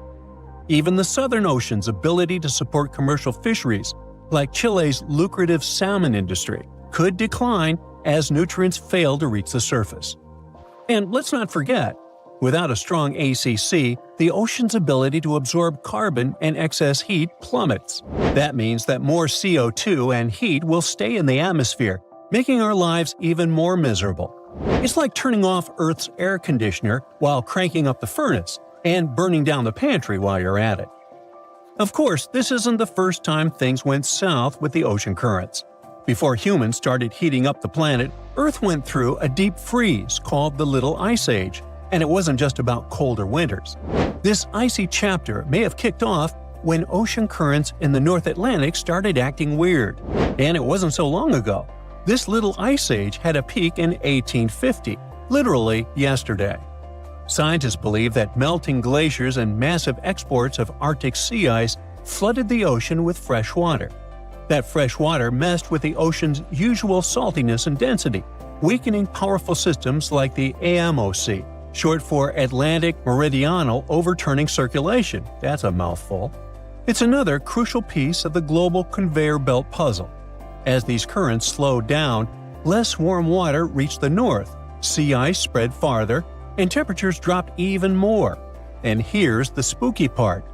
Even the Southern Ocean's ability to support commercial fisheries, like Chile's lucrative salmon industry, could decline as nutrients fail to reach the surface. And let's not forget, without a strong ACC, the ocean's ability to absorb carbon and excess heat plummets. That means that more CO2 and heat will stay in the atmosphere, making our lives even more miserable. It's like turning off Earth's air conditioner while cranking up the furnace, and burning down the pantry while you're at it. Of course, this isn't the first time things went south with the ocean currents. Before humans started heating up the planet, Earth went through a deep freeze called the Little Ice Age, and it wasn't just about colder winters. This icy chapter may have kicked off when ocean currents in the North Atlantic started acting weird. And it wasn't so long ago. This Little Ice Age had a peak in 1850, literally yesterday. Scientists believe that melting glaciers and massive exports of Arctic sea ice flooded the ocean with fresh water. That fresh water messed with the ocean's usual saltiness and density, weakening powerful systems like the AMOC, short for Atlantic Meridional Overturning Circulation. That's a mouthful. It's another crucial piece of the global conveyor belt puzzle. As these currents slowed down, less warm water reached the north, sea ice spread farther, and temperatures dropped even more. And here's the spooky part.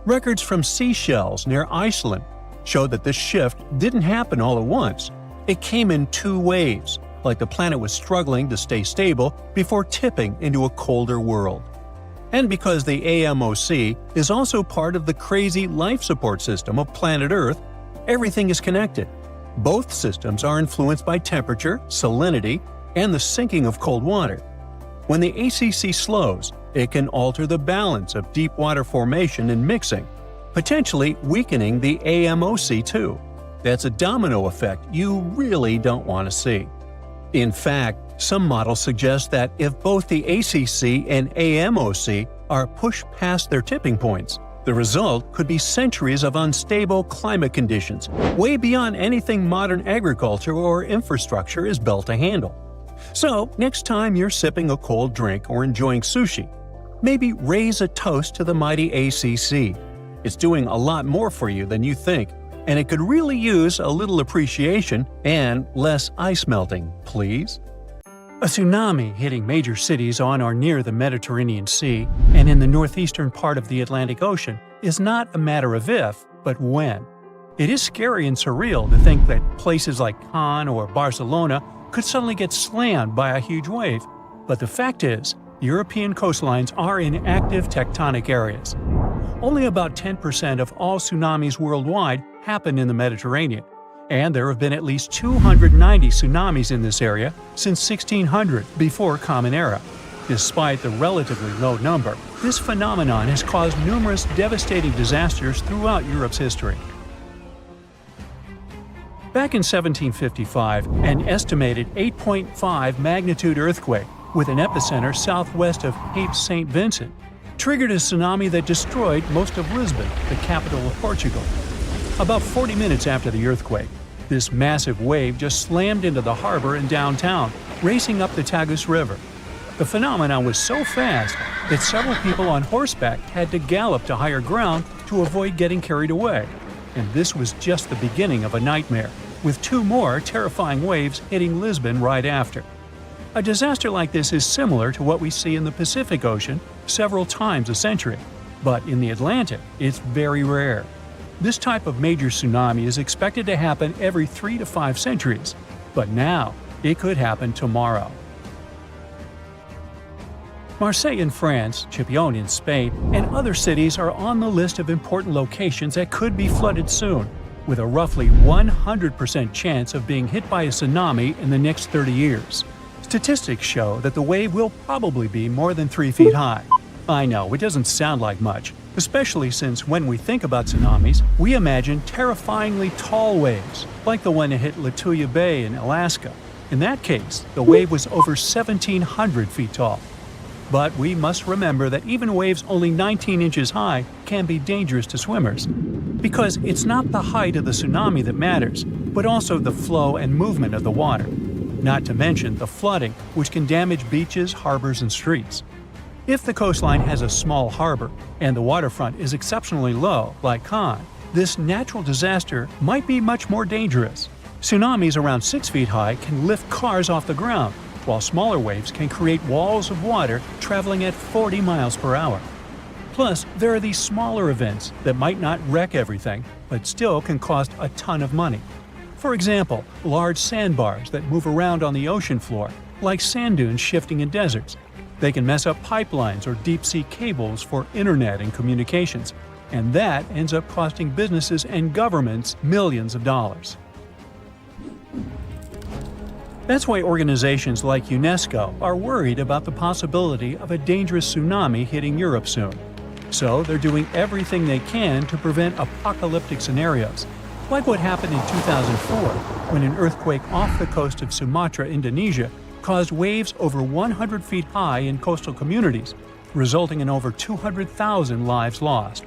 Records from seashells near Iceland show that this shift didn't happen all at once. It came in two waves, like the planet was struggling to stay stable before tipping into a colder world. And because the AMOC is also part of the crazy life support system of planet Earth, everything is connected. Both systems are influenced by temperature, salinity, and the sinking of cold water. When the ACC slows, it can alter the balance of deep water formation and mixing, potentially weakening the AMOC too. That's a domino effect you really don't want to see. In fact, some models suggest that if both the ACC and AMOC are pushed past their tipping points, the result could be centuries of unstable climate conditions, way beyond anything modern agriculture or infrastructure is built to handle. So, next time you're sipping a cold drink or enjoying sushi, maybe raise a toast to the mighty ACC. It's doing a lot more for you than you think, and it could really use a little appreciation and less ice melting, please. A tsunami hitting major cities on or near the Mediterranean Sea and in the northeastern part of the Atlantic Ocean is not a matter of if, but when. It is scary and surreal to think that places like Cannes or Barcelona could suddenly get slammed by a huge wave, but the fact is, European coastlines are in active tectonic areas. Only about 10% of all tsunamis worldwide happen in the Mediterranean, and there have been at least 290 tsunamis in this area since 1600 before Common Era. Despite the relatively low number, this phenomenon has caused numerous devastating disasters throughout Europe's history. Back in 1755, an estimated 8.5 magnitude earthquake, with an epicenter southwest of Cape St. Vincent, triggered a tsunami that destroyed most of Lisbon, the capital of Portugal. About 40 minutes after the earthquake, this massive wave just slammed into the harbor in downtown, racing up the Tagus River. The phenomenon was so fast that several people on horseback had to gallop to higher ground to avoid getting carried away. And this was just the beginning of a nightmare, with two more terrifying waves hitting Lisbon right after. A disaster like this is similar to what we see in the Pacific Ocean several times a century, but in the Atlantic, it's very rare. This type of major tsunami is expected to happen every 3 to 5 centuries, but now it could happen tomorrow. Marseille in France, Chipion in Spain, and other cities are on the list of important locations that could be flooded soon, with a roughly 100% chance of being hit by a tsunami in the next 30 years. Statistics show that the wave will probably be more than 3 feet high. I know, it doesn't sound like much, especially since when we think about tsunamis, we imagine terrifyingly tall waves, like the one that hit Lituya Bay in Alaska. In that case, the wave was over 1,700 feet tall. But we must remember that even waves only 19 inches high can be dangerous to swimmers. Because it's not the height of the tsunami that matters, but also the flow and movement of the water. Not to mention the flooding, which can damage beaches, harbors, and streets. If the coastline has a small harbor and the waterfront is exceptionally low, like Cannes, this natural disaster might be much more dangerous. Tsunamis around 6 feet high can lift cars off the ground, while smaller waves can create walls of water traveling at 40 miles per hour. Plus, there are these smaller events that might not wreck everything, but still can cost a ton of money. For example, large sandbars that move around on the ocean floor, like sand dunes shifting in deserts. They can mess up pipelines or deep-sea cables for internet and communications, and that ends up costing businesses and governments millions of dollars. That's why organizations like UNESCO are worried about the possibility of a dangerous tsunami hitting Europe soon. So they're doing everything they can to prevent apocalyptic scenarios, like what happened in 2004 when an earthquake off the coast of Sumatra, Indonesia, caused waves over 100 feet high in coastal communities, resulting in over 200,000 lives lost.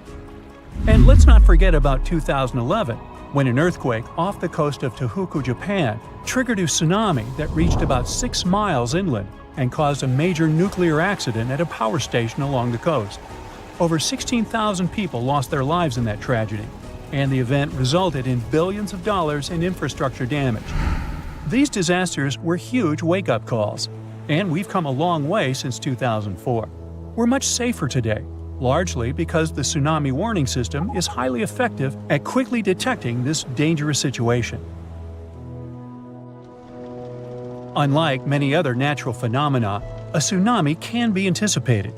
And let's not forget about 2011, when an earthquake off the coast of Tohoku, Japan, triggered a tsunami that reached about 6 miles inland and caused a major nuclear accident at a power station along the coast. Over 16,000 people lost their lives in that tragedy, and the event resulted in billions of dollars in infrastructure damage. These disasters were huge wake-up calls, and we've come a long way since 2004. We're much safer today, largely because the tsunami warning system is highly effective at quickly detecting this dangerous situation. Unlike many other natural phenomena, a tsunami can be anticipated.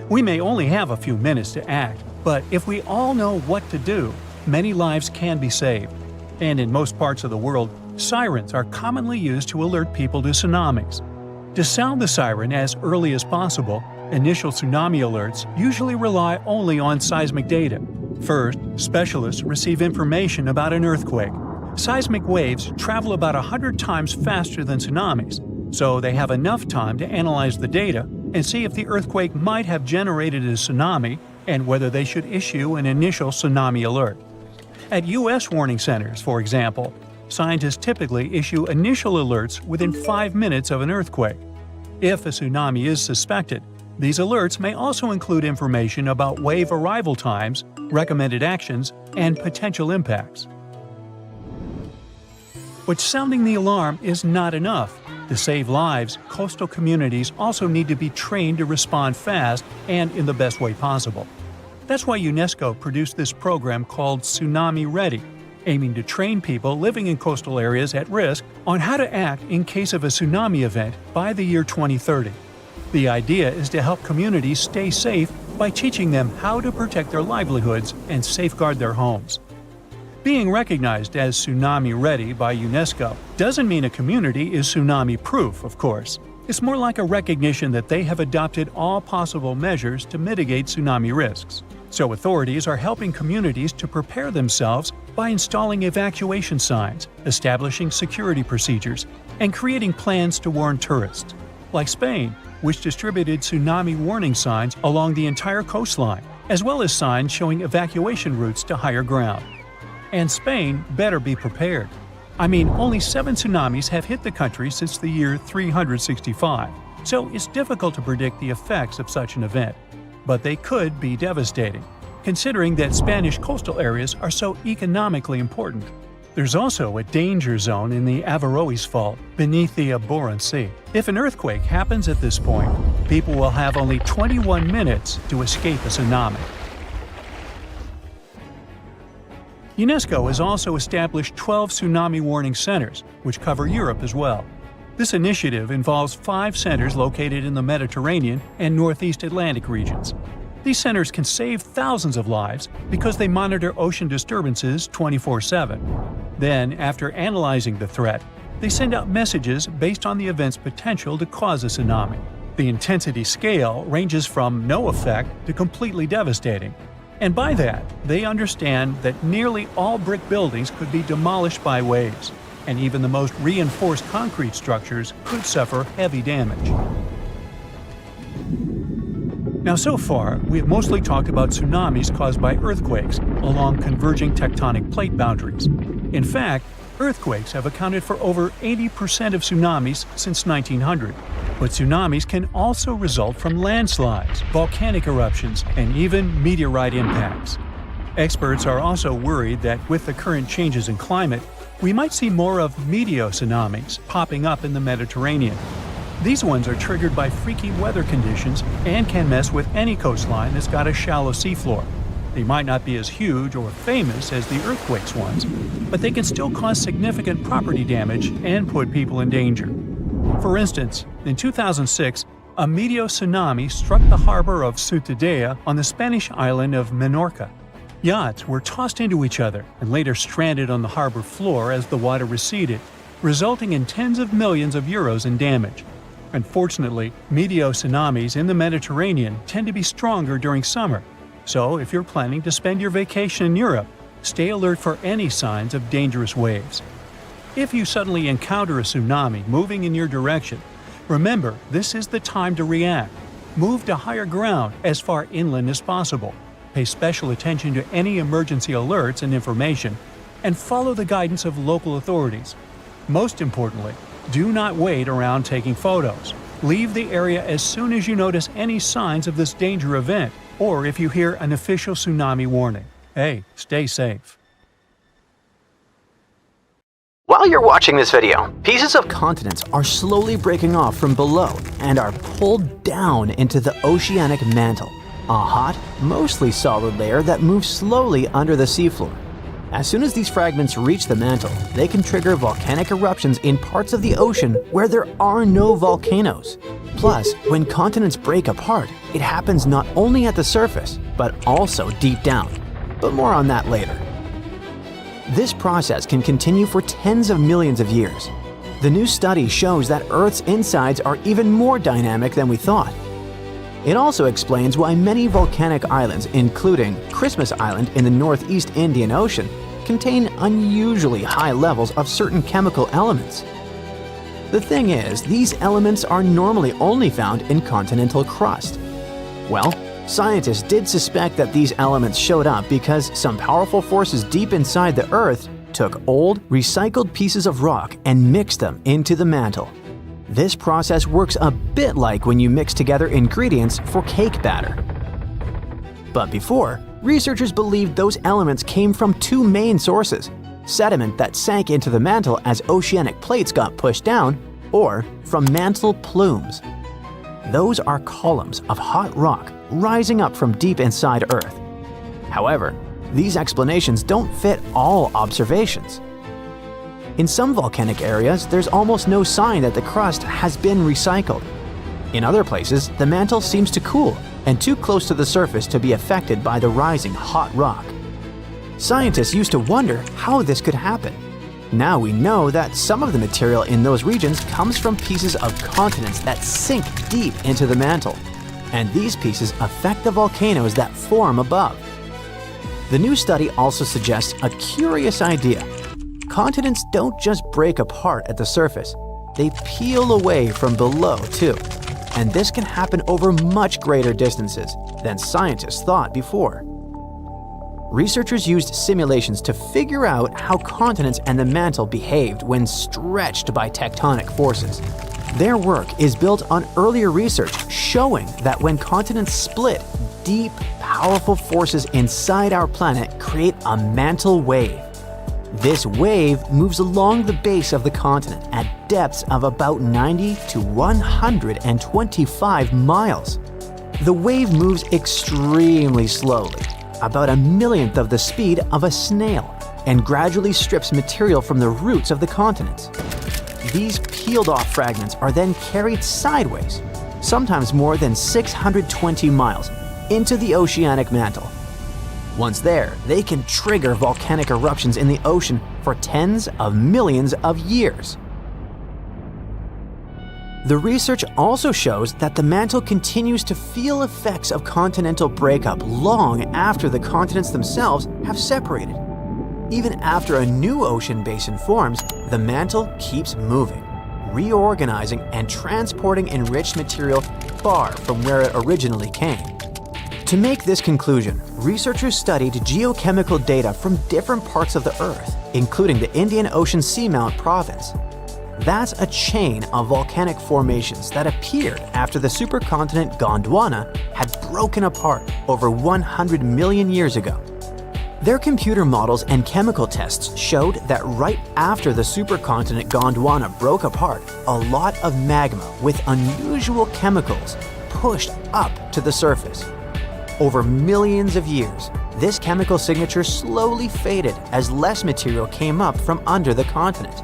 We may only have a few minutes to act, but if we all know what to do, many lives can be saved. And in most parts of the world, sirens are commonly used to alert people to tsunamis. To sound the siren as early as possible, initial tsunami alerts usually rely only on seismic data. First, specialists receive information about an earthquake. Seismic waves travel about 100 times faster than tsunamis, so they have enough time to analyze the data and see if the earthquake might have generated a tsunami and whether they should issue an initial tsunami alert. At U.S. warning centers, for example, scientists typically issue initial alerts within 5 minutes of an earthquake. If a tsunami is suspected, these alerts may also include information about wave arrival times, recommended actions, and potential impacts. But sounding the alarm is not enough. To save lives, coastal communities also need to be trained to respond fast and in the best way possible. That's why UNESCO produced this program called Tsunami Ready, aiming to train people living in coastal areas at risk on how to act in case of a tsunami event by the year 2030. The idea is to help communities stay safe by teaching them how to protect their livelihoods and safeguard their homes. Being recognized as Tsunami Ready by UNESCO doesn't mean a community is tsunami-proof, of course. It's more like a recognition that they have adopted all possible measures to mitigate tsunami risks. So authorities are helping communities to prepare themselves by installing evacuation signs, establishing security procedures, and creating plans to warn tourists. Like Spain, which distributed tsunami warning signs along the entire coastline, as well as signs showing evacuation routes to higher ground. And Spain better be prepared. I mean, only 7 tsunamis have hit the country since the year 365, so it's difficult to predict the effects of such an event. But they could be devastating, considering that Spanish coastal areas are so economically important. There's also a danger zone in the Averroes Fault, beneath the Barents Sea. If an earthquake happens at this point, people will have only 21 minutes to escape a tsunami. UNESCO has also established 12 tsunami warning centers, which cover Europe as well. This initiative involves 5 centers located in the Mediterranean and Northeast Atlantic regions. These centers can save thousands of lives because they monitor ocean disturbances 24/7. Then, after analyzing the threat, they send out messages based on the event's potential to cause a tsunami. The intensity scale ranges from no effect to completely devastating. And by that, they understand that nearly all brick buildings could be demolished by waves, and even the most reinforced concrete structures could suffer heavy damage. Now, so far, we have mostly talked about tsunamis caused by earthquakes along converging tectonic plate boundaries. In fact, earthquakes have accounted for over 80% of tsunamis since 1900. But tsunamis can also result from landslides, volcanic eruptions, and even meteorite impacts. Experts are also worried that with the current changes in climate, we might see more of meteor-tsunamis popping up in the Mediterranean. These ones are triggered by freaky weather conditions and can mess with any coastline that's got a shallow seafloor. They might not be as huge or famous as the earthquakes ones, but they can still cause significant property damage and put people in danger. For instance, in 2006, a meteor tsunami struck the harbor of Ciutadella on the Spanish island of Menorca. Yachts were tossed into each other and later stranded on the harbor floor as the water receded, resulting in tens of millions of euros in damage. Unfortunately, meteor tsunamis in the Mediterranean tend to be stronger during summer, so if you're planning to spend your vacation in Europe, stay alert for any signs of dangerous waves. If you suddenly encounter a tsunami moving in your direction, remember this is the time to react. Move to higher ground as far inland as possible. Pay special attention to any emergency alerts and information, and follow the guidance of local authorities. Most importantly, do not wait around taking photos. Leave the area as soon as you notice any signs of this danger event, or if you hear an official tsunami warning. Hey, stay safe. While you're watching this video, pieces of continents are slowly breaking off from below and are pulled down into the oceanic mantle, a hot, mostly solid layer that moves slowly under the seafloor. As soon as these fragments reach the mantle, they can trigger volcanic eruptions in parts of the ocean where there are no volcanoes. Plus, when continents break apart, it happens not only at the surface, but also deep down. But more on that later. This process can continue for tens of millions of years. The new study shows that Earth's insides are even more dynamic than we thought. It also explains why many volcanic islands, including Christmas Island in the Northeast Indian Ocean, contain unusually high levels of certain chemical elements. The thing is, these elements are normally only found in continental crust. Well, scientists did suspect that these elements showed up because some powerful forces deep inside the Earth took old, recycled pieces of rock and mixed them into the mantle. This process works a bit like when you mix together ingredients for cake batter. But before, researchers believed those elements came from two main sources: sediment that sank into the mantle as oceanic plates got pushed down, or from mantle plumes. Those are columns of hot rock rising up from deep inside Earth. However, these explanations don't fit all observations. In some volcanic areas, there's almost no sign that the crust has been recycled. In other places, the mantle seems to cool and too close to the surface to be affected by the rising hot rock. Scientists used to wonder how this could happen. Now we know that some of the material in those regions comes from pieces of continents that sink deep into the mantle, and these pieces affect the volcanoes that form above. The new study also suggests a curious idea. Continents don't just break apart at the surface, they peel away from below too. And this can happen over much greater distances than scientists thought before. Researchers used simulations to figure out how continents and the mantle behaved when stretched by tectonic forces. Their work is built on earlier research showing that when continents split, deep, powerful forces inside our planet create a mantle wave. This wave moves along the base of the continent at depths of about 90 to 125 miles. The wave moves extremely slowly, about a millionth of the speed of a snail, and gradually strips material from the roots of the continents. These peeled-off fragments are then carried sideways, sometimes more than 620 miles, into the oceanic mantle. Once there, they can trigger volcanic eruptions in the ocean for tens of millions of years. The research also shows that the mantle continues to feel effects of continental breakup long after the continents themselves have separated. Even after a new ocean basin forms, the mantle keeps moving, reorganizing and transporting enriched material far from where it originally came. To make this conclusion, researchers studied geochemical data from different parts of the Earth, including the Indian Ocean Seamount province. That's a chain of volcanic formations that appeared after the supercontinent Gondwana had broken apart over 100 million years ago. Their computer models and chemical tests showed that right after the supercontinent Gondwana broke apart, a lot of magma with unusual chemicals pushed up to the surface. Over millions of years, this chemical signature slowly faded as less material came up from under the continent.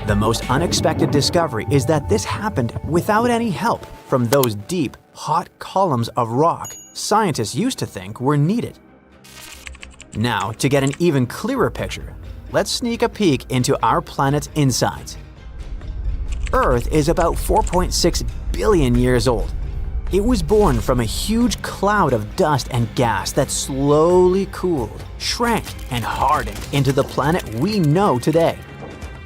The most unexpected discovery is that this happened without any help from those deep, hot columns of rock scientists used to think were needed. Now, to get an even clearer picture, let's sneak a peek into our planet's insides. Earth is about 4.6 billion years old. It was born from a huge cloud of dust and gas that slowly cooled, shrank, and hardened into the planet we know today.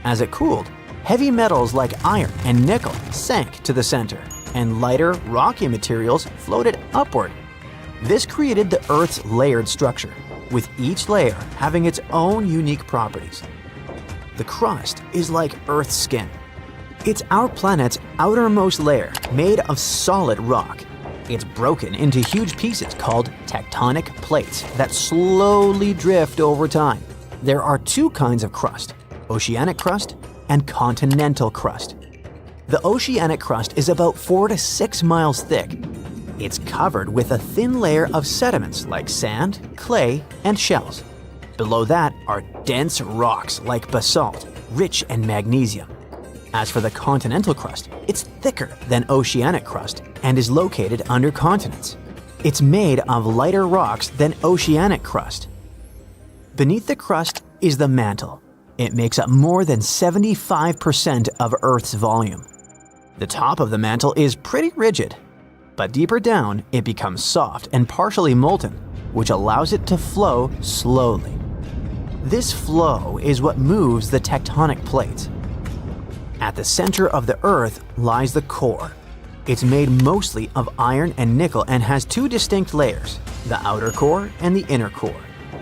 As it cooled, heavy metals like iron and nickel sank to the center, and lighter, rocky materials floated upward. This created the Earth's layered structure, with each layer having its own unique properties. The crust is like Earth's skin. It's our planet's outermost layer, made of solid rock. It's broken into huge pieces called tectonic plates that slowly drift over time. There are two kinds of crust: oceanic crust and continental crust. The oceanic crust is about 4 to 6 miles thick. It's covered with a thin layer of sediments like sand, clay, and shells. Below that are dense rocks like basalt, rich in magnesium. As for the continental crust, it's thicker than oceanic crust and is located under continents. It's made of lighter rocks than oceanic crust. Beneath the crust is the mantle. It makes up more than 75% of Earth's volume. The top of the mantle is pretty rigid, but deeper down it becomes soft and partially molten, which allows it to flow slowly. This flow is what moves the tectonic plates. At the center of the Earth lies the core. It's made mostly of iron and nickel and has two distinct layers, the outer core and the inner core.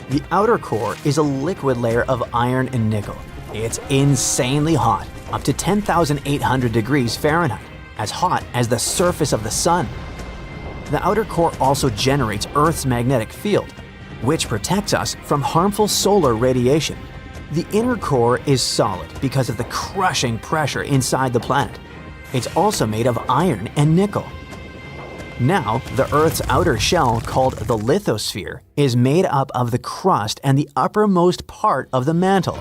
The outer core is a liquid layer of iron and nickel. It's insanely hot, up to 10,800 degrees Fahrenheit, as hot as the surface of the sun. The outer core also generates Earth's magnetic field, which protects us from harmful solar radiation. The inner core is solid because of the crushing pressure inside the planet. It's also made of iron and nickel. Now, the Earth's outer shell, called the lithosphere, is made up of the crust and the uppermost part of the mantle.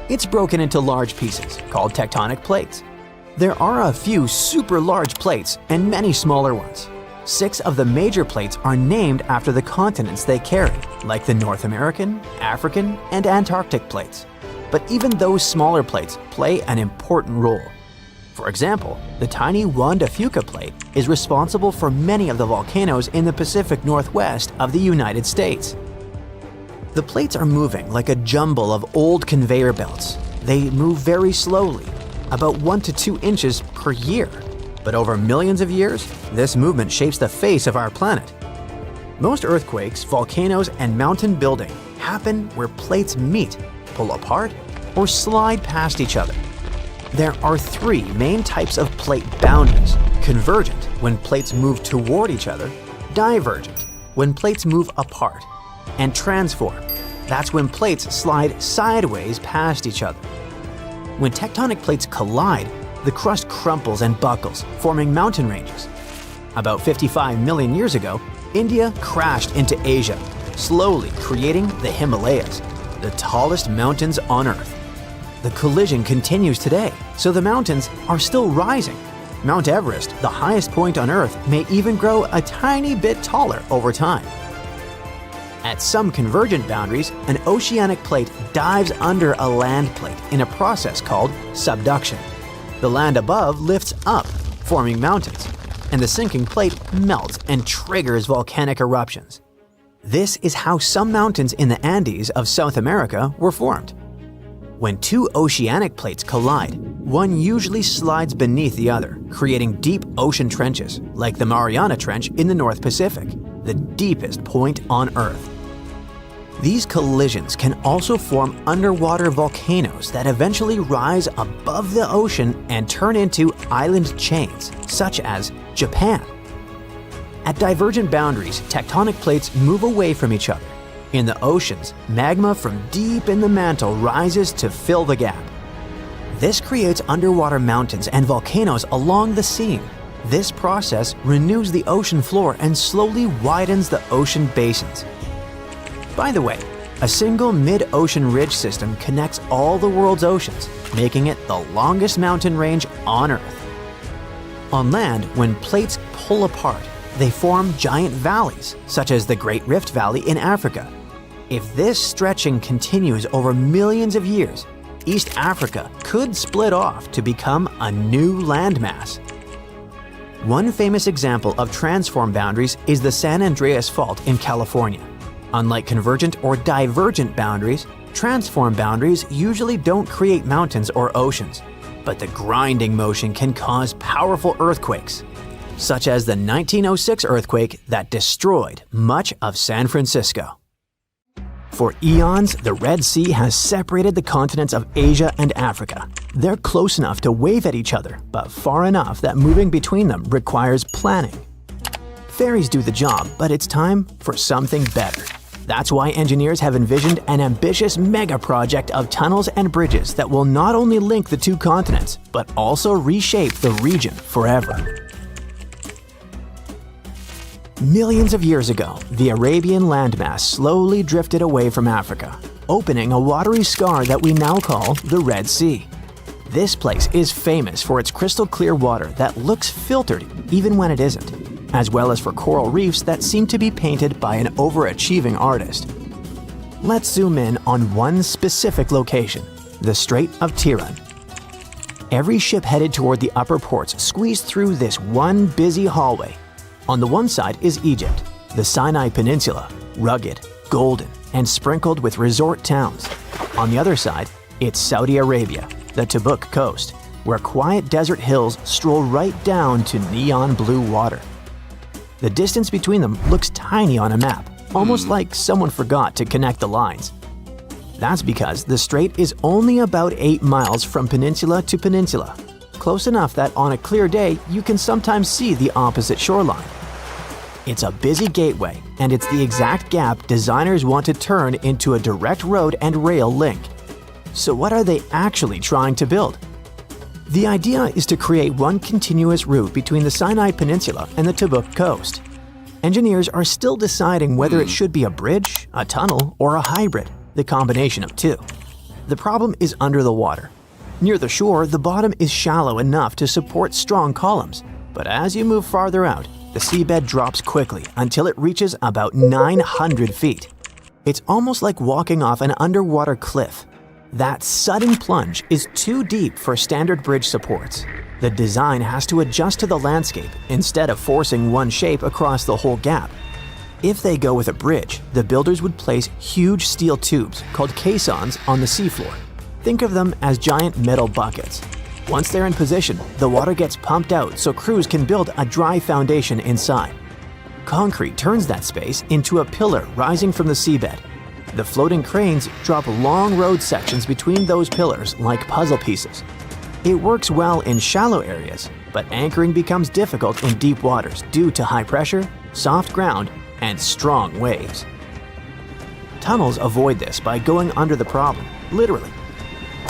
It's broken into large pieces, called tectonic plates. There are a few super large plates and many smaller ones. 6 of the major plates are named after the continents they carry, like the North American, African, and Antarctic plates. But even those smaller plates play an important role. For example, the tiny Juan de Fuca plate is responsible for many of the volcanoes in the Pacific Northwest of the United States. The plates are moving like a jumble of old conveyor belts. They move very slowly, about 1 to 2 inches per year. But over millions of years, this movement shapes the face of our planet. Most earthquakes, volcanoes, and mountain building happen where plates meet, pull apart, or slide past each other. There are 3 main types of plate boundaries: convergent, when plates move toward each other; divergent, when plates move apart; and transform, That's when plates slide sideways past each other. When tectonic plates collide, the crust crumples and buckles, forming mountain ranges. About 55 million years ago, India crashed into Asia, slowly creating the Himalayas, the tallest mountains on Earth. The collision continues today, so the mountains are still rising. Mount Everest, the highest point on Earth, may even grow a tiny bit taller over time. At some convergent boundaries, an oceanic plate dives under a land plate in a process called subduction. The land above lifts up, forming mountains, and the sinking plate melts and triggers volcanic eruptions. This is how some mountains in the Andes of South America were formed. When two oceanic plates collide, one usually slides beneath the other, creating deep ocean trenches, like the Mariana Trench in the North Pacific, the deepest point on Earth. These collisions can also form underwater volcanoes that eventually rise above the ocean and turn into island chains, such as Japan. At divergent boundaries, tectonic plates move away from each other. In the oceans, magma from deep in the mantle rises to fill the gap. This creates underwater mountains and volcanoes along the seam. This process renews the ocean floor and slowly widens the ocean basins. By the way, a single mid-ocean ridge system connects all the world's oceans, making it the longest mountain range on Earth. On land, when plates pull apart, they form giant valleys, such as the Great Rift Valley in Africa. If this stretching continues over millions of years, East Africa could split off to become a new landmass. One famous example of transform boundaries is the San Andreas Fault in California. Unlike convergent or divergent boundaries, transform boundaries usually don't create mountains or oceans, but the grinding motion can cause powerful earthquakes, such as the 1906 earthquake that destroyed much of San Francisco. For eons, the Red Sea has separated the continents of Asia and Africa. They're close enough to wave at each other, but far enough that moving between them requires planning. Ferries do the job, but it's time for something better. That's why engineers have envisioned an ambitious mega project of tunnels and bridges that will not only link the two continents, but also reshape the region forever. Millions of years ago, the Arabian landmass slowly drifted away from Africa, opening a watery scar that we now call the Red Sea. This place is famous for its crystal clear water that looks filtered even when it isn't, as well as for coral reefs that seem to be painted by an overachieving artist. Let's zoom in on one specific location, the Strait of Tiran. Every ship headed toward the upper ports squeezed through this one busy hallway. On the one side is Egypt, the Sinai Peninsula, rugged, golden, and sprinkled with resort towns. On the other side, it's Saudi Arabia, the Tabuk coast, where quiet desert hills stroll right down to neon blue water. The distance between them looks tiny on a map, almost like someone forgot to connect the lines. That's because the strait is only about 8 miles from peninsula to peninsula, close enough that on a clear day you can sometimes see the opposite shoreline. It's a busy gateway, and it's the exact gap designers want to turn into a direct road and rail link. So what are they actually trying to build? The idea is to create one continuous route between the Sinai Peninsula and the Tabuk coast. Engineers are still deciding whether it should be a bridge, a tunnel, or a hybrid, the combination of two. The problem is under the water. Near the shore, the bottom is shallow enough to support strong columns, but as you move farther out, the seabed drops quickly until it reaches about 900 feet. It's almost like walking off an underwater cliff. That sudden plunge is too deep for standard bridge supports. The design has to adjust to the landscape instead of forcing one shape across the whole gap. If they go with a bridge, the builders would place huge steel tubes called caissons on the seafloor. Think of them as giant metal buckets. Once they're in position, the water gets pumped out so crews can build a dry foundation inside. Concrete turns that space into a pillar rising from the seabed. The floating cranes drop long road sections between those pillars like puzzle pieces. It works well in shallow areas, but anchoring becomes difficult in deep waters due to high pressure, soft ground, and strong waves. Tunnels avoid this by going under the problem, literally.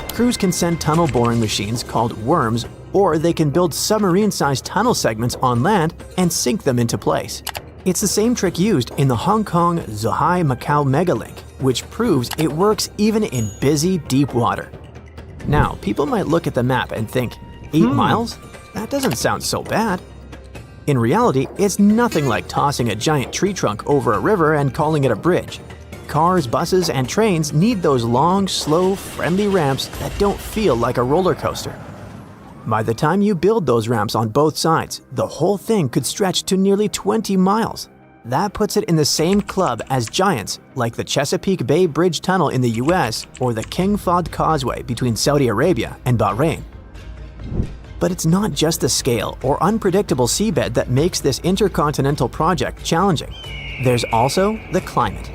Crews can send tunnel boring machines called worms, or they can build submarine-sized tunnel segments on land and sink them into place. It's the same trick used in the Hong Kong-Zhuhai-Macau megalink, which proves it works even in busy, deep water. Now, people might look at the map and think, 8 miles? That doesn't sound so bad. In reality, it's nothing like tossing a giant tree trunk over a river and calling it a bridge. Cars, buses, and trains need those long, slow, friendly ramps that don't feel like a roller coaster. By the time you build those ramps on both sides, the whole thing could stretch to nearly 20 miles. That puts it in the same club as giants like the Chesapeake Bay Bridge Tunnel in the US or the King Fahd Causeway between Saudi Arabia and Bahrain. But it's not just the scale or unpredictable seabed that makes this intercontinental project challenging. There's also the climate.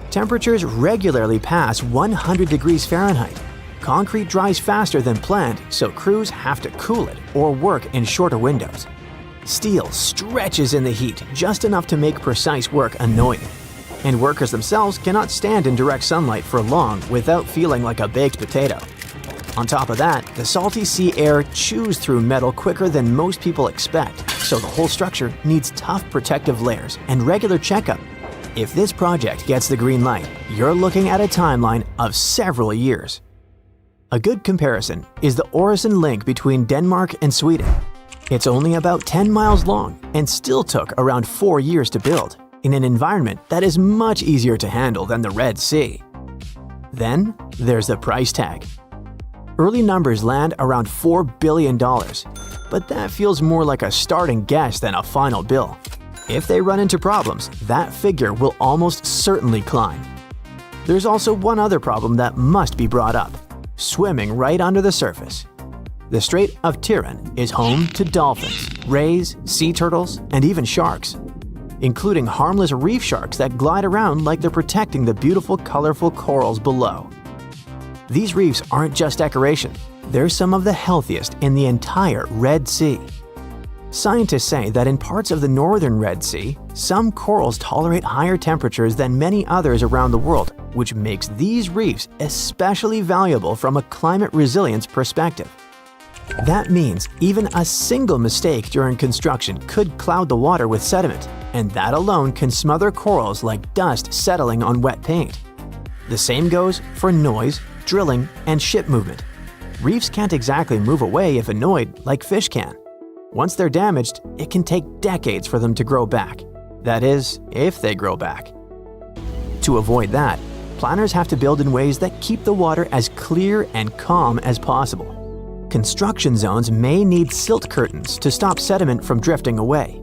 Temperatures regularly pass 100 degrees Fahrenheit. Concrete dries faster than planned, so crews have to cool it or work in shorter windows. Steel stretches in the heat just enough to make precise work annoying. And workers themselves cannot stand in direct sunlight for long without feeling like a baked potato. On top of that, the salty sea air chews through metal quicker than most people expect, so the whole structure needs tough protective layers and regular checkup. If this project gets the green light, you're looking at a timeline of several years. A good comparison is the Øresund link between Denmark and Sweden. It's only about 10 miles long and still took around 4 years to build, in an environment that is much easier to handle than the Red Sea. Then there's the price tag. Early numbers land around $4 billion, but that feels more like a starting guess than a final bill. If they run into problems, that figure will almost certainly climb. There's also one other problem that must be brought up: swimming right under the surface. The Strait of Tiran is home to dolphins, rays, sea turtles, and even sharks, including harmless reef sharks that glide around like they're protecting the beautiful, colorful corals below. These reefs aren't just decoration, they're some of the healthiest in the entire Red Sea. Scientists say that in parts of the northern Red Sea, some corals tolerate higher temperatures than many others around the world, which makes these reefs especially valuable from a climate resilience perspective. That means even a single mistake during construction could cloud the water with sediment, and that alone can smother corals like dust settling on wet paint. The same goes for noise, drilling, and ship movement. Reefs can't exactly move away if annoyed like fish can. Once they're damaged, it can take decades for them to grow back. That is, if they grow back. To avoid that, planners have to build in ways that keep the water as clear and calm as possible. Construction zones may need silt curtains to stop sediment from drifting away.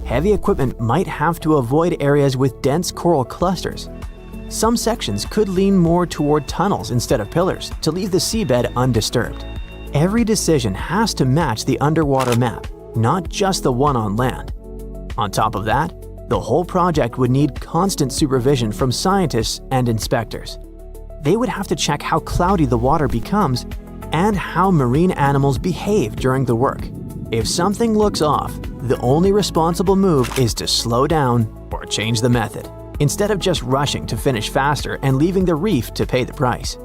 Heavy equipment might have to avoid areas with dense coral clusters. Some sections could lean more toward tunnels instead of pillars to leave the seabed undisturbed. Every decision has to match the underwater map, not just the one on land. On top of that, the whole project would need constant supervision from scientists and inspectors. They would have to check how cloudy the water becomes and how marine animals behave during the work. If something looks off, the only responsible move is to slow down or change the method, instead of just rushing to finish faster and leaving the reef to pay the price.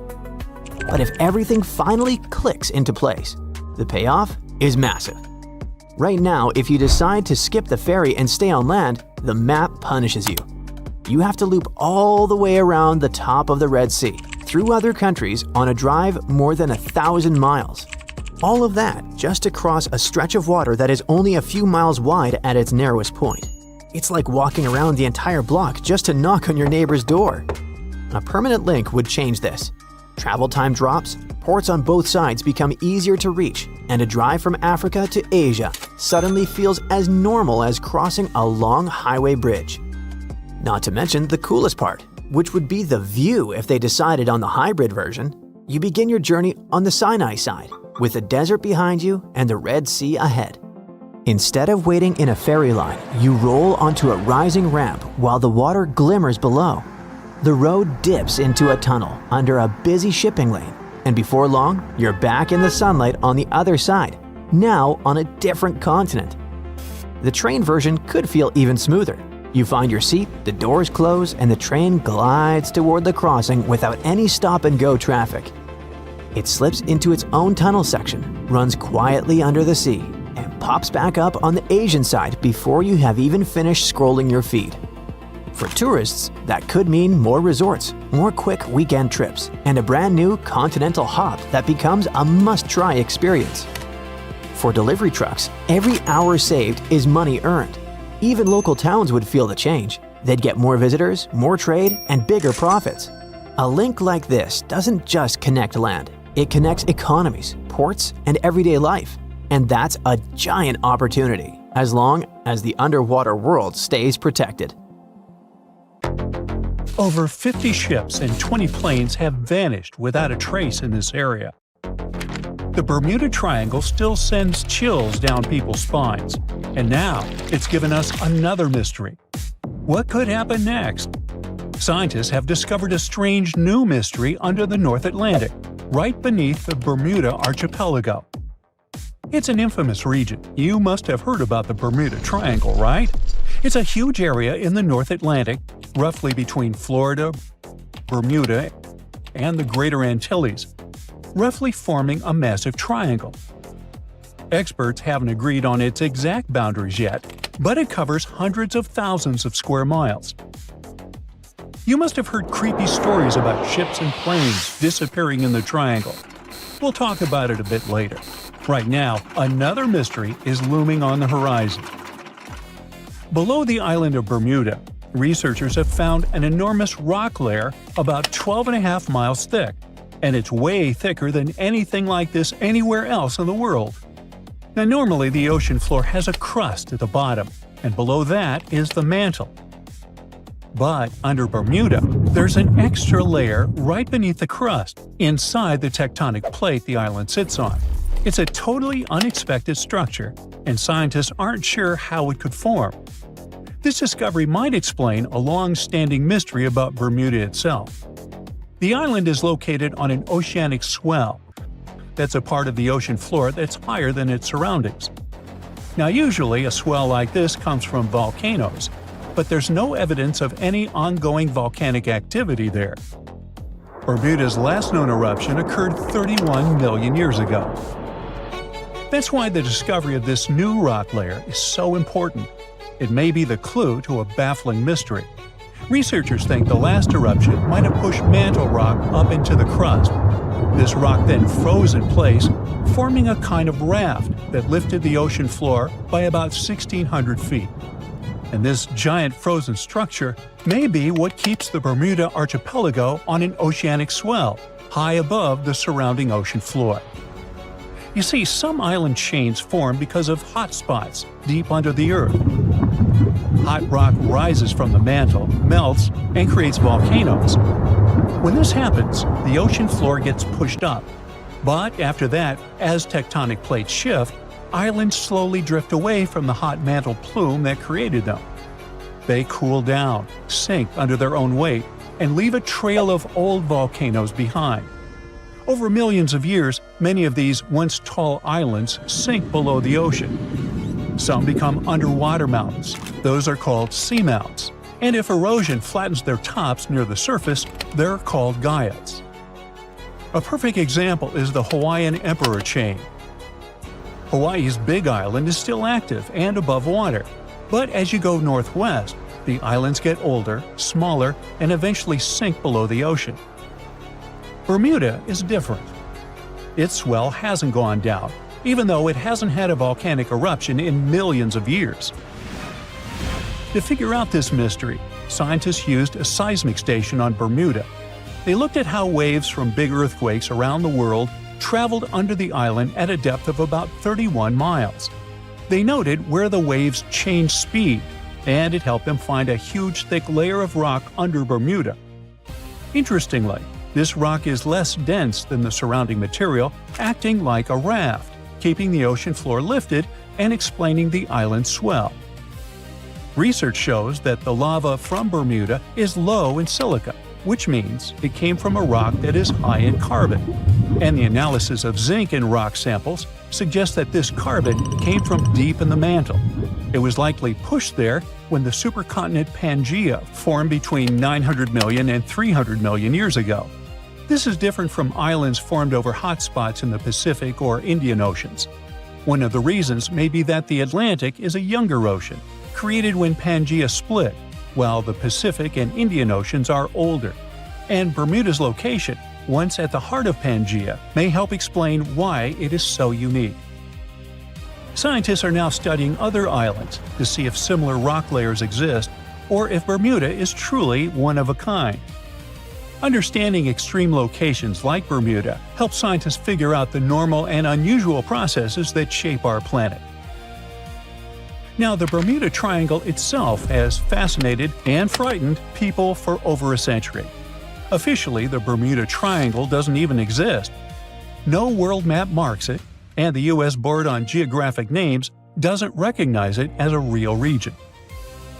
But if everything finally clicks into place, the payoff is massive. Right now, if you decide to skip the ferry and stay on land, the map punishes you. You have to loop all the way around the top of the Red Sea, through other countries on a drive more than 1,000 miles. All of that just to cross a stretch of water that is only a few miles wide at its narrowest point. It's like walking around the entire block just to knock on your neighbor's door. A permanent link would change this. Travel time drops, ports on both sides become easier to reach, and a drive from Africa to Asia suddenly feels as normal as crossing a long highway bridge. Not to mention the coolest part, which would be the view if they decided on the hybrid version. You begin your journey on the Sinai side, with the desert behind you and the Red Sea ahead. Instead of waiting in a ferry line, you roll onto a rising ramp while the water glimmers below. The road dips into a tunnel under a busy shipping lane, and before long, you're back in the sunlight on the other side, now on a different continent. The train version could feel even smoother. You find your seat, the doors close, and the train glides toward the crossing without any stop-and-go traffic. It slips into its own tunnel section, runs quietly under the sea, and pops back up on the Asian side before you have even finished scrolling your feed. For tourists, that could mean more resorts, more quick weekend trips, and a brand new Continental hop that becomes a must-try experience. For delivery trucks, every hour saved is money earned. Even local towns would feel the change. They'd get more visitors, more trade, and bigger profits. A link like this doesn't just connect land. It connects economies, ports, and everyday life. And that's a giant opportunity, as long as the underwater world stays protected. Over 50 ships and 20 planes have vanished without a trace in this area. The Bermuda Triangle still sends chills down people's spines, and now it's given us another mystery. What could happen next? Scientists have discovered a strange new mystery under the North Atlantic, right beneath the Bermuda Archipelago. It's an infamous region. You must have heard about the Bermuda Triangle, right? It's a huge area in the North Atlantic, roughly between Florida, Bermuda, and the Greater Antilles, roughly forming a massive triangle. Experts haven't agreed on its exact boundaries yet, but it covers hundreds of thousands of square miles. You must have heard creepy stories about ships and planes disappearing in the triangle. We'll talk about it a bit later. Right now, another mystery is looming on the horizon. Below the island of Bermuda, researchers have found an enormous rock layer about 12.5 miles thick, and it's way thicker than anything like this anywhere else in the world. Now, normally the ocean floor has a crust at the bottom, and below that is the mantle. But under Bermuda, there's an extra layer right beneath the crust, inside the tectonic plate the island sits on. It's a totally unexpected structure, and scientists aren't sure how it could form. This discovery might explain a long-standing mystery about Bermuda itself. The island is located on an oceanic swell. That's a part of the ocean floor that's higher than its surroundings. Now, usually a swell like this comes from volcanoes, but there's no evidence of any ongoing volcanic activity there. Bermuda's last known eruption occurred 31 million years ago. That's why the discovery of this new rock layer is so important. It may be the clue to a baffling mystery. Researchers think the last eruption might have pushed mantle rock up into the crust. This rock then froze in place, forming a kind of raft that lifted the ocean floor by about 1,600 feet. And this giant frozen structure may be what keeps the Bermuda Archipelago on an oceanic swell, high above the surrounding ocean floor. You see, some island chains form because of hot spots deep under the earth. Hot rock rises from the mantle, melts, and creates volcanoes. When this happens, the ocean floor gets pushed up. But after that, as tectonic plates shift, islands slowly drift away from the hot mantle plume that created them. They cool down, sink under their own weight, and leave a trail of old volcanoes behind. Over millions of years, many of these once tall islands sink below the ocean. Some become underwater mountains. Those are called seamounts. And if erosion flattens their tops near the surface, they're called guyas. A perfect example is the Hawaiian Emperor chain. Hawaii's Big Island is still active and above water, but as you go northwest, the islands get older, smaller, and eventually sink below the ocean. Bermuda is different. Its swell hasn't gone down, even though it hasn't had a volcanic eruption in millions of years. To figure out this mystery, scientists used a seismic station on Bermuda. They looked at how waves from big earthquakes around the world traveled under the island at a depth of about 31 miles. They noted where the waves changed speed, and it helped them find a huge thick layer of rock under Bermuda. Interestingly, this rock is less dense than the surrounding material, acting like a raft, keeping the ocean floor lifted and explaining the island's swell. Research shows that the lava from Bermuda is low in silica, which means it came from a rock that is high in carbon. And the analysis of zinc in rock samples suggests that this carbon came from deep in the mantle. It was likely pushed there when the supercontinent Pangaea formed between 900 million and 300 million years ago. This is different from islands formed over hotspots in the Pacific or Indian Oceans. One of the reasons may be that the Atlantic is a younger ocean, created when Pangaea split, while the Pacific and Indian Oceans are older. And Bermuda's location, once at the heart of Pangaea, may help explain why it is so unique. Scientists are now studying other islands to see if similar rock layers exist or if Bermuda is truly one of a kind. Understanding extreme locations like Bermuda helps scientists figure out the normal and unusual processes that shape our planet. Now, the Bermuda Triangle itself has fascinated and frightened people for over a century. Officially, the Bermuda Triangle doesn't even exist. No world map marks it, and the U.S. Board on Geographic Names doesn't recognize it as a real region.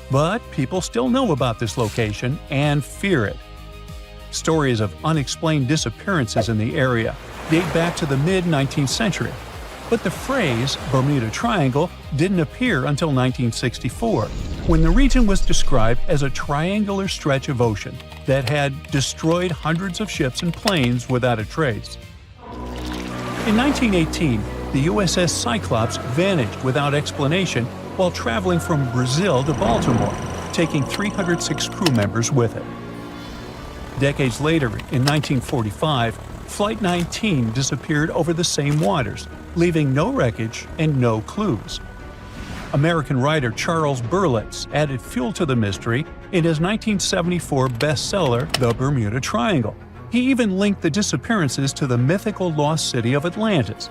But people still know about this location and fear it. Stories of unexplained disappearances in the area date back to the mid-19th century, but the phrase Bermuda Triangle didn't appear until 1964, when the region was described as a triangular stretch of ocean that had destroyed hundreds of ships and planes without a trace. In 1918, the USS Cyclops vanished without explanation while traveling from Brazil to Baltimore, taking 306 crew members with it. Decades later, in 1945, Flight 19 disappeared over the same waters, leaving no wreckage and no clues. American writer Charles Berlitz added fuel to the mystery in his 1974 bestseller, The Bermuda Triangle. He even linked the disappearances to the mythical lost city of Atlantis.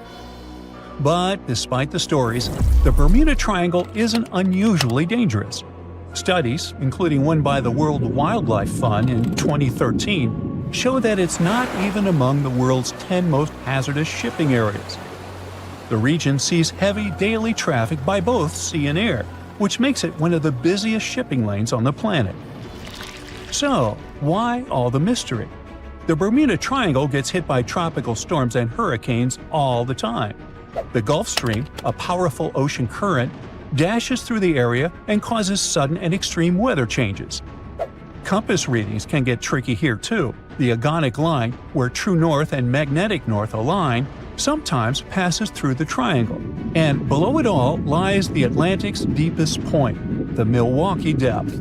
But despite the stories, the Bermuda Triangle isn't unusually dangerous. Studies, including one by the World Wildlife Fund in 2013, show that it's not even among the world's 10 most hazardous shipping areas. The region sees heavy daily traffic by both sea and air, which makes it one of the busiest shipping lanes on the planet. So, why all the mystery? The Bermuda Triangle gets hit by tropical storms and hurricanes all the time. The Gulf Stream, a powerful ocean current, dashes through the area and causes sudden and extreme weather changes. Compass readings can get tricky here too. The agonic line, where true north and magnetic north align, sometimes passes through the triangle. And below it all lies the Atlantic's deepest point, the Milwaukee Depth.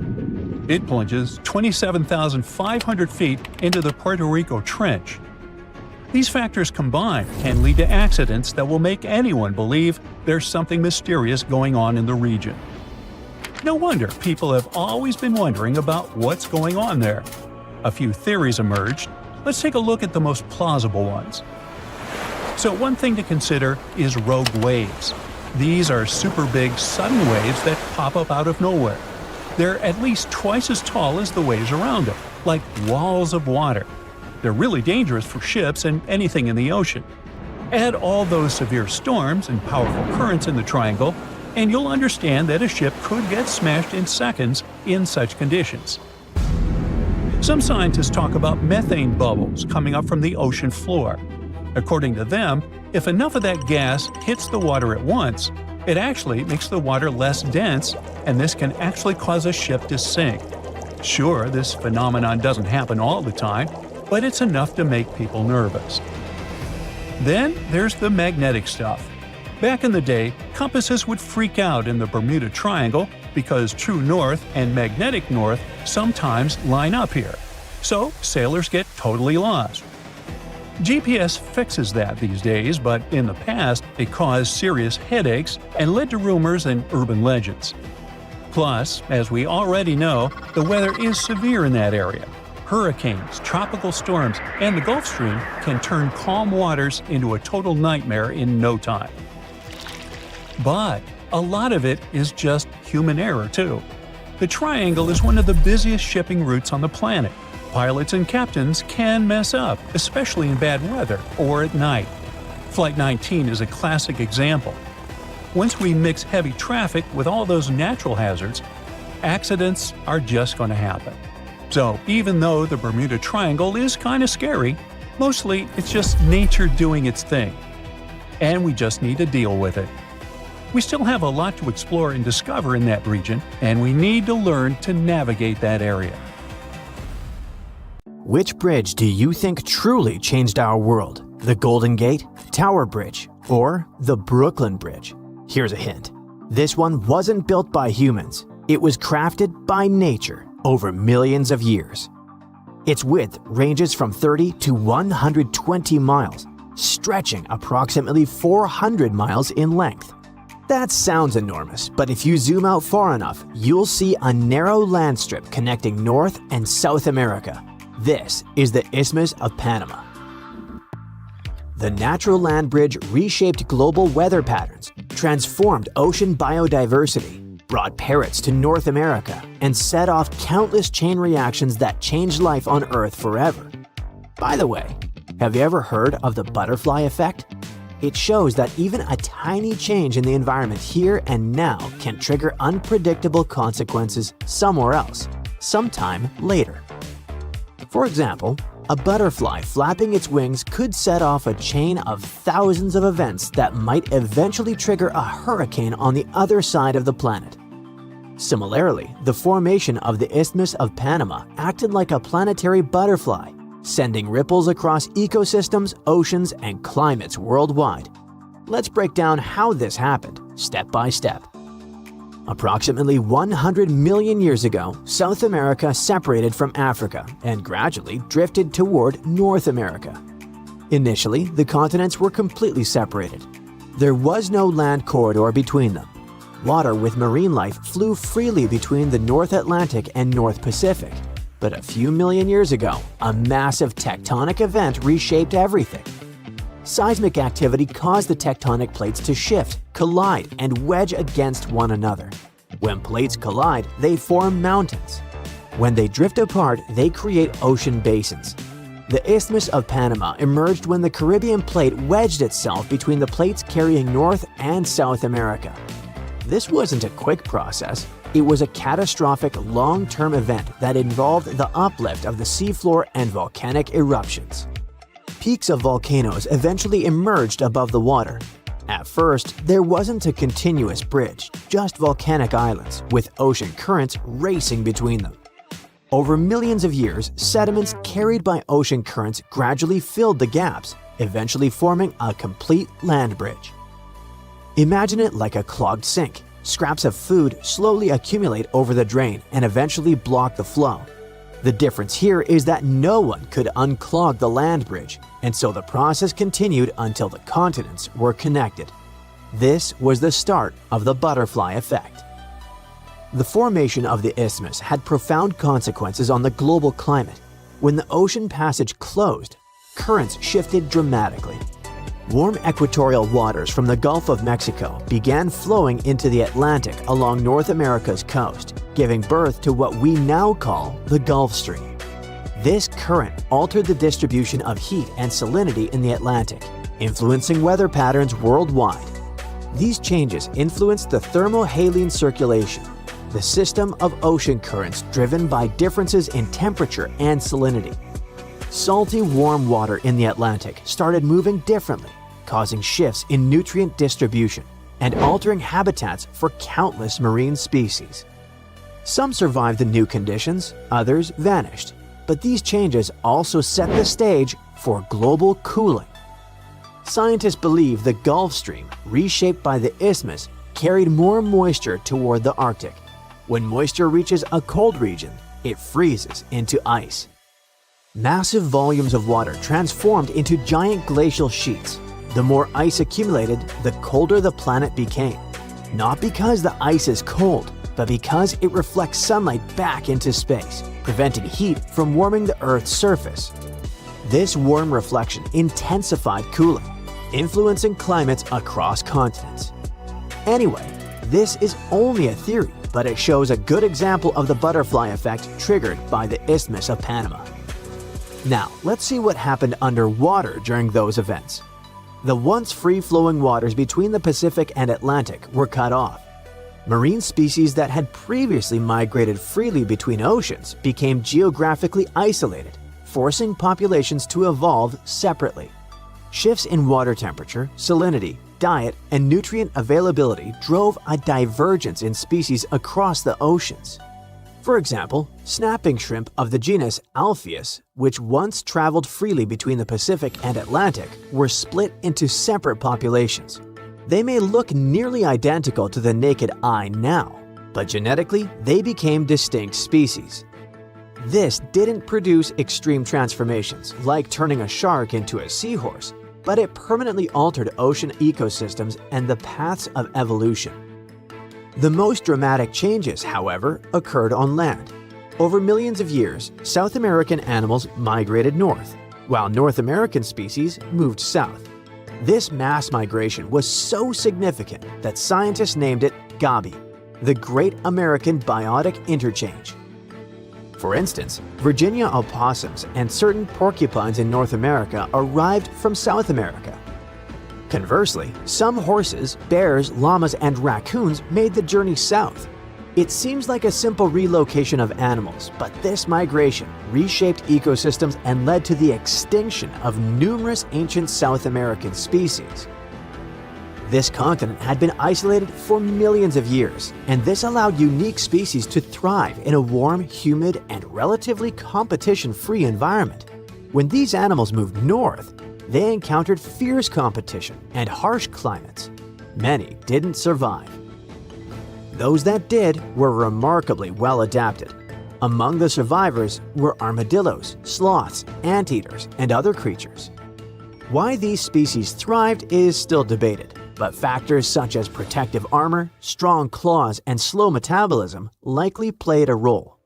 It plunges 27,500 feet into the Puerto Rico Trench. These factors combined can lead to accidents that will make anyone believe there's something mysterious going on in the region. No wonder people have always been wondering about what's going on there. A few theories emerged. Let's take a look at the most plausible ones. So one thing to consider is rogue waves. These are super big, sudden waves that pop up out of nowhere. They're at least twice as tall as the waves around them, like walls of water. They're really dangerous for ships and anything in the ocean. Add all those severe storms and powerful currents in the triangle, and you'll understand that a ship could get smashed in seconds in such conditions. Some scientists talk about methane bubbles coming up from the ocean floor. According to them, if enough of that gas hits the water at once, it actually makes the water less dense, and this can actually cause a ship to sink. Sure, this phenomenon doesn't happen all the time, but it's enough to make people nervous. Then there's the magnetic stuff. Back in the day, compasses would freak out in the Bermuda Triangle because true north and magnetic north sometimes line up here. So sailors get totally lost. GPS fixes that these days, but in the past, it caused serious headaches and led to rumors and urban legends. Plus, as we already know, the weather is severe in that area. Hurricanes, tropical storms, and the Gulf Stream can turn calm waters into a total nightmare in no time. But a lot of it is just human error, too. The Triangle is one of the busiest shipping routes on the planet. Pilots and captains can mess up, especially in bad weather or at night. Flight 19 is a classic example. Once we mix heavy traffic with all those natural hazards, accidents are just going to happen. So even though the Bermuda Triangle is kind of scary, mostly it's just nature doing its thing. And we just need to deal with it. We still have a lot to explore and discover in that region, and we need to learn to navigate that area. Which bridge do you think truly changed our world? The Golden Gate, Tower Bridge, or the Brooklyn Bridge? Here's a hint. This one wasn't built by humans. It was crafted by nature over millions of years. Its width ranges from 30 to 120 miles, stretching approximately 400 miles in length. That sounds enormous, but if you zoom out far enough, you'll see a narrow land strip connecting North and South America. This is the Isthmus of Panama. The natural land bridge reshaped global weather patterns, transformed ocean biodiversity, brought parrots to North America, and set off countless chain reactions that changed life on Earth forever. By the way, have you ever heard of the butterfly effect? It shows that even a tiny change in the environment here and now can trigger unpredictable consequences somewhere else, sometime later. For example, a butterfly flapping its wings could set off a chain of thousands of events that might eventually trigger a hurricane on the other side of the planet. Similarly, the formation of the Isthmus of Panama acted like a planetary butterfly, sending ripples across ecosystems, oceans, and climates worldwide. Let's break down how this happened, step by step. Approximately 100 million years ago, South America separated from Africa and gradually drifted toward North America. Initially, the continents were completely separated. There was no land corridor between them. Water with marine life flew freely between the North Atlantic and North Pacific. But a few million years ago, a massive tectonic event reshaped everything. Seismic activity caused the tectonic plates to shift, collide, and wedge against one another. When plates collide, they form mountains. When they drift apart, they create ocean basins. The Isthmus of Panama emerged when the Caribbean plate wedged itself between the plates carrying North and South America. This wasn't a quick process. It was a catastrophic long-term event that involved the uplift of the seafloor and volcanic eruptions. Peaks of volcanoes eventually emerged above the water. At first, there wasn't a continuous bridge, just volcanic islands with ocean currents racing between them. Over millions of years, sediments carried by ocean currents gradually filled the gaps, eventually forming a complete land bridge. Imagine it like a clogged sink. Scraps of food slowly accumulate over the drain and eventually block the flow. The difference here is that no one could unclog the land bridge, and so the process continued until the continents were connected. This was the start of the butterfly effect. The formation of the isthmus had profound consequences on the global climate. When the ocean passage closed, currents shifted dramatically. Warm equatorial waters from the Gulf of Mexico began flowing into the Atlantic along North America's coast, giving birth to what we now call the Gulf Stream. This current altered the distribution of heat and salinity in the Atlantic, influencing weather patterns worldwide. These changes influenced the thermohaline circulation, the system of ocean currents driven by differences in temperature and salinity. Salty, warm water in the Atlantic started moving differently, causing shifts in nutrient distribution and altering habitats for countless marine species. Some survived the new conditions, others vanished, but these changes also set the stage for global cooling. Scientists believe the Gulf Stream, reshaped by the isthmus, carried more moisture toward the Arctic. When moisture reaches a cold region, it freezes into ice. Massive volumes of water transformed into giant glacial sheets. The more ice accumulated, the colder the planet became. Not because the ice is cold, but because it reflects sunlight back into space, preventing heat from warming the Earth's surface. This warm reflection intensified cooling, influencing climates across continents. Anyway, this is only a theory, but it shows a good example of the butterfly effect triggered by the Isthmus of Panama. Now, let's see what happened underwater during those events. The once free-flowing waters between the Pacific and Atlantic were cut off. Marine species that had previously migrated freely between oceans became geographically isolated, forcing populations to evolve separately. Shifts in water temperature, salinity, diet, and nutrient availability drove a divergence in species across the oceans. For example, snapping shrimp of the genus Alpheus, which once traveled freely between the Pacific and Atlantic, were split into separate populations. They may look nearly identical to the naked eye now, but genetically they became distinct species. This didn't produce extreme transformations like turning a shark into a seahorse, but it permanently altered ocean ecosystems and the paths of evolution. The most dramatic changes, however, occurred on land. Over millions of years, South American animals migrated north, while North American species moved south. This mass migration was so significant that scientists named it GABI, the Great American Biotic Interchange. For instance, Virginia opossums and certain porcupines in North America arrived from South America. Conversely, some horses, bears, llamas, and raccoons made the journey south. It seems like a simple relocation of animals, but this migration reshaped ecosystems and led to the extinction of numerous ancient South American species. This continent had been isolated for millions of years, and this allowed unique species to thrive in a warm, humid, and relatively competition-free environment. When these animals moved north, they encountered fierce competition and harsh climates. Many didn't survive. Those that did were remarkably well adapted. Among the survivors were armadillos, sloths, anteaters, and other creatures. Why these species thrived is still debated, but factors such as protective armor, strong claws, and slow metabolism likely played a role.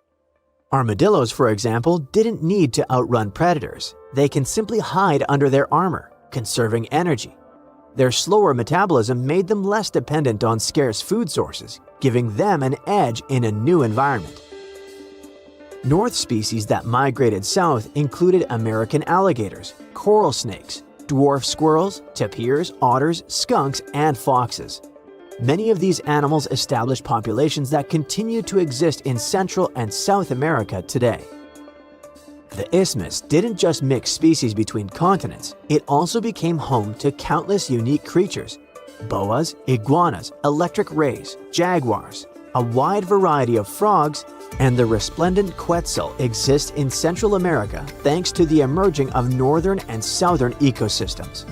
Armadillos, for example, didn't need to outrun predators. They can simply hide under their armor, conserving energy. Their slower metabolism made them less dependent on scarce food sources, giving them an edge in a new environment. North species that migrated south included American alligators, coral snakes, dwarf squirrels, tapirs, otters, skunks, and foxes. Many of these animals established populations that continue to exist in Central and South America today. The Isthmus didn't just mix species between continents, it also became home to countless unique creatures: boas, iguanas, electric rays, jaguars, a wide variety of frogs, and the resplendent quetzal exists in Central America thanks to the emerging of northern and southern ecosystems.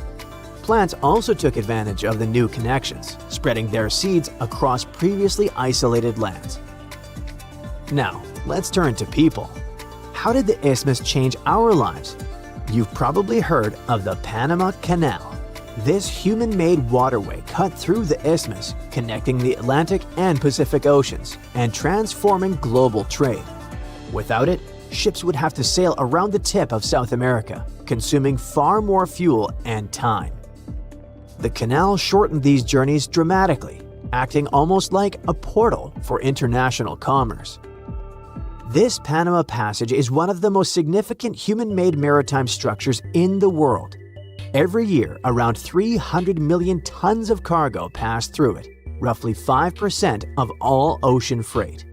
Plants also took advantage of the new connections, spreading their seeds across previously isolated lands. Now, let's turn to people. How did the Isthmus change our lives? You've probably heard of the Panama Canal. This human-made waterway cut through the Isthmus, connecting the Atlantic and Pacific Oceans and transforming global trade. Without it, ships would have to sail around the tip of South America, consuming far more fuel and time. The canal shortened these journeys dramatically, acting almost like a portal for international commerce. This Panama Passage is one of the most significant human-made maritime structures in the world. Every year, around 300 million tons of cargo pass through it, roughly 5% of all ocean freight.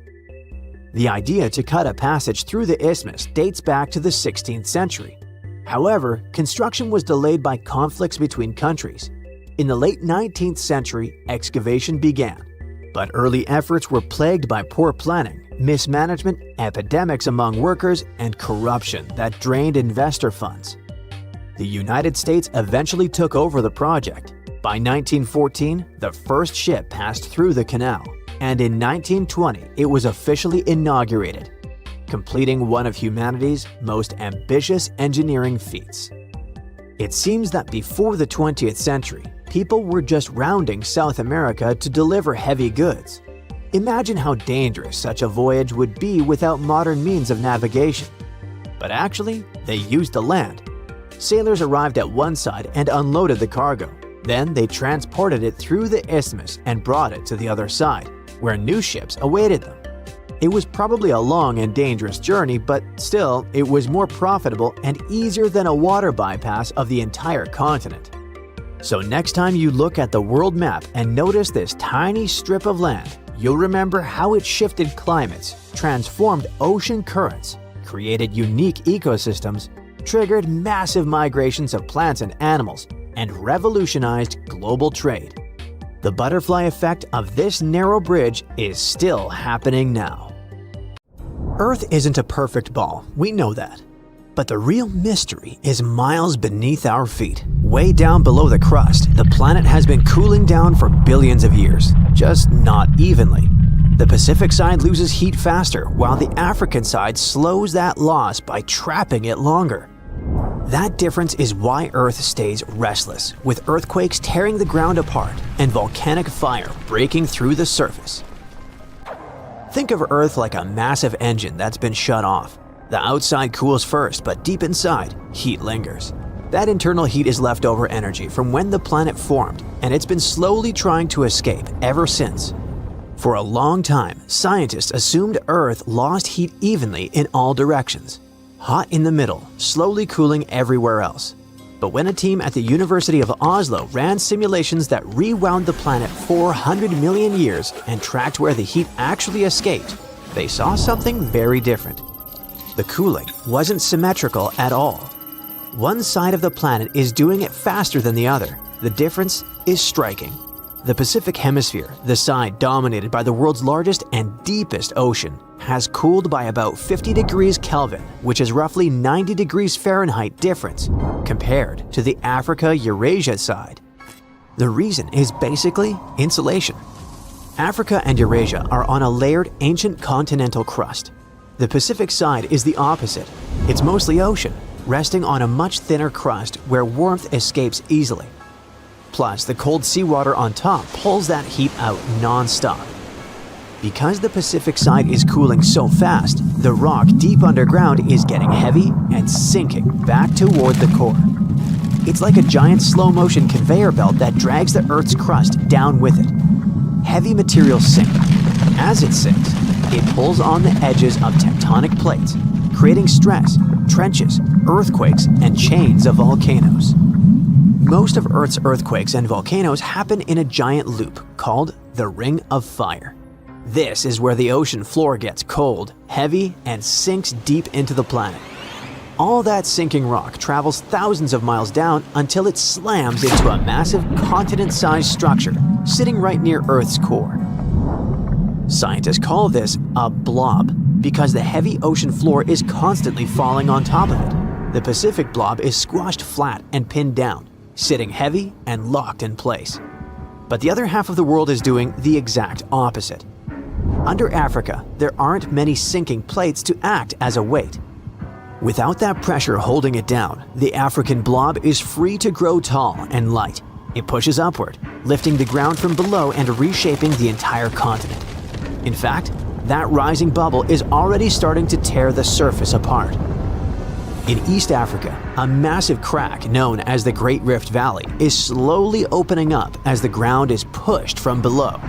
The idea to cut a passage through the isthmus dates back to the 16th century. However, construction was delayed by conflicts between countries. In the late 19th century, excavation began, but early efforts were plagued by poor planning, mismanagement, epidemics among workers, and corruption that drained investor funds. The United States eventually took over the project. By 1914, the first ship passed through the canal, and in 1920 it was officially inaugurated, completing one of humanity's most ambitious engineering feats. It seems that before the 20th century, people were just rounding South America to deliver heavy goods. Imagine how dangerous such a voyage would be without modern means of navigation. But actually, they used the land. Sailors arrived at one side and unloaded the cargo. Then they transported it through the isthmus and brought it to the other side, where new ships awaited them. It was probably a long and dangerous journey, but still, it was more profitable and easier than a water bypass of the entire continent. So next time you look at the world map and notice this tiny strip of land, you'll remember how it shifted climates, transformed ocean currents, created unique ecosystems, triggered massive migrations of plants and animals, and revolutionized global trade. The butterfly effect of this narrow bridge is still happening now. Earth isn't a perfect ball, we know that. But the real mystery is miles beneath our feet. Way down below the crust, the planet has been cooling down for billions of years, just not evenly. The Pacific side loses heat faster, while the African side slows that loss by trapping it longer. That difference is why Earth stays restless, with earthquakes tearing the ground apart and volcanic fire breaking through the surface. Think of Earth like a massive engine that's been shut off. The outside cools first, but deep inside, heat lingers. That internal heat is leftover energy from when the planet formed, and it's been slowly trying to escape ever since. For a long time, scientists assumed Earth lost heat evenly in all directions. Hot in the middle, slowly cooling everywhere else. But when a team at the University of Oslo ran simulations that rewound the planet 400 million years and tracked where the heat actually escaped, they saw something very different. The cooling wasn't symmetrical at all. One side of the planet is doing it faster than the other. The difference is striking. The Pacific Hemisphere, the side dominated by the world's largest and deepest ocean, has cooled by about 50 degrees Kelvin, which is roughly 90 degrees Fahrenheit difference, compared to the Africa-Eurasia side. The reason is basically insulation. Africa and Eurasia are on a layered ancient continental crust. The Pacific side is the opposite. It's mostly ocean, resting on a much thinner crust where warmth escapes easily. Plus, the cold seawater on top pulls that heat out non-stop. Because the Pacific side is cooling so fast, the rock deep underground is getting heavy and sinking back toward the core. It's like a giant slow-motion conveyor belt that drags the Earth's crust down with it. Heavy materials sink. As it sinks, it pulls on the edges of tectonic plates, creating stress, trenches, earthquakes, and chains of volcanoes. Most of Earth's earthquakes and volcanoes happen in a giant loop called the Ring of Fire. This is where the ocean floor gets cold, heavy, and sinks deep into the planet. All that sinking rock travels thousands of miles down until it slams into a massive continent-sized structure sitting right near Earth's core. Scientists call this a blob because the heavy ocean floor is constantly falling on top of it. The Pacific blob is squashed flat and pinned down, sitting heavy and locked in place. But the other half of the world is doing the exact opposite. Under Africa, there aren't many sinking plates to act as a weight. Without that pressure holding it down, the African blob is free to grow tall and light. It pushes upward, lifting the ground from below and reshaping the entire continent. In fact, that rising bubble is already starting to tear the surface apart. In East Africa, a massive crack known as the Great Rift Valley is slowly opening up as the ground is pushed from below.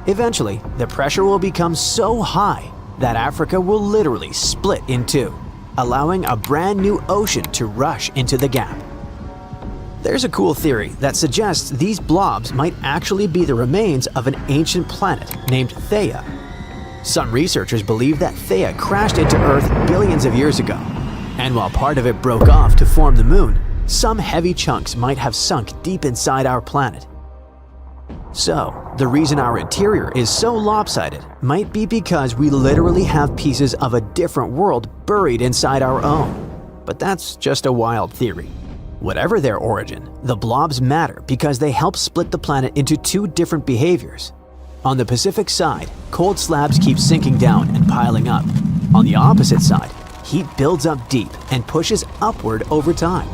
Eventually, the pressure will become so high that Africa will literally split in two, allowing a brand new ocean to rush into the gap. There's a cool theory that suggests these blobs might actually be the remains of an ancient planet named Theia. Some researchers believe that Theia crashed into Earth billions of years ago, and while part of it broke off to form the moon, some heavy chunks might have sunk deep inside our planet. So, the reason our interior is so lopsided might be because we literally have pieces of a different world buried inside our own. But that's just a wild theory. Whatever their origin, the blobs matter because they help split the planet into two different behaviors. On the Pacific side, cold slabs keep sinking down and piling up. On the opposite side, heat builds up deep and pushes upward over time.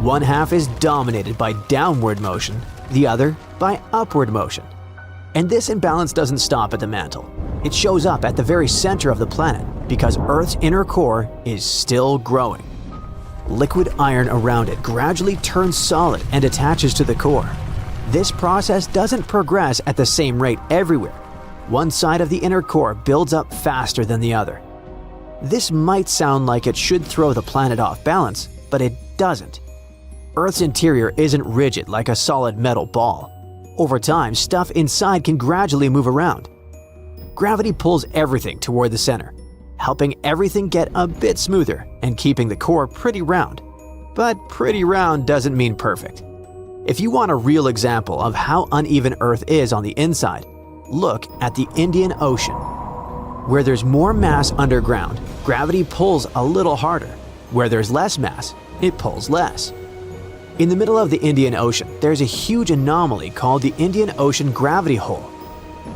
One half is dominated by downward motion, the other by upward motion. And this imbalance doesn't stop at the mantle. It shows up at the very center of the planet because Earth's inner core is still growing. Liquid iron around it gradually turns solid and attaches to the core. This process doesn't progress at the same rate everywhere. One side of the inner core builds up faster than the other. This might sound like it should throw the planet off balance, but it doesn't. Earth's interior isn't rigid like a solid metal ball. Over time, stuff inside can gradually move around. Gravity pulls everything toward the center, helping everything get a bit smoother and keeping the core pretty round. But pretty round doesn't mean perfect. If you want a real example of how uneven Earth is on the inside, look at the Indian Ocean. Where there's more mass underground, gravity pulls a little harder. Where there's less mass, it pulls less. In the middle of the Indian Ocean, there's a huge anomaly called the Indian Ocean gravity hole.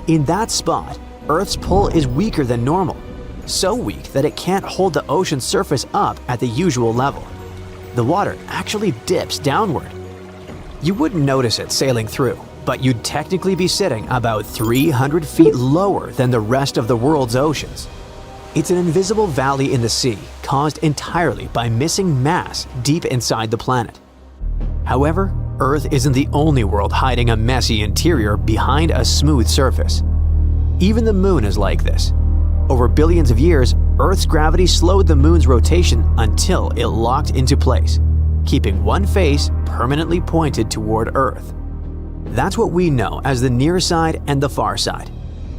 In that spot, Earth's pull is weaker than normal, so weak that it can't hold the ocean surface up at the usual level. The water actually dips downward. You wouldn't notice it sailing through, but you'd technically be sitting about 300 feet lower than the rest of the world's oceans. It's an invisible valley in the sea caused entirely by missing mass deep inside the planet. However, Earth isn't the only world hiding a messy interior behind a smooth surface. Even the Moon is like this. Over billions of years, Earth's gravity slowed the Moon's rotation until it locked into place, keeping one face permanently pointed toward Earth. That's what we know as the near side and the far side.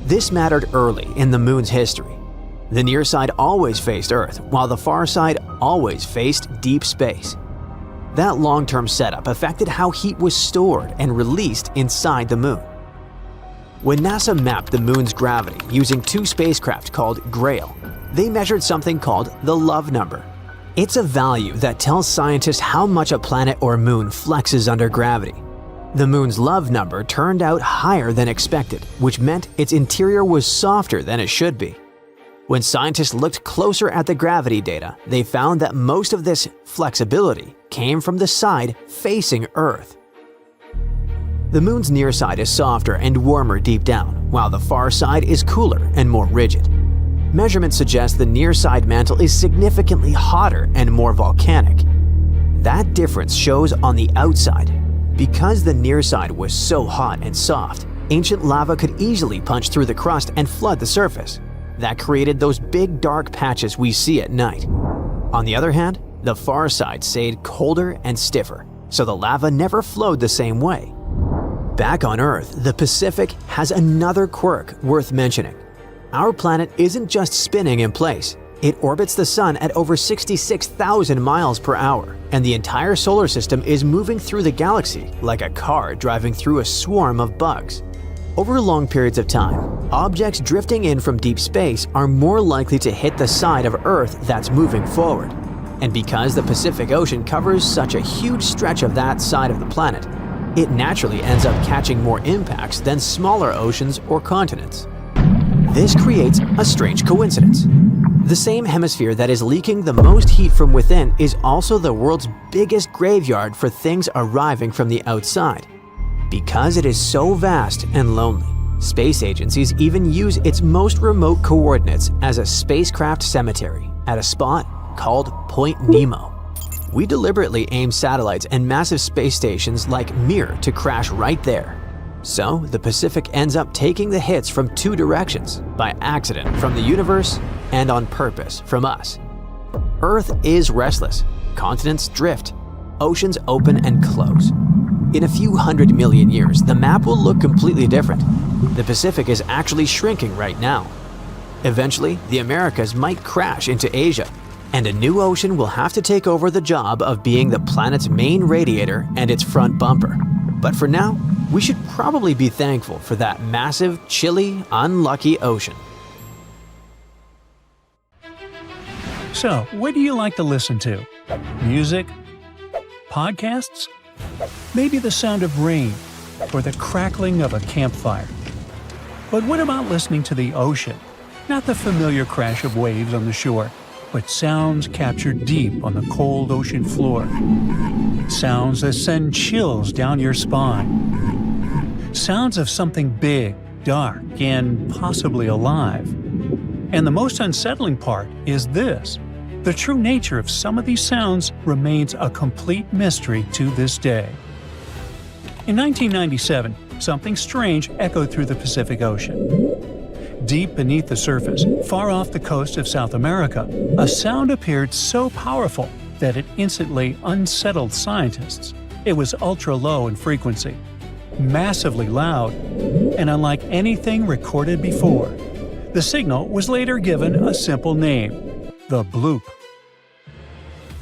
This mattered early in the Moon's history. The near side always faced Earth, while the far side always faced deep space. That long-term setup affected how heat was stored and released inside the Moon. When NASA mapped the Moon's gravity using two spacecraft called GRAIL, they measured something called the love number. It's a value that tells scientists how much a planet or moon flexes under gravity. The Moon's love number turned out higher than expected, which meant its interior was softer than it should be. When scientists looked closer at the gravity data, they found that most of this flexibility came from the side facing Earth. The Moon's near side is softer and warmer deep down, while the far side is cooler and more rigid. Measurements suggest the near side mantle is significantly hotter and more volcanic. That difference shows on the outside. Because the near side was so hot and soft, ancient lava could easily punch through the crust and flood the surface. That created those big dark patches we see at night. On the other hand, the far side stayed colder and stiffer, so the lava never flowed the same way. Back on Earth, the Pacific has another quirk worth mentioning. Our planet isn't just spinning in place. It orbits the Sun at over 66,000 miles per hour, and the entire solar system is moving through the galaxy like a car driving through a swarm of bugs. Over long periods of time, objects drifting in from deep space are more likely to hit the side of Earth that's moving forward. And because the Pacific Ocean covers such a huge stretch of that side of the planet, it naturally ends up catching more impacts than smaller oceans or continents. This creates a strange coincidence. The same hemisphere that is leaking the most heat from within is also the world's biggest graveyard for things arriving from the outside. Because it is so vast and lonely, space agencies even use its most remote coordinates as a spacecraft cemetery at a spot called Point Nemo. We deliberately aim satellites and massive space stations like Mir to crash right there. So, the Pacific ends up taking the hits from two directions, by accident from the universe and on purpose from us. Earth is restless, continents drift, oceans open and close. In a few 100 million years, the map will look completely different. The Pacific is actually shrinking right now. Eventually, the Americas might crash into Asia, and a new ocean will have to take over the job of being the planet's main radiator and its front bumper. But for now, we should probably be thankful for that massive, chilly, unlucky ocean. So, what do you like to listen to? Music? Podcasts? Maybe the sound of rain or the crackling of a campfire. But what about listening to the ocean? Not the familiar crash of waves on the shore, but sounds captured deep on the cold ocean floor. Sounds that send chills down your spine. Sounds of something big, dark, and possibly alive. And the most unsettling part is this. The true nature of some of these sounds remains a complete mystery to this day. In 1997, something strange echoed through the Pacific Ocean. Deep beneath the surface, far off the coast of South America, a sound appeared so powerful that it instantly unsettled scientists. It was ultra-low in frequency, massively loud, and unlike anything recorded before. The signal was later given a simple name: the bloop.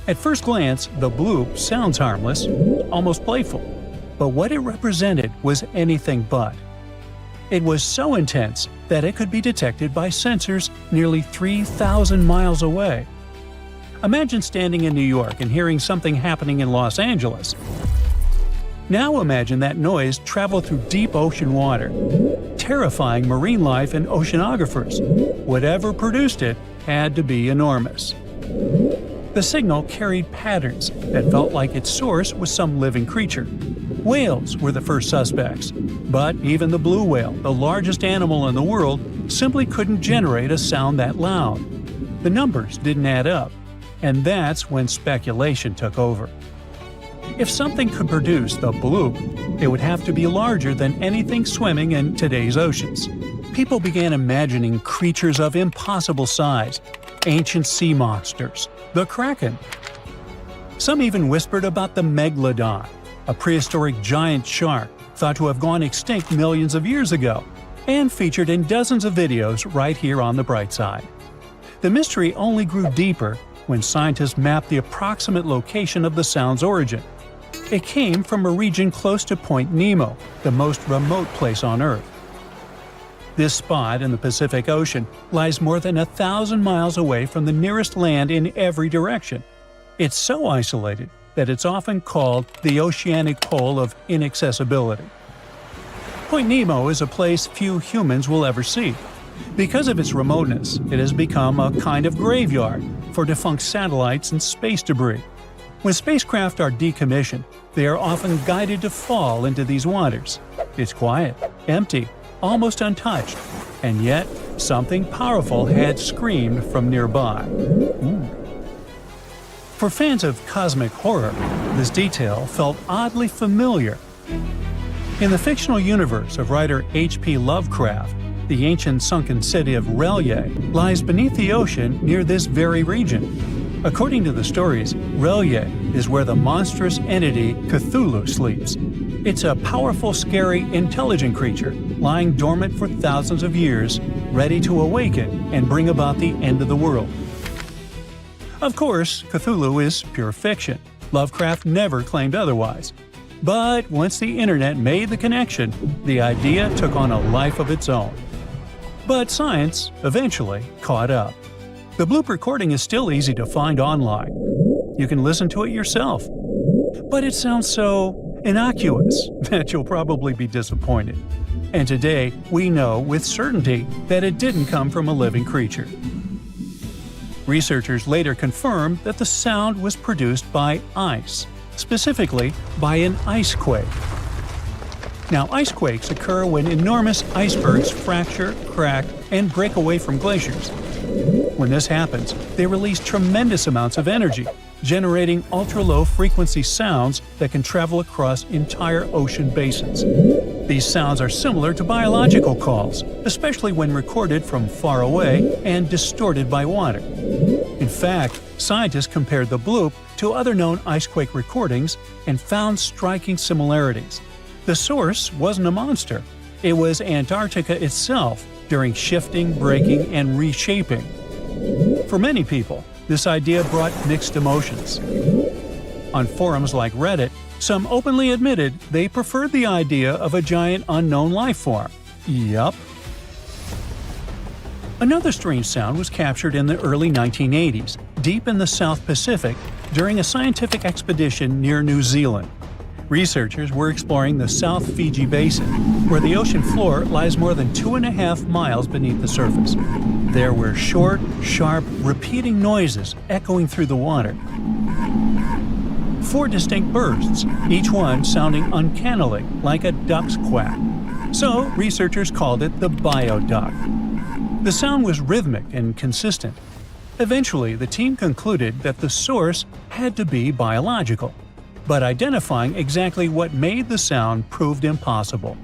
At first glance, the bloop sounds harmless, almost playful. but what it represented was anything but. It was so intense that it could be detected by sensors nearly 3,000 miles away. Imagine standing in New York and hearing something happening in Los Angeles. Now imagine that noise traveled through deep ocean water, terrifying marine life and oceanographers. Whatever produced it had to be enormous. The signal carried patterns that felt like its source was some living creature. Whales were the first suspects, but even the blue whale, the largest animal in the world, simply couldn't generate a sound that loud. The numbers didn't add up, and that's when speculation took over. If something could produce the bloop, it would have to be larger than anything swimming in today's oceans. People began imagining creatures of impossible size, ancient sea monsters, the Craton. Some even whispered about the megalodon, a prehistoric giant shark thought to have gone extinct millions of years ago, and featured in dozens of videos right here on the bright side. The mystery only grew deeper when scientists mapped the approximate location of the sound's origin. It came from a region close to Point Nemo, the most remote place on Earth. This spot in the Pacific Ocean lies more than 1,000 miles away from the nearest land in every direction. It's so isolated that it's often called the oceanic pole of inaccessibility. Point Nemo is a place few humans will ever see. Because of its remoteness, it has become a kind of graveyard for defunct satellites and space debris. When spacecraft are decommissioned, they are often guided to fall into these waters. It's quiet, empty, almost untouched, and yet something powerful had screamed from nearby. For fans of cosmic horror, this detail felt oddly familiar. In the fictional universe of writer H.P. Lovecraft, the ancient sunken city of R'lyeh lies beneath the ocean near this very region. According to the stories, R'lyeh is where the monstrous entity Cthulhu sleeps. It's a powerful, scary, intelligent creature, lying dormant for thousands of years, ready to awaken and bring about the end of the world. Of course, Cthulhu is pure fiction. Lovecraft never claimed otherwise. But once the internet made the connection, the idea took on a life of its own. But science eventually caught up. The bloop recording is still easy to find online. You can listen to it yourself. But it sounds so innocuous that you'll probably be disappointed. And today, we know with certainty that it didn't come from a living creature. Researchers later confirmed that the sound was produced by ice, specifically by an ice quake. Now, ice quakes occur when enormous icebergs fracture, crack, and break away from glaciers. When this happens, they release tremendous amounts of energy, generating ultra-low frequency sounds that can travel across entire ocean basins. These sounds are similar to biological calls, especially when recorded from far away and distorted by water. In fact, scientists compared the bloop to other known icequake recordings and found striking similarities. The source wasn't a monster. It was Antarctica itself during shifting, breaking, and reshaping. For many people, this idea brought mixed emotions. On forums like Reddit, some openly admitted they preferred the idea of a giant unknown life form. Yup. Another strange sound was captured in the early 1980s, deep in the South Pacific, during a scientific expedition near New Zealand. Researchers were exploring the South Fiji Basin, where the ocean floor lies more than 2.5 miles beneath the surface. There were short, sharp, repeating noises echoing through the water. 4 distinct bursts, each one sounding uncannily like a duck's quack. So researchers called it the bioduck. The sound was rhythmic and consistent. Eventually, the team concluded that the source had to be biological, but identifying exactly what made the sound proved impossible.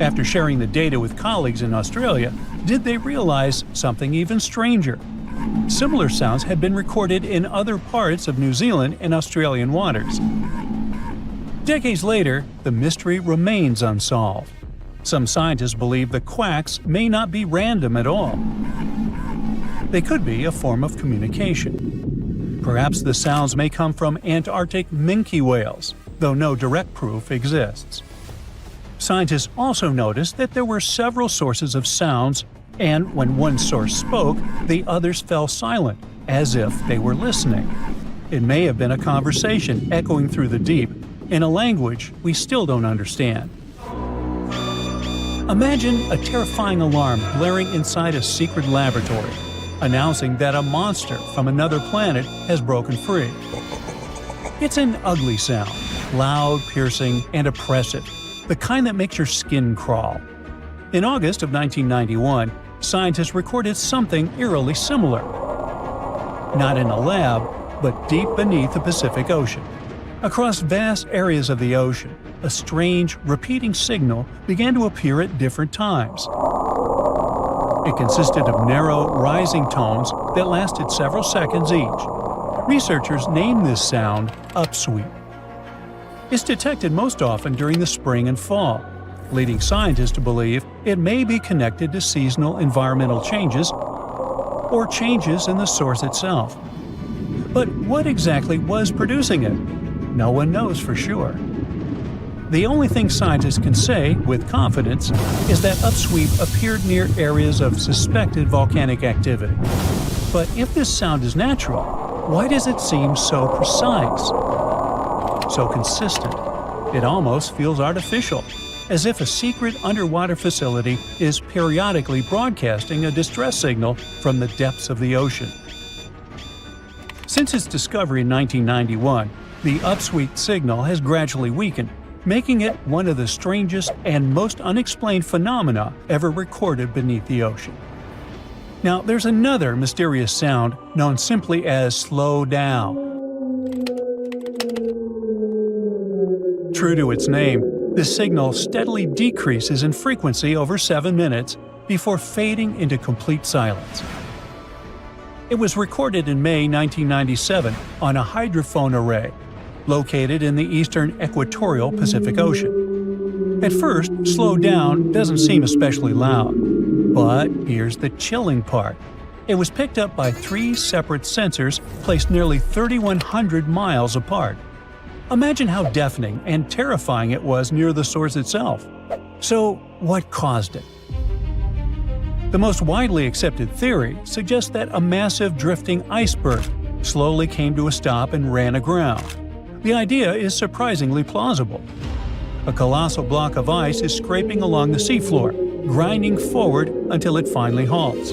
After sharing the data with colleagues in Australia, did they realize something even stranger? Similar sounds had been recorded in other parts of New Zealand and Australian waters. Decades later, the mystery remains unsolved. Some scientists believe the quacks may not be random at all. They could be a form of communication. Perhaps the sounds may come from Antarctic minke whales, though no direct proof exists. Scientists also noticed that there were several sources of sounds, and when one source spoke, the others fell silent, as if they were listening. It may have been a conversation echoing through the deep, in a language we still don't understand. Imagine a terrifying alarm blaring inside a secret laboratory, announcing that a monster from another planet has broken free. It's an ugly sound, loud, piercing, and oppressive, the kind that makes your skin crawl. In August of 1991, scientists recorded something eerily similar. Not in a lab, but deep beneath the Pacific Ocean. Across vast areas of the ocean, a strange, repeating signal began to appear at different times. It consisted of narrow, rising tones that lasted several seconds each. Researchers named this sound upsweep. It's detected most often during the spring and fall, leading scientists to believe it may be connected to seasonal environmental changes or changes in the source itself. But what exactly was producing it? No one knows for sure. The only thing scientists can say with confidence is that upsweep appeared near areas of suspected volcanic activity. But if this sound is natural, why does it seem so precise, so consistent? It almost feels artificial, as if a secret underwater facility is periodically broadcasting a distress signal from the depths of the ocean. Since its discovery in 1991, the upsweep signal has gradually weakened, making it one of the strangest and most unexplained phenomena ever recorded beneath the ocean. Now, there's another mysterious sound known simply as slow down. True to its name, this signal steadily decreases in frequency over 7 minutes before fading into complete silence. It was recorded in May 1997 on a hydrophone array located in the eastern equatorial Pacific Ocean. At first, slow down doesn't seem especially loud. But here's the chilling part. It was picked up by 3 separate sensors placed nearly 3,100 miles apart. Imagine how deafening and terrifying it was near the source itself. So, what caused it? The most widely accepted theory suggests that a massive drifting iceberg slowly came to a stop and ran aground. The idea is surprisingly plausible. A colossal block of ice is scraping along the seafloor, grinding forward until it finally halts.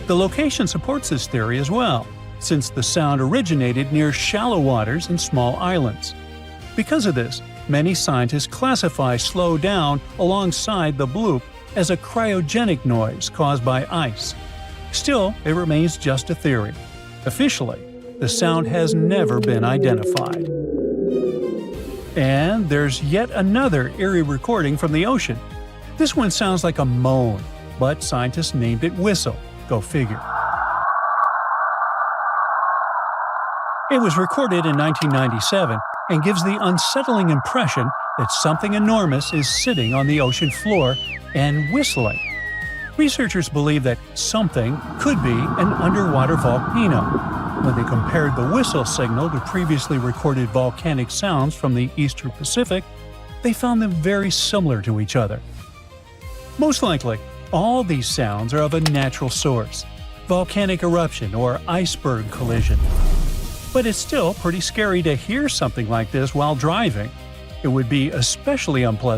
The location supports this theory as well, since the sound originated near shallow waters and small islands. Because of this, many scientists classify slow down alongside the bloop as a cryogenic noise caused by ice. Still, it remains just a theory. Officially, the sound has never been identified. And there's yet another eerie recording from the ocean. This one sounds like a moan, but scientists named it whistle. Go figure. It was recorded in 1997 and gives the unsettling impression that something enormous is sitting on the ocean floor and whistling. Researchers believe that something could be an underwater volcano. When they compared the whistle signal to previously recorded volcanic sounds from the Eastern Pacific, they found them very similar to each other. Most likely, all these sounds are of a natural source, volcanic eruption or iceberg collision. But it's still pretty scary to hear something like this while driving. It would be especially unpleasant